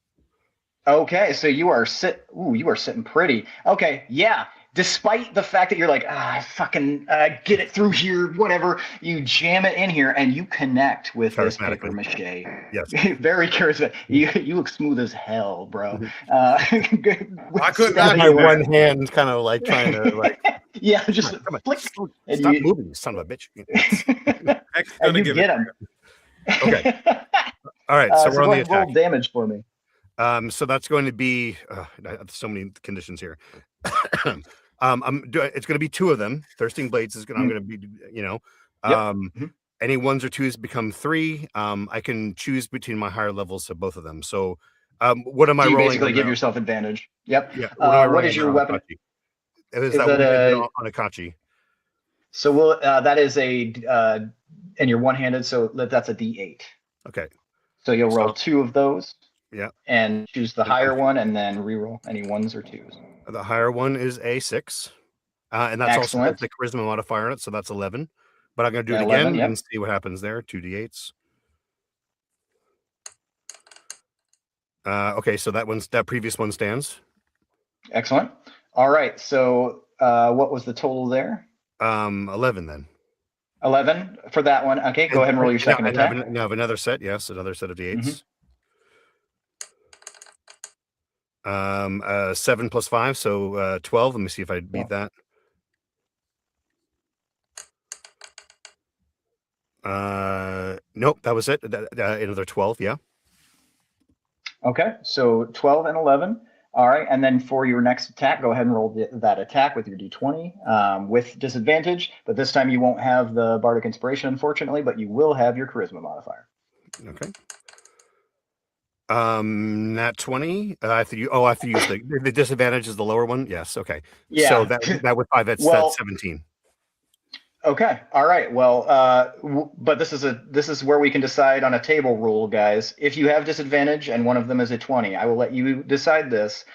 Okay, so you are sitting pretty. Okay, yeah. Despite the fact that you're like, fucking get it through here, whatever, you jam it in here and you connect with this paper mache. Yes. Very charismatic. You look smooth as hell, bro. I couldn't have my one hand kind of like trying to like. Yeah, just flick. Stop moving, you son of a bitch. And you get him. Okay. All right, so we're on the attack. Roll damage for me. So that's going to be so many conditions here. It's going to be 2 of them. Thirsting Blades is I'm going to be, any 1s or 2s become 3. I can choose between my higher levels of both of them. So, what am I rolling? Basically, give yourself advantage. Yep. Yeah. What is your weapon? Is that on Akachi? So that is and you're one-handed, so that's a D8. Okay. So you'll roll 2 of those. Yeah. And choose the higher one, and then reroll any 1s or 2s. The higher one is a 6, and that's Excellent. also the charisma modifier on it, so that's 11. But I'm going to do it 11, again yep. and see what happens there. 2d8s. Okay, so that previous one stands. Excellent. All right. So what was the total there? 11 then. 11 for that one. Okay, go ahead and roll your second attack. Now I have another set. Yes, another set of d8s. 7 plus 5, so 12. Let me see if I beat that. Nope, that was it. Another 12. Yeah. Okay, so 12 and 11. All right, and then for your next attack, go ahead and roll that attack with your d20 with disadvantage. But this time you won't have the Bardic Inspiration, unfortunately, but you will have your Charisma modifier. Okay. Nat 20. I have to use the disadvantage is the lower one. Yes. Okay. Yeah. So that with 5, that's 17. Okay. All right. Well, but this is where we can decide on a table rule, guys. If you have disadvantage and one of them is a 20, I will let you decide this.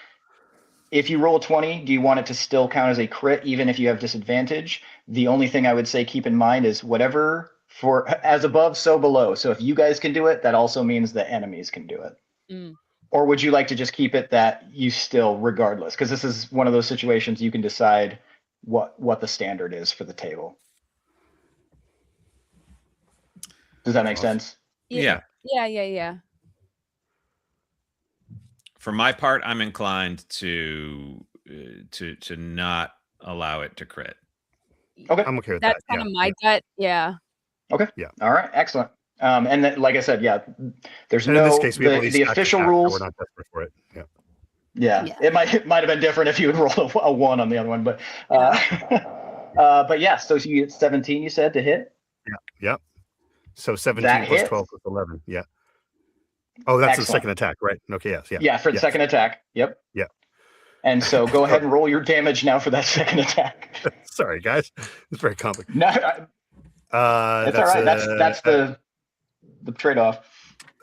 If you roll a 20, do you want it to still count as a crit even if you have disadvantage? The only thing I would say keep in mind is whatever for as above, so below. So if you guys can do it, that also means the enemies can do it. Or would you like to just keep it that you still, regardless? Because this is one of those situations you can decide what the standard is for the table. Does that make sense? Yeah. Yeah. For my part, I'm inclined to not allow it to crit. Okay. I'm okay with that. That's kind of my gut. Yeah. Okay. Yeah. All right. Excellent. And then, like I said, yeah, there's And no in this case, we have the official attack, rules. so we're not desperate for it. Yeah. Yeah. It might have been different if you had rolled a 1 on the other one, but but yeah. So you get 17, you said, to hit. Yeah. So 17 That plus hits. 12 plus 11. Yeah. Oh, that's Excellent. the second attack, right? Okay. Yes. Yeah. Yeah, for the second attack. Yep. Yeah. And so go ahead and roll your damage now for that second attack. Sorry, guys. It's very complicated. No, it's all right. That's the trade-off.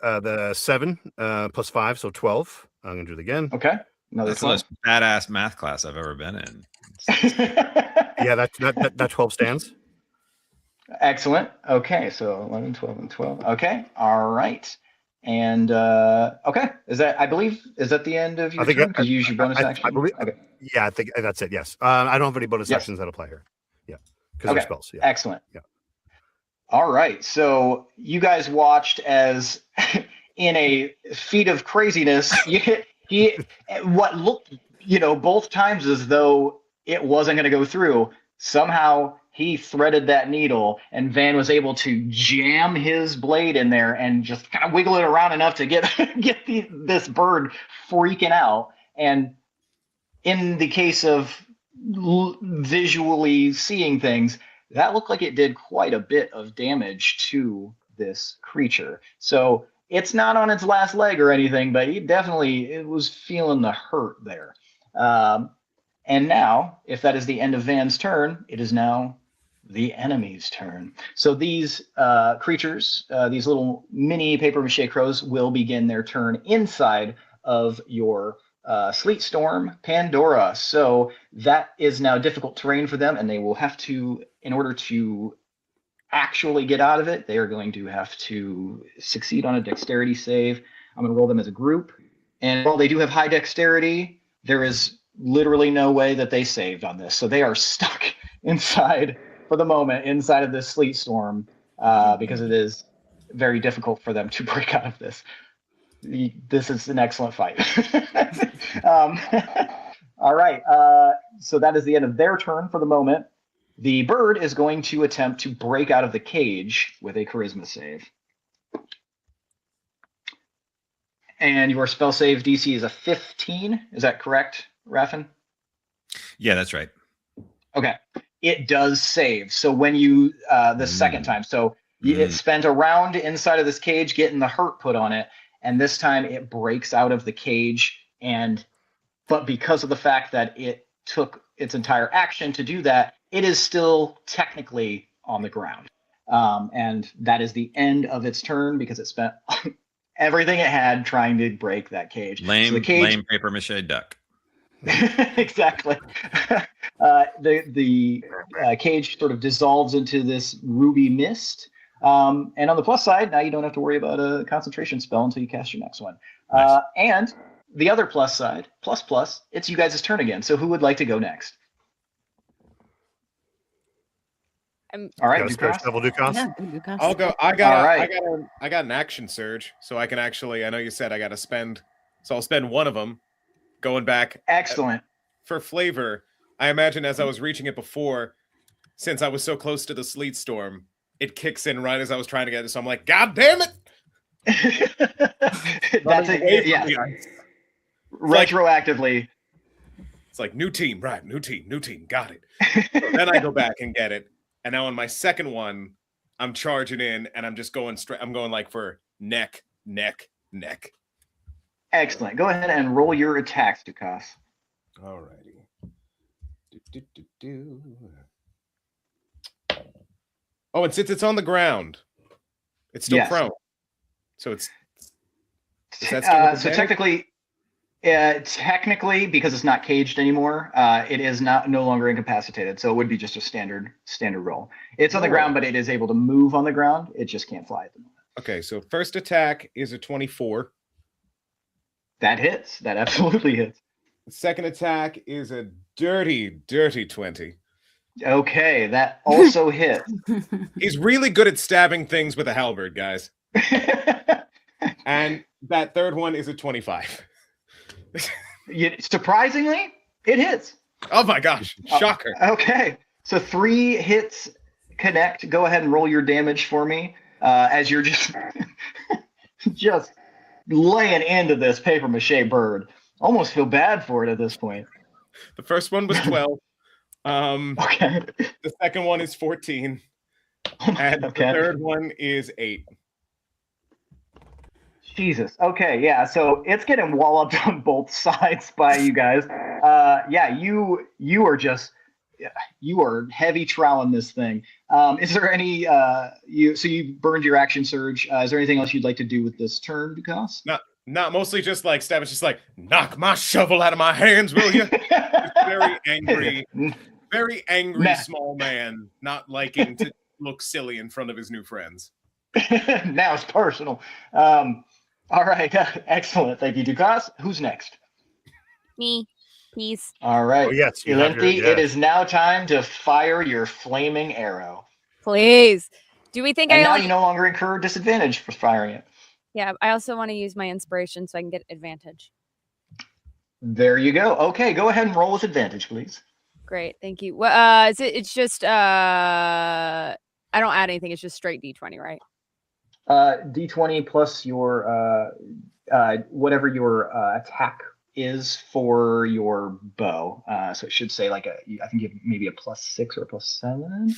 The 7 plus 5, so 12. I'm gonna do it again. Okay. Another That's the 12. most badass math class I've ever been in. Yeah, that 12 stands. Excellent. Okay, so 11, 12, and 12. Okay. All right. And okay, is that the end of your turn? Because you use your bonus action. I believe. Okay. Yeah, I think that's it. Yes. I don't have any bonus actions that apply here. Yeah, because they're spells. Yeah. Excellent. Yeah. All right. So you guys watched as, in a feat of craziness, what looked, both times as though it wasn't going to go through. Somehow he threaded that needle, and Van was able to jam his blade in there and just kind of wiggle it around enough to get this bird freaking out. And in the case of visually seeing things, that looked like it did quite a bit of damage to this creature. So it's not on its last leg or anything, but it was feeling the hurt there. And now, if that is the end of Van's turn, it is now the enemy's turn. So these creatures, these little mini paper mache crows, will begin their turn inside of your Sleet Storm Pandora. So that is now difficult terrain for them, and they will have to, in order to actually get out of it, they are going to have to succeed on a dexterity save. I'm going to roll them as a group. And while they do have high dexterity, there is literally no way that they saved on this. So they are stuck inside, for the moment, inside of this sleet storm, because it is very difficult for them to break out of this. This is an excellent fight. All right. So that is the end of their turn for the moment. The bird is going to attempt to break out of the cage with a charisma save. And your spell save DC is a 15. Is that correct, Raffin? Yeah, that's right. Okay. It does save. So when you, the second time, so it spent a round inside of this cage getting the hurt put on it. And this time it breaks out of the cage. But because of the fact that it took its entire action to do that, it is still technically on the ground. And that is the end of its turn because it spent everything it had trying to break that cage. Lame paper mache duck. Exactly. The cage sort of dissolves into this ruby mist. And on the plus side, now you don't have to worry about a concentration spell until you cast your next one. Nice. And the other plus side, plus, it's you guys' turn again. So who would like to go next? All right, Got a spare Dukas. shovel, Dukas? Yeah, Dukas. I'll go. I right. got an action surge, so I can actually. I know you said I got to spend, so I'll spend one of them. Going back. Excellent. For flavor, I imagine as I was reaching it before, since I was so close to the sleet storm, it kicks in right as I was trying to get it. So I'm like, God damn it! That's it. Yeah. Retroactively. It's like new team, right? New team, got it. So then I go back and get it, and now on my second one, I'm charging in, and I'm just going straight. I'm going like for neck. Excellent. Go ahead and roll your attacks, Dukas. Alrighty. Oh, and since it's on the ground, it's still prone. So it's. Is that still with so advantage? technically, because it's not caged anymore, it is no longer incapacitated. So it would be just a standard roll. It's on the ground, but it is able to move on the ground. It just can't fly at the moment. Okay, so first attack is a 24. That hits. That absolutely hits. Second attack is a dirty 20. Okay, that also hits. He's really good at stabbing things with a halberd, guys. And that third one is a 25. Surprisingly, it hits. Oh my gosh, shocker. Okay, so 3 hits connect. Go ahead and roll your damage for me as you're just laying into this paper mache bird. Almost feel bad for it at this point. The first one was 12. Okay. The second one is 14. And the third one is 8. Jesus. Okay, yeah. So it's getting walloped on both sides by you guys. You are heavy troweling this thing. Is there any you burned your action surge? Is there anything else you'd like to do with this turn, Dukas? Not mostly just like stab. It's just like, knock my shovel out of my hands, will you? Very angry small man, not liking to look silly in front of his new friends. Now it's personal. All right, excellent. Thank you, Dukas. Who's next? Me. Peace. All right. Oh, yes, Elinthi, it is now time to fire your flaming arrow. Please. Do we think and now you no longer incur disadvantage for firing it. Yeah, I also want to use my inspiration so I can get advantage. There you go. Okay, go ahead and roll with advantage, please. Great, thank you. Well, it's just I don't add anything. It's just straight D20, right? D20 plus your whatever your attack is for your bow. So it should say like I think you have maybe a +6 or a +7.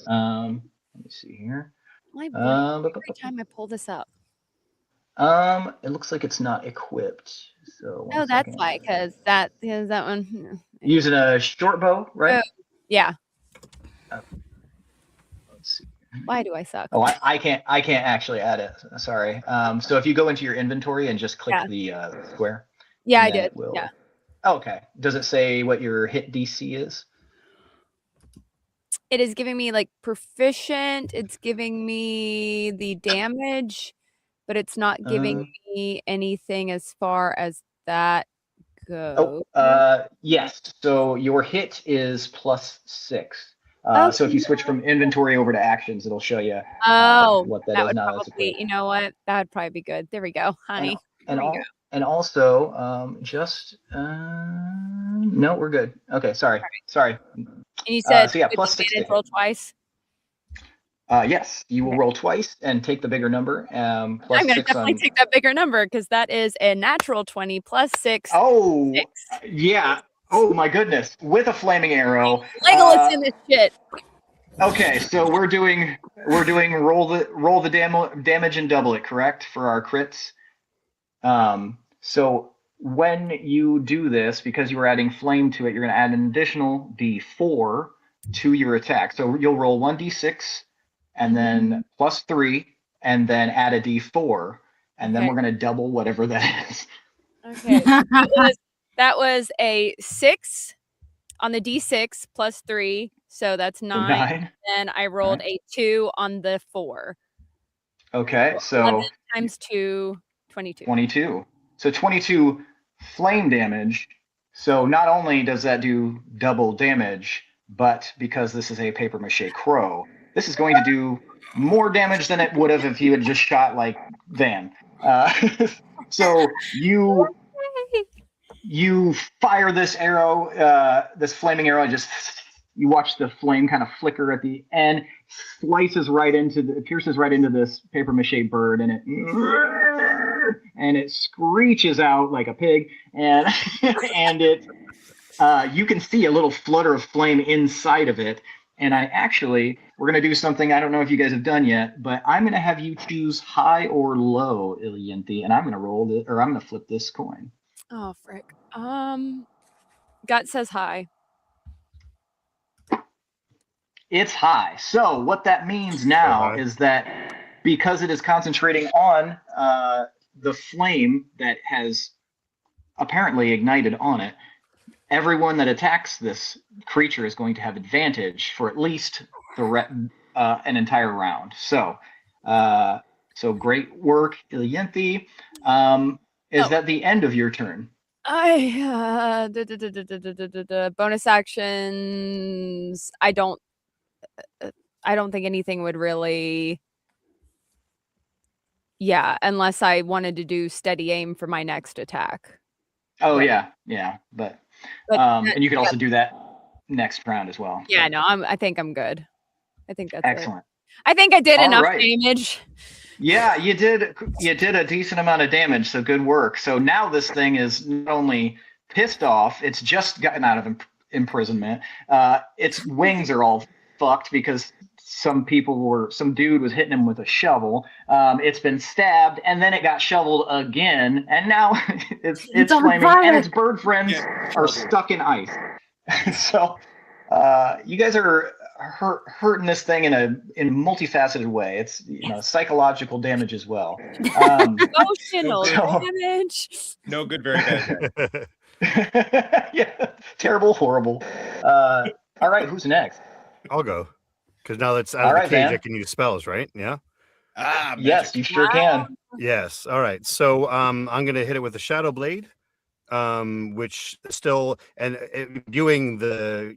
Let me see here. Every time I pull this up. It looks like it's not equipped. So that's why, because that one. Using a short bow, right? Yeah. Let's see. Why do I suck? Oh, I can't actually add it. Sorry. So if you go into your inventory and just click the square. Yeah, I did. Yeah. Okay. Does it say what your hit DC is? It is giving me like proficient. It's giving me the damage, but it's not giving me anything as far as that goes. Yes. So your hit is +6. So if you switch from inventory over to actions, it'll show you what that is now. Probably, you know what? That would probably be good. There we go, honey. And also, no, we're good. Okay, sorry. And you said so yeah, +6. Roll twice. Yes, you will roll twice and take the bigger number. I'm going to definitely take that bigger number because that is a natural 20 +6. Oh, 6. Yeah. Oh my goodness! With a flaming arrow. Legolas in this shit. Okay, so we're doing roll the damage and double it, correct, for our crits. So when you do this, because you were adding flame to it, you're going to add an additional D4 to your attack. So you'll roll 1d6 and then +3 and then add a D4, and then we're going to double whatever that is. Okay. That was a 6 on the D6 +3, So that's So 9. 9. Then I rolled a 2 on the 4. Okay, so 11 times 2, 22. 22. So 22 flame damage. So not only does that do double damage, but because this is a paper mache crow, this is going to do more damage than it would have if you had just shot like Van. So you fire this arrow, this flaming arrow, just you watch the flame kind of flicker at the end, pierces right into this paper mache bird, and it screeches out like a pig, and and it you can see a little flutter of flame inside of it. And we're going to do something I don't know if you guys have done yet, but I'm going to have you choose high or low, Ilianthi, and I'm going to flip this coin. Oh, frick. Gut says high. It's high. So what that means now is that because it is concentrating on the flame that has apparently ignited on it, everyone that attacks this creature is going to have advantage for at least an entire round. So great work, Ilianthi. Is that the end of your turn? Bonus actions. I don't think anything would really. Yeah, unless I wanted to do steady aim for my next attack. Oh yeah, but and you could also do that next round as well. Yeah, no, I think I'm good. I think that's excellent. It. I think I did enough right. damage. Yeah, you did a decent amount of damage, so good work. So now this thing is not only pissed off, it's just gotten out of imprisonment. Its wings are all fucked because some dude was hitting him with a shovel. It's been stabbed, and then it got shoveled again, and now it's flaming, and its bird friends are stuck in ice. So you guys are hurting this thing in a multifaceted way. It's psychological damage as well. Emotional damage. No good, very bad. Yeah, terrible, horrible. All right, who's next? I'll go. Because now that's out of the cage, Van. I can use spells, right? Yeah. Yes, you sure can. Yes. All right. So I'm going to hit it with a Shadow Blade, which still doing the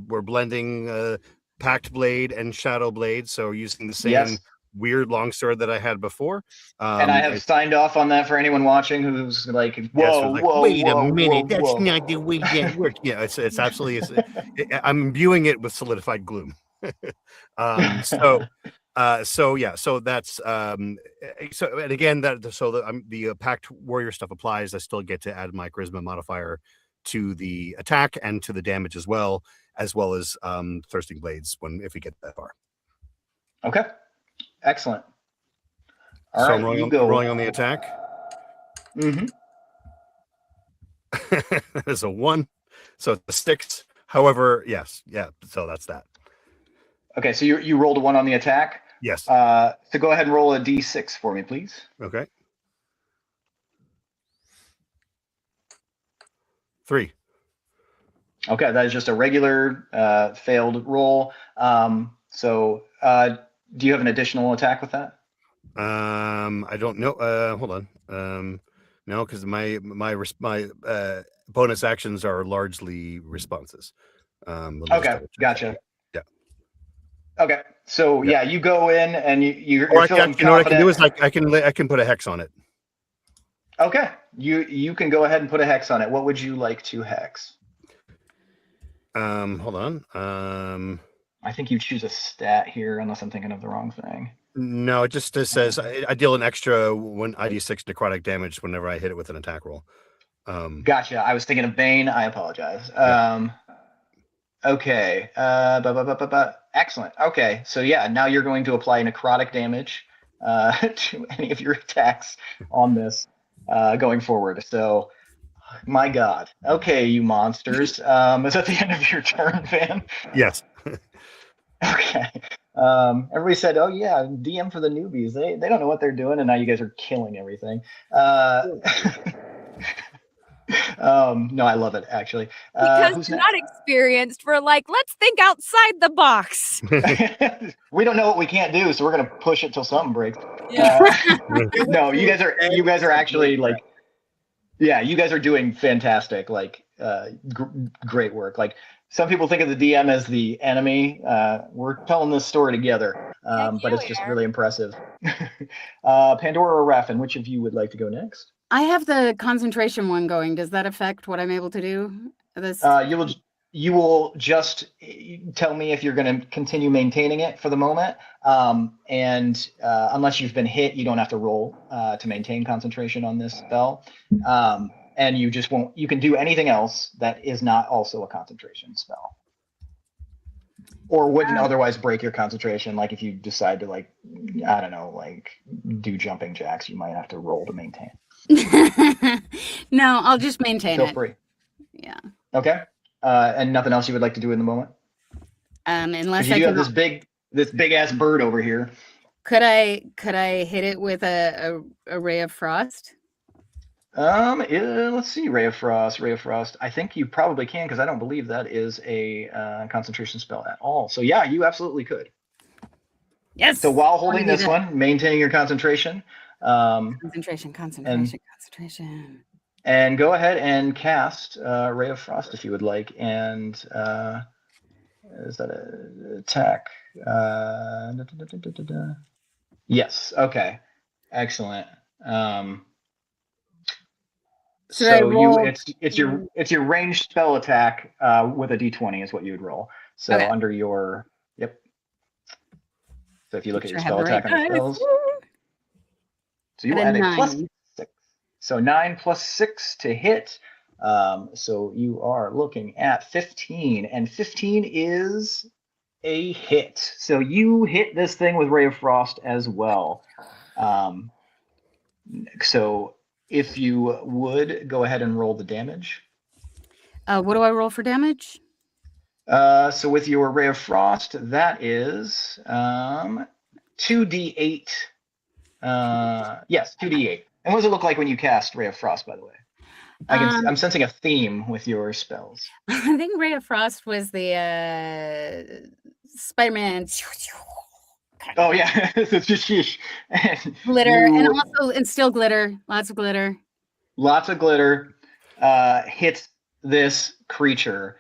we're blending Pact Blade and Shadow Blade, so using the same weird longsword that I had before. And I have signed off on that for anyone watching who's like, wait a minute, that's not the way that works. Yeah, it's absolutely. I'm imbuing it with solidified gloom. So that's so and again the Pact Warrior stuff applies. I still get to add my charisma modifier to the attack and to the damage as well as Thirsting Blades if we get that far. Okay, excellent. All right, I'm rolling on the attack. Mm-hmm. That is a 1, so it's a 6. However, so that's that. Okay, so you rolled a 1 on the attack? Yes. So go ahead and roll a d6 for me, please. Okay. 3. Okay, that is just a regular failed roll. So do you have an additional attack with that? I don't know. Hold on. No, because my bonus actions are largely responses. Okay, gotcha. Yeah. Okay, so you go in and you're feeling confident. What I can do is I can put a hex on it. Okay, you can go ahead and put a hex on it. What would you like to hex? Hold on. I think you choose a stat here, unless I'm thinking of the wrong thing. No, it just says I deal an extra 1d6 necrotic damage whenever I hit it with an attack roll. Gotcha. I was thinking of Bane. I apologize. Okay. Excellent. Okay. So now you're going to apply necrotic damage to any of your attacks on this going forward. So, my God. Okay, you monsters. Is that the end of your turn, Van? Yes. Okay. Everybody said, "Oh yeah, DM for the newbies. They don't know what they're doing," and now you guys are killing everything. No, I love it actually. Because Who's you're next? not experienced, we're like, let's think outside the box. We don't know what we can't do, so we're gonna push it till something breaks. Yeah. No, you guys are actually like, yeah, you guys are doing fantastic. Like, great work. Like, some people think of the DM as the enemy. We're telling this story together, but it's just really impressive. Pandora or Raffin, which of you would like to go next? I have the concentration one going. Does that affect what I'm able to do? This. You will just tell me if you're going to continue maintaining it for the moment. And unless you've been hit, you don't have to roll to maintain concentration on this spell. And you just won't. You can do anything else that is not also a concentration spell, or wouldn't otherwise break your concentration. Like if you decide to, like, I don't know, like do jumping jacks, you might have to roll to maintain. No, I'll just maintain it. Feel free. Yeah. Okay. And nothing else you would like to do in the moment? Unless you I do can. have this big ass bird over here. Could I hit it with a ray of frost? Let's see, Ray of Frost. I think you probably can, because I don't believe that is a concentration spell at all. So yeah, you absolutely could. Yes. So while holding this one, maintaining your concentration. Concentration. And go ahead and cast Ray of Frost if you would like. And is that an attack? Yes. Okay. Excellent. It's your ranged spell attack with a d20 is what you would roll. So under your So if you look at your spell attack on spells, so you will add a +6. So 9 + 6 to hit. So you are looking at 15, and 15 is a hit. So you hit this thing with Ray of Frost as well. So if you would go ahead and roll the damage. What do I roll for damage? So with your Ray of Frost, that is 2d8. Yes, 2d8. And what does it look like when you cast Ray of Frost, by the way? I'm sensing a theme with your spells. I think Ray of Frost was the Spider-Man. Oh yeah, glitter, and still glitter. Lots of glitter. Lots of glitter hits this creature,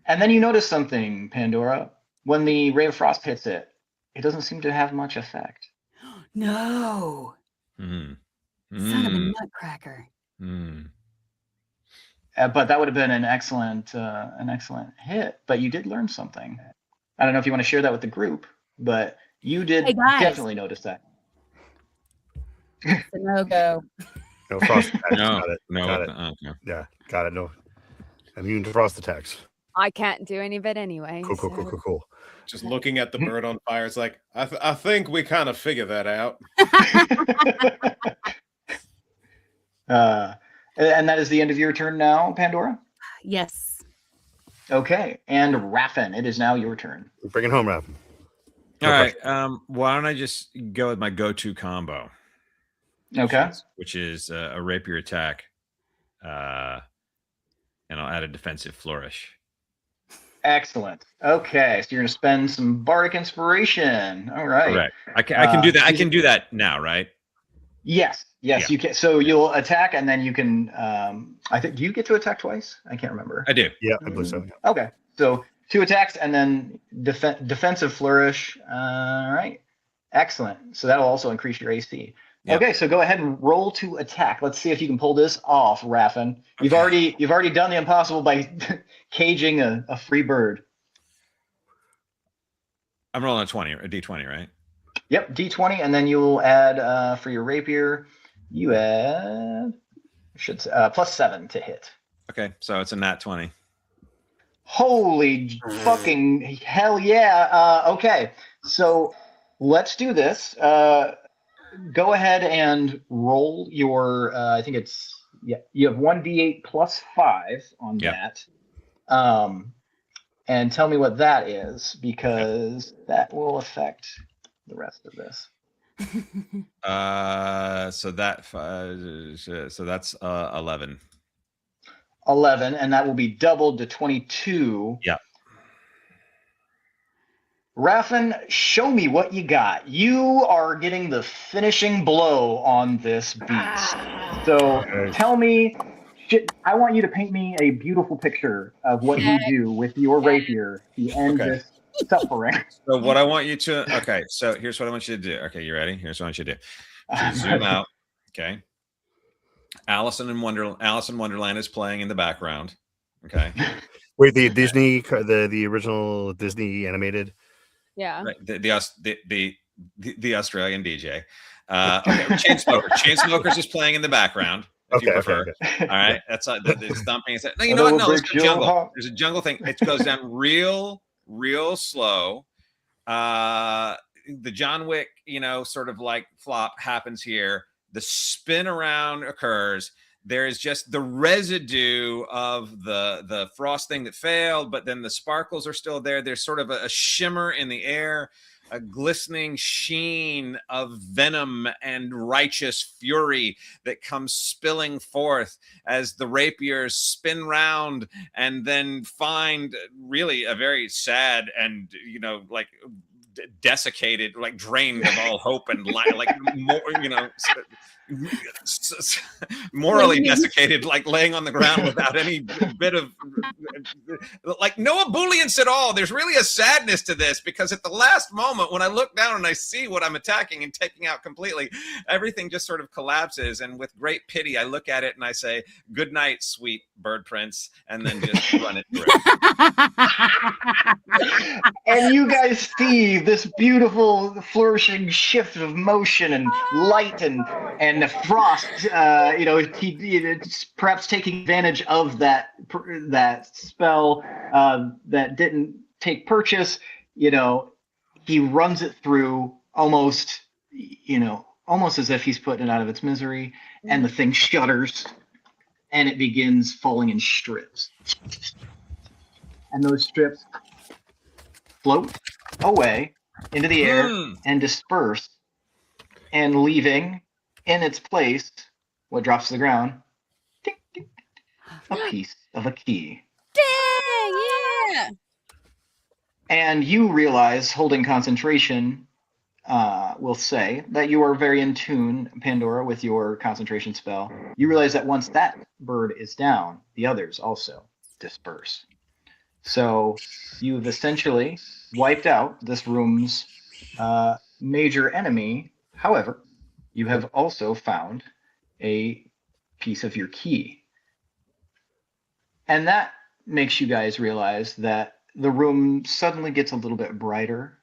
and then you notice something, Pandora. When the Ray of Frost hits it, it doesn't seem to have much effect. No. Son of a nutcracker. But that would have been an excellent hit. But you did learn something. I don't know if you want to share that with the group, but you did definitely notice that. It's a no-go. No frost attacks. No, Got it. no, Got it. no. Yeah, got it. No, immune to frost attacks. I can't do any of it anyway. Cool. Just looking at the bird on fire, it's like, I think we kind of figured that out. And that is the end of your turn now, Pandora? Yes. Okay. And Raffin, it is now your turn. Bring it home, Raffin. All right. Why don't I just go with my go-to combo? Okay. Which is a rapier attack. And I'll add a defensive flourish. Excellent. Okay. So you're going to spend some bardic inspiration. All right. Correct. I can do that. I can do that now, right? Yes, Yeah. you can. So you'll attack, and then you can. I think. Do you get to attack twice? I can't remember. I do. Yeah, I believe so. Okay, so 2 attacks, and then defensive flourish. All right, excellent. So that'll also increase your AC. Yep. Okay, so go ahead and roll to attack. Let's see if you can pull this off, Raffin. You've already done the impossible by caging a free bird. I'm rolling a d20, right? Yep, d20, and then you'll add for your rapier. You add +7 to hit. Okay, so it's a nat 20. Holy fucking hell yeah! Okay, so let's do this. Go ahead and roll your. I think it's you have 1d8 +5 on that. And tell me what that is, because that will affect the rest of this. So that's 11. 11, and that will be doubled to 22. Yeah. Raffin, show me what you got. You are getting the finishing blow on this beast. So tell me, I want you to paint me a beautiful picture of what you do with your rapier to end this suffering. So what I want you to, okay, so here's what I want you to do. Okay, you ready? Here's what I want you to do. So zoom out, okay? Alice in Wonderland is playing in the background, okay? Wait, the Disney, the original Disney animated? Yeah. Right, the Australian DJ. Okay, Chainsmokers is playing in the background. If you prefer. Okay. All right, that's it's thumping. No, you know what? No, let's go jungle. There's a jungle thing. It goes down real slow. The John Wick, sort of like flop happens here. The spin around occurs. There is just the residue of the frost thing that failed, but then the sparkles are still there. There's sort of a shimmer in the air, a glistening sheen of venom and righteous fury that comes spilling forth as the rapiers spin round and then find really a very sad and, like desiccated, like drained of all hope and like more, morally desiccated, like laying on the ground without any bit of like no ebullience at all. There's really a sadness to this because at the last moment when I look down and I see what I'm attacking and taking out completely, everything just sort of collapses, and with great pity I look at it and I say, good night, sweet bird prince, and then just run it through. And you guys see this beautiful flourishing shift of motion and light and the frost, perhaps taking advantage of that spell that didn't take purchase. He runs it through almost as if he's putting it out of its misery, and the thing shudders and it begins falling in strips. And those strips float away into the air and disperse, and leaving in its place what drops to the ground, ding, ding, a piece of a key. Dang, yeah. And you realize, holding concentration, will say that you are very in tune, Pandora, with your concentration spell. You realize that once that bird is down, the others also disperse. So you've essentially wiped out this room's major enemy. However, you have also found a piece of your key. And that makes you guys realize that the room suddenly gets a little bit brighter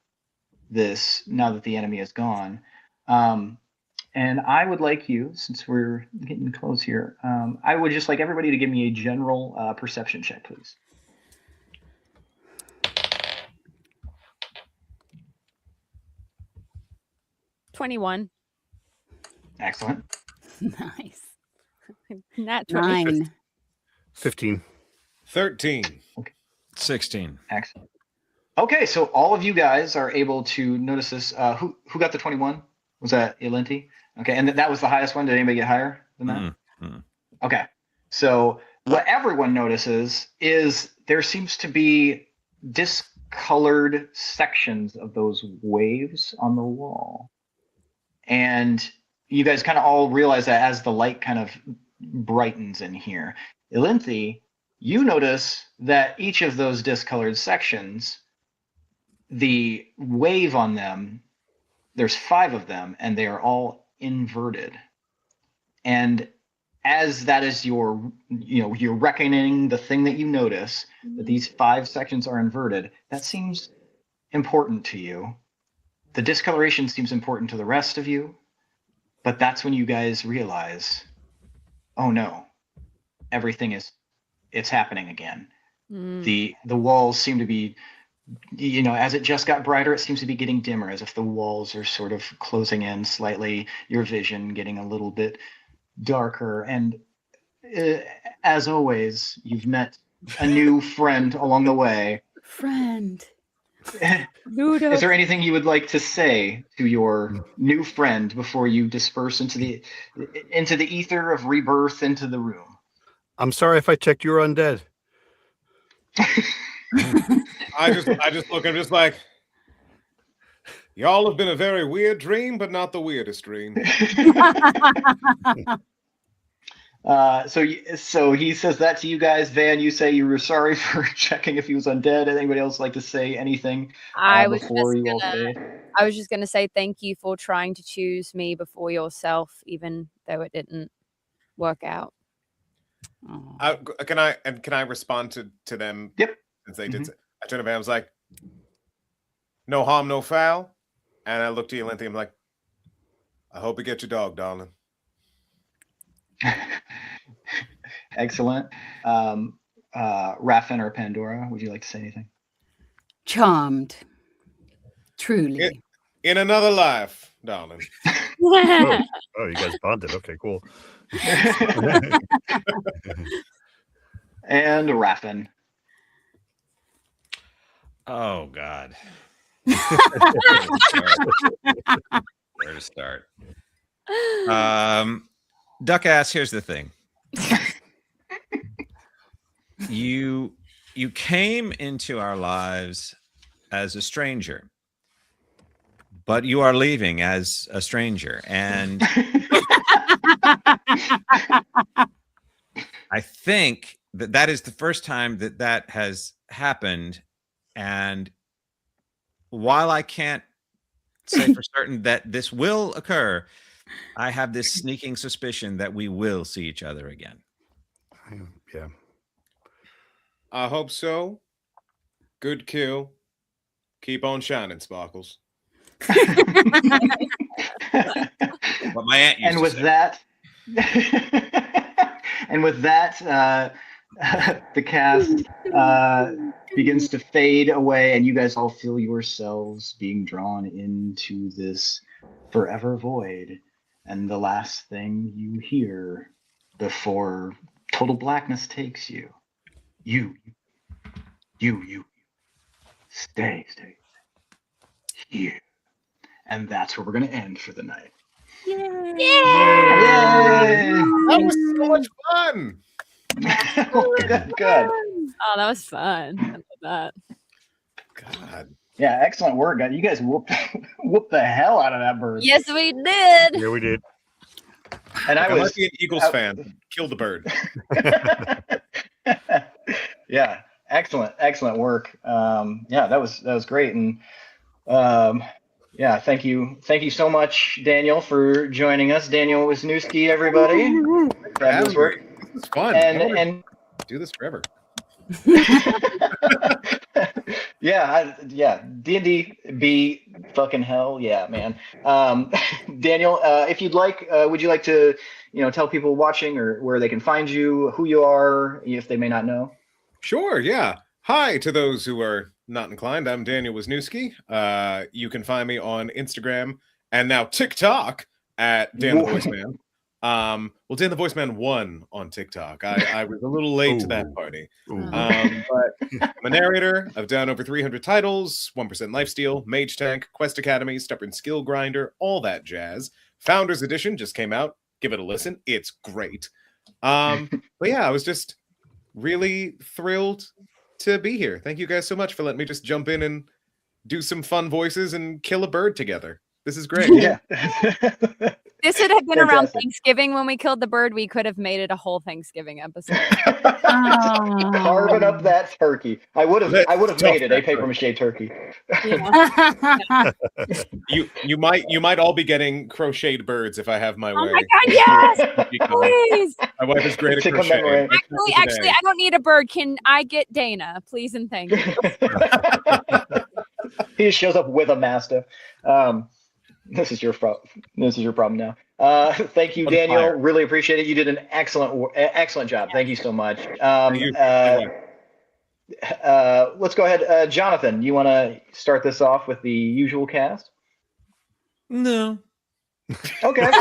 now that the enemy is gone. And I would like you, since we're getting close here, I would just like everybody to give me a general perception check, please. $21. Excellent. Nice. Not 20. 9. 15. 13. 16. Excellent. Okay, so all of you guys are able to notice this. Who got the 21? Was that Ilinti? Okay, and that was the highest one. Did anybody get higher than that? Mm-hmm. Okay, so what everyone notices is there seems to be discolored sections of those waves on the wall. And you guys kind of all realize that as the light kind of brightens in here. Ilinthi, you notice that each of those discolored sections, the wave on them, there's 5 of them, and they are all inverted. And as that is you're reckoning the thing that you notice, that these 5 sections are inverted, that seems important to you. The discoloration seems important to the rest of you, but that's when you guys realize, oh no, it's happening again. The walls seem to be, as it just got brighter, it seems to be getting dimmer, as if the walls are sort of closing in slightly, your vision getting a little bit darker. And as always, you've met a new friend along the way. Friend. Is there anything you would like to say to your new friend before you disperse into the ether of rebirth into the room? I'm sorry if I checked you were undead. I just look. I'm just like, y'all have been a very weird dream, but not the weirdest dream. So he says that to you guys. Van, you say you were sorry for checking if he was undead. Anybody else like to say anything before you all fade? I was just gonna say thank you for trying to choose me before yourself, even though it didn't work out. Can I respond to them? Yep. Since they did. I turned around. I was like, no harm, no foul. And I looked at Yolanthe. I'm like, I hope you get your dog, darling. Excellent. Raffin or Pandora, would you like to say anything? Charmed. Truly. In another life, darling. Oh, you guys bonded. Okay, cool. And Raffin. Oh God. Where to start? Duck ass, here's the thing. You came into our lives as a stranger, but you are leaving as a stranger. And I think that is the first time that has happened. And while I can't say for certain that this will occur, I have this sneaking suspicion that we will see each other again. Yeah. I hope so. Good kill. Keep on shining, Sparkles. But my aunt used And to with say. that, the cast begins to fade away, and you guys all feel yourselves being drawn into this forever void. And the last thing you hear before total blackness takes you, you, stay here. And that's where we're going to end for the night. That was so much fun. Good. Oh, that was fun. I love that. God. Yeah, excellent work, guys. You guys whooped the hell out of that bird. Yes, we did. Yeah, we did. And I might was be an Eagles fan. Kill the bird. Yeah, excellent work. Yeah, that was great. And yeah, thank you so much, Daniel, for joining us. Daniel Wisniewski, everybody. Fabulous work. This is fun. And do this forever. yeah, D&D be fucking hell, yeah, man. Daniel, if you'd like, would you like to, tell people watching or where they can find you, who you are, if they may not know? Sure, yeah. Hi to those who are not inclined. I'm Daniel Wisniewski. You can find me on Instagram and now TikTok at Dan the Voice Man. Well, Dan the Voice Man 1 on TikTok. I was a little late to that party. But I'm a narrator. I've done over 300 titles, 1% Lifesteal, Mage Tank, Quest Academy, Stubborn Skill Grinder, all that jazz. Founders Edition just came out. Give it a listen. It's great. But yeah, I was just really thrilled to be here. Thank you guys so much for letting me just jump in and do some fun voices and kill a bird together. This is great. Yeah. This would have been around Fantastic. Thanksgiving when we killed the bird. We could have made it a whole Thanksgiving episode. Carving up that turkey. I would have made it a paper mache turkey. Yeah. You might all be getting crocheted birds if I have my Oh way. my God, yes! Please. My wife is great at To crochet. commemorate. Actually, I don't need a bird. Can I get Dana? Please and thank you. He just shows up with a mastiff. This is your problem now. Thank you, Daniel. Really appreciate it. You did an excellent job. Thank you so much. Let's go ahead. Jonathan, you want to start this off with the usual cast? No. Okay.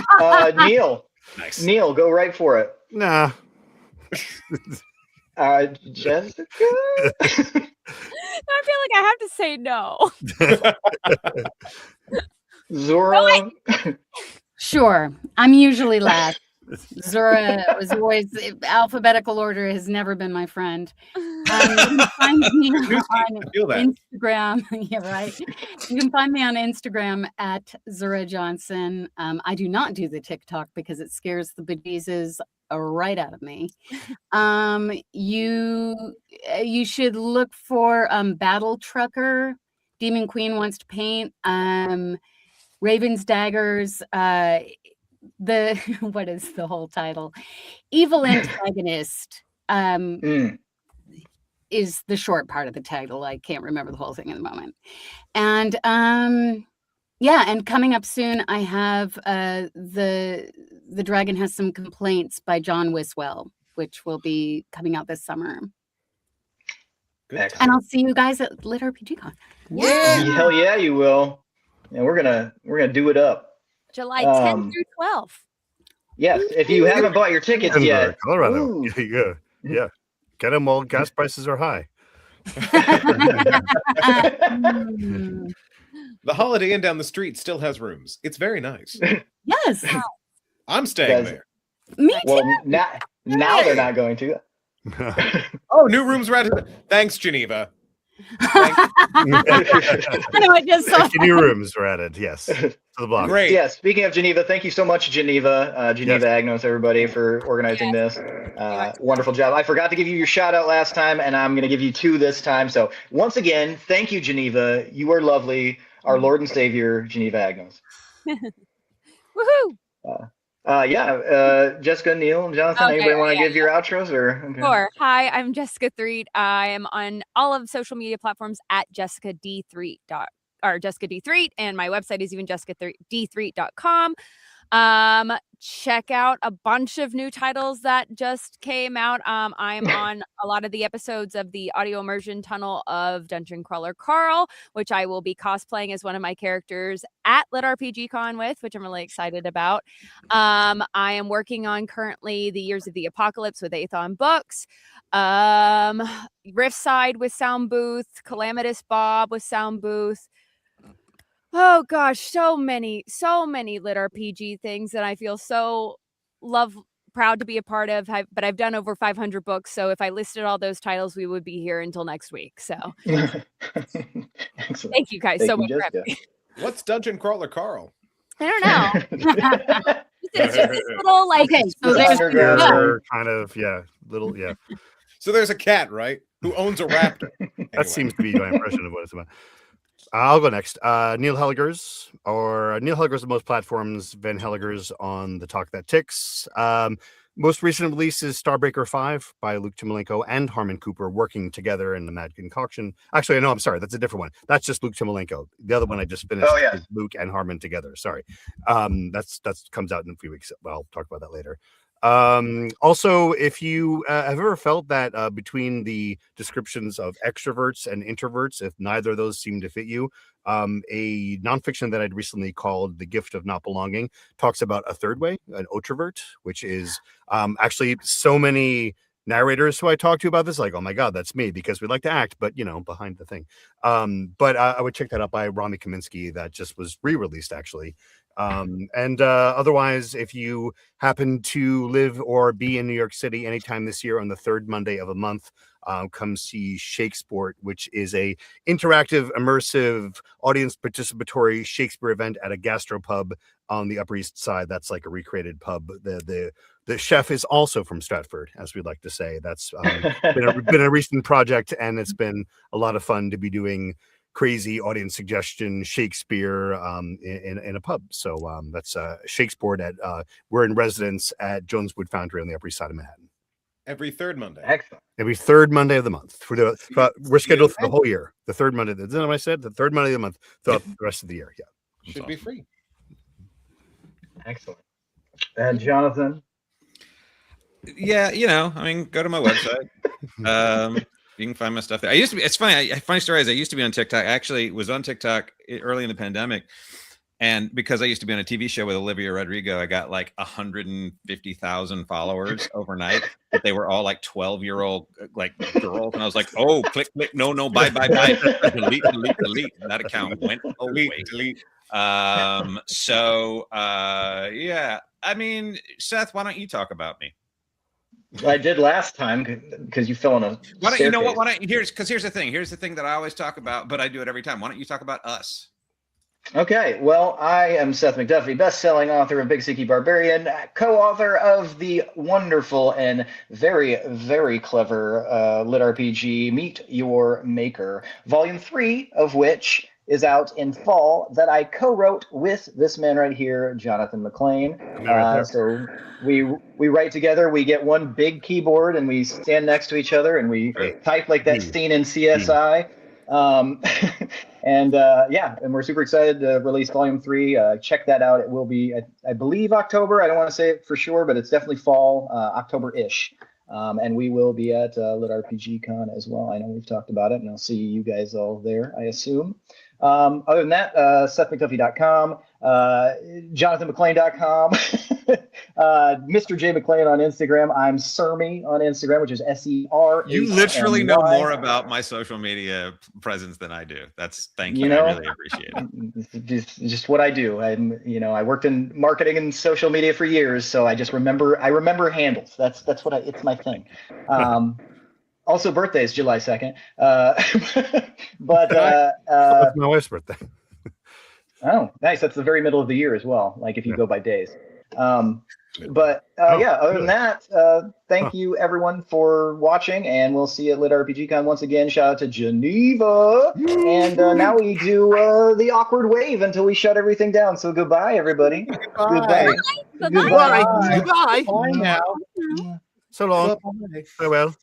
Neil. Nice. Neil, go right for it. Nah. Jessica. I feel like I have to say no. Zora. Sure. I'm usually last. Zora was always alphabetical order has never been my friend. You can find me on Instagram. Yeah, right. You can find me on Instagram at Zora Johnson. I do not do the TikTok because it scares the bejesus right out of me. You should look for Battle Trucker. Demon Queen wants to paint. Raven's Daggers. What is the whole title? Evil Antagonist is the short part of the title. I can't remember the whole thing at the moment. And yeah, and coming up soon, I have the Dragon Has Some Complaints by John Wiswell, which will be coming out this summer. Good. And I'll see you guys at Lit RPG Con. Yeah, hell yeah, you will. And we're gonna do it up. July 10th through 12th. Yes, if you haven't bought your tickets Denver, yet, Colorado. Yeah. Get them while gas prices are high. The Holiday Inn down the street still has rooms. It's very nice. Yes. I'm staying there. Me too. Well, now they're not going to. Oh, new rooms right. Thanks, Geneva. I know, I just saw 50 new rooms were added, yes, to the block. Great. Yeah, speaking of Geneva, thank you so much, Geneva. Geneva Agnos, everybody, for organizing this. Wonderful job. I forgot to give you your shout out last time, and I'm going to give you 2 this time. So once again, thank you, Geneva. You are lovely. Our Lord and Savior, Geneva Agnos. Woohoo! Jessica, Neil, and Jonathan, anybody want to give your outros? Okay. Sure. Hi, I'm Jessica Threet. I am on all of social media platforms at Jessica D. Threet, and my website is even jessicad3.com. Check out a bunch of new titles that just came out. I'm on a lot of the episodes of the audio immersion tunnel of Dungeon Crawler Carl, which I will be cosplaying as one of my characters at Lit RPG Con with, which I'm really excited about. I am working on currently the Years of the Apocalypse with Aethon Books, Riffside with Sound Booth, Calamitous Bob with Sound Booth. Oh gosh, so many Lit RPG things that I feel so proud to be a part of. But I've done over 500 books, so if I listed all those titles, we would be here until next week. So thank you guys so much for having me. What's Dungeon Crawler Carl? I don't know. It's just this little so there's kind of little. So there's a cat, right, who owns a raptor. That seems to be my impression of what it's about. I'll go next. Neil Helligers, or Neil Helligers on most platforms, Van Helligers on the Talk That Ticks. Most recent release is Starbreaker 5 by Luke Timolenko and Harmon Cooper working together in the Mad Concoction. Actually, no, I'm sorry. That's a different one. That's just Luke Timolenko. The other one I just finished is Luke and Harmon together. Sorry. That's comes out in a few weeks. Well, I'll talk about that later. Also, if you have ever felt that between the descriptions of extroverts and introverts, if neither of those seem to fit you, a nonfiction that I'd recently called The Gift of Not Belonging talks about a third way, an otrovert, which is actually so many narrators who I talk to about this, like, oh my God, that's me, because we like to act, but behind the thing. But I would check that out by Rami Kaminsky. That just was re-released actually. Otherwise, if you happen to live or be in New York City anytime this year on the 3rd Monday of a month, come see Shakesport, which is a interactive, immersive, audience participatory Shakespeare event at a gastropub on the Upper East Side. That's like a recreated pub. The chef is also from Stratford, as we'd like to say. That's been a recent project, and it's been a lot of fun to be doing crazy audience suggestion Shakespeare in a pub. So that's Shakesport at we're in residence at Joneswood Foundry on the Upper East Side of Manhattan. Every 3rd Monday. Excellent. Every 3rd Monday of the month. We're scheduled for the whole year. The 3rd Monday. Isn't that what I said? The 3rd Monday of the month throughout the rest of the year. Yeah. Should be free. Excellent. And Jonathan? Yeah, go to my website. You can find my stuff there. It's funny. Funny story is I used to be on TikTok. I actually was on TikTok early in the pandemic. And because I used to be on a TV show with Olivia Rodrigo, I got like 150,000 followers overnight. But they were all like 12-year-old like girls. And I was like, oh, click, no, bye. delete. And that account went away. Delete. Yeah. I mean, Seth, why don't you talk about me? I did last time because you fell on a Why don't you know what? staircase. Why don't here's the thing. Here's the thing that I always talk about, but I do it every time. Why don't you talk about us? Okay, well, I am Seth McDuffie, best-selling author of Big Siki Barbarian, co-author of the wonderful and very, very clever lit RPG Meet Your Maker, Volume 3 of which is out in fall, that I co-wrote with this man right here, Jonathan McLean. So we write together, we get one big keyboard, and we stand next to each other, and we type like that scene in CSI. And we're super excited to release Volume 3. Check that out. It will be, I believe, October. I don't want to say it for sure, but it's definitely fall, October-ish. And we will be at Lit RPG Con as well. I know we've talked about it, and I'll see you guys all there, I assume. Other than that, SethMcDuffie.com, JonathanMcLean.com, Mr. J McLean on Instagram. I'm Sermy on Instagram, which is SER. You literally know more about my social media presence than I do. Thank you. I really appreciate it. Just what I do. I worked in marketing and social media for years, so I remember handles. That's what it's my thing. Also, birthday is July 2nd. But that's my wife's birthday. Oh, nice. That's the very middle of the year as well, like if you go by days. Other than that, thank you everyone for watching, and we'll see you at Lit RPG Con once again. Shout out to Geneva. And now we do the awkward wave until we shut everything down. So goodbye, everybody. Goodbye. Goodbye. Goodbye. Bye now. So long. Farewell.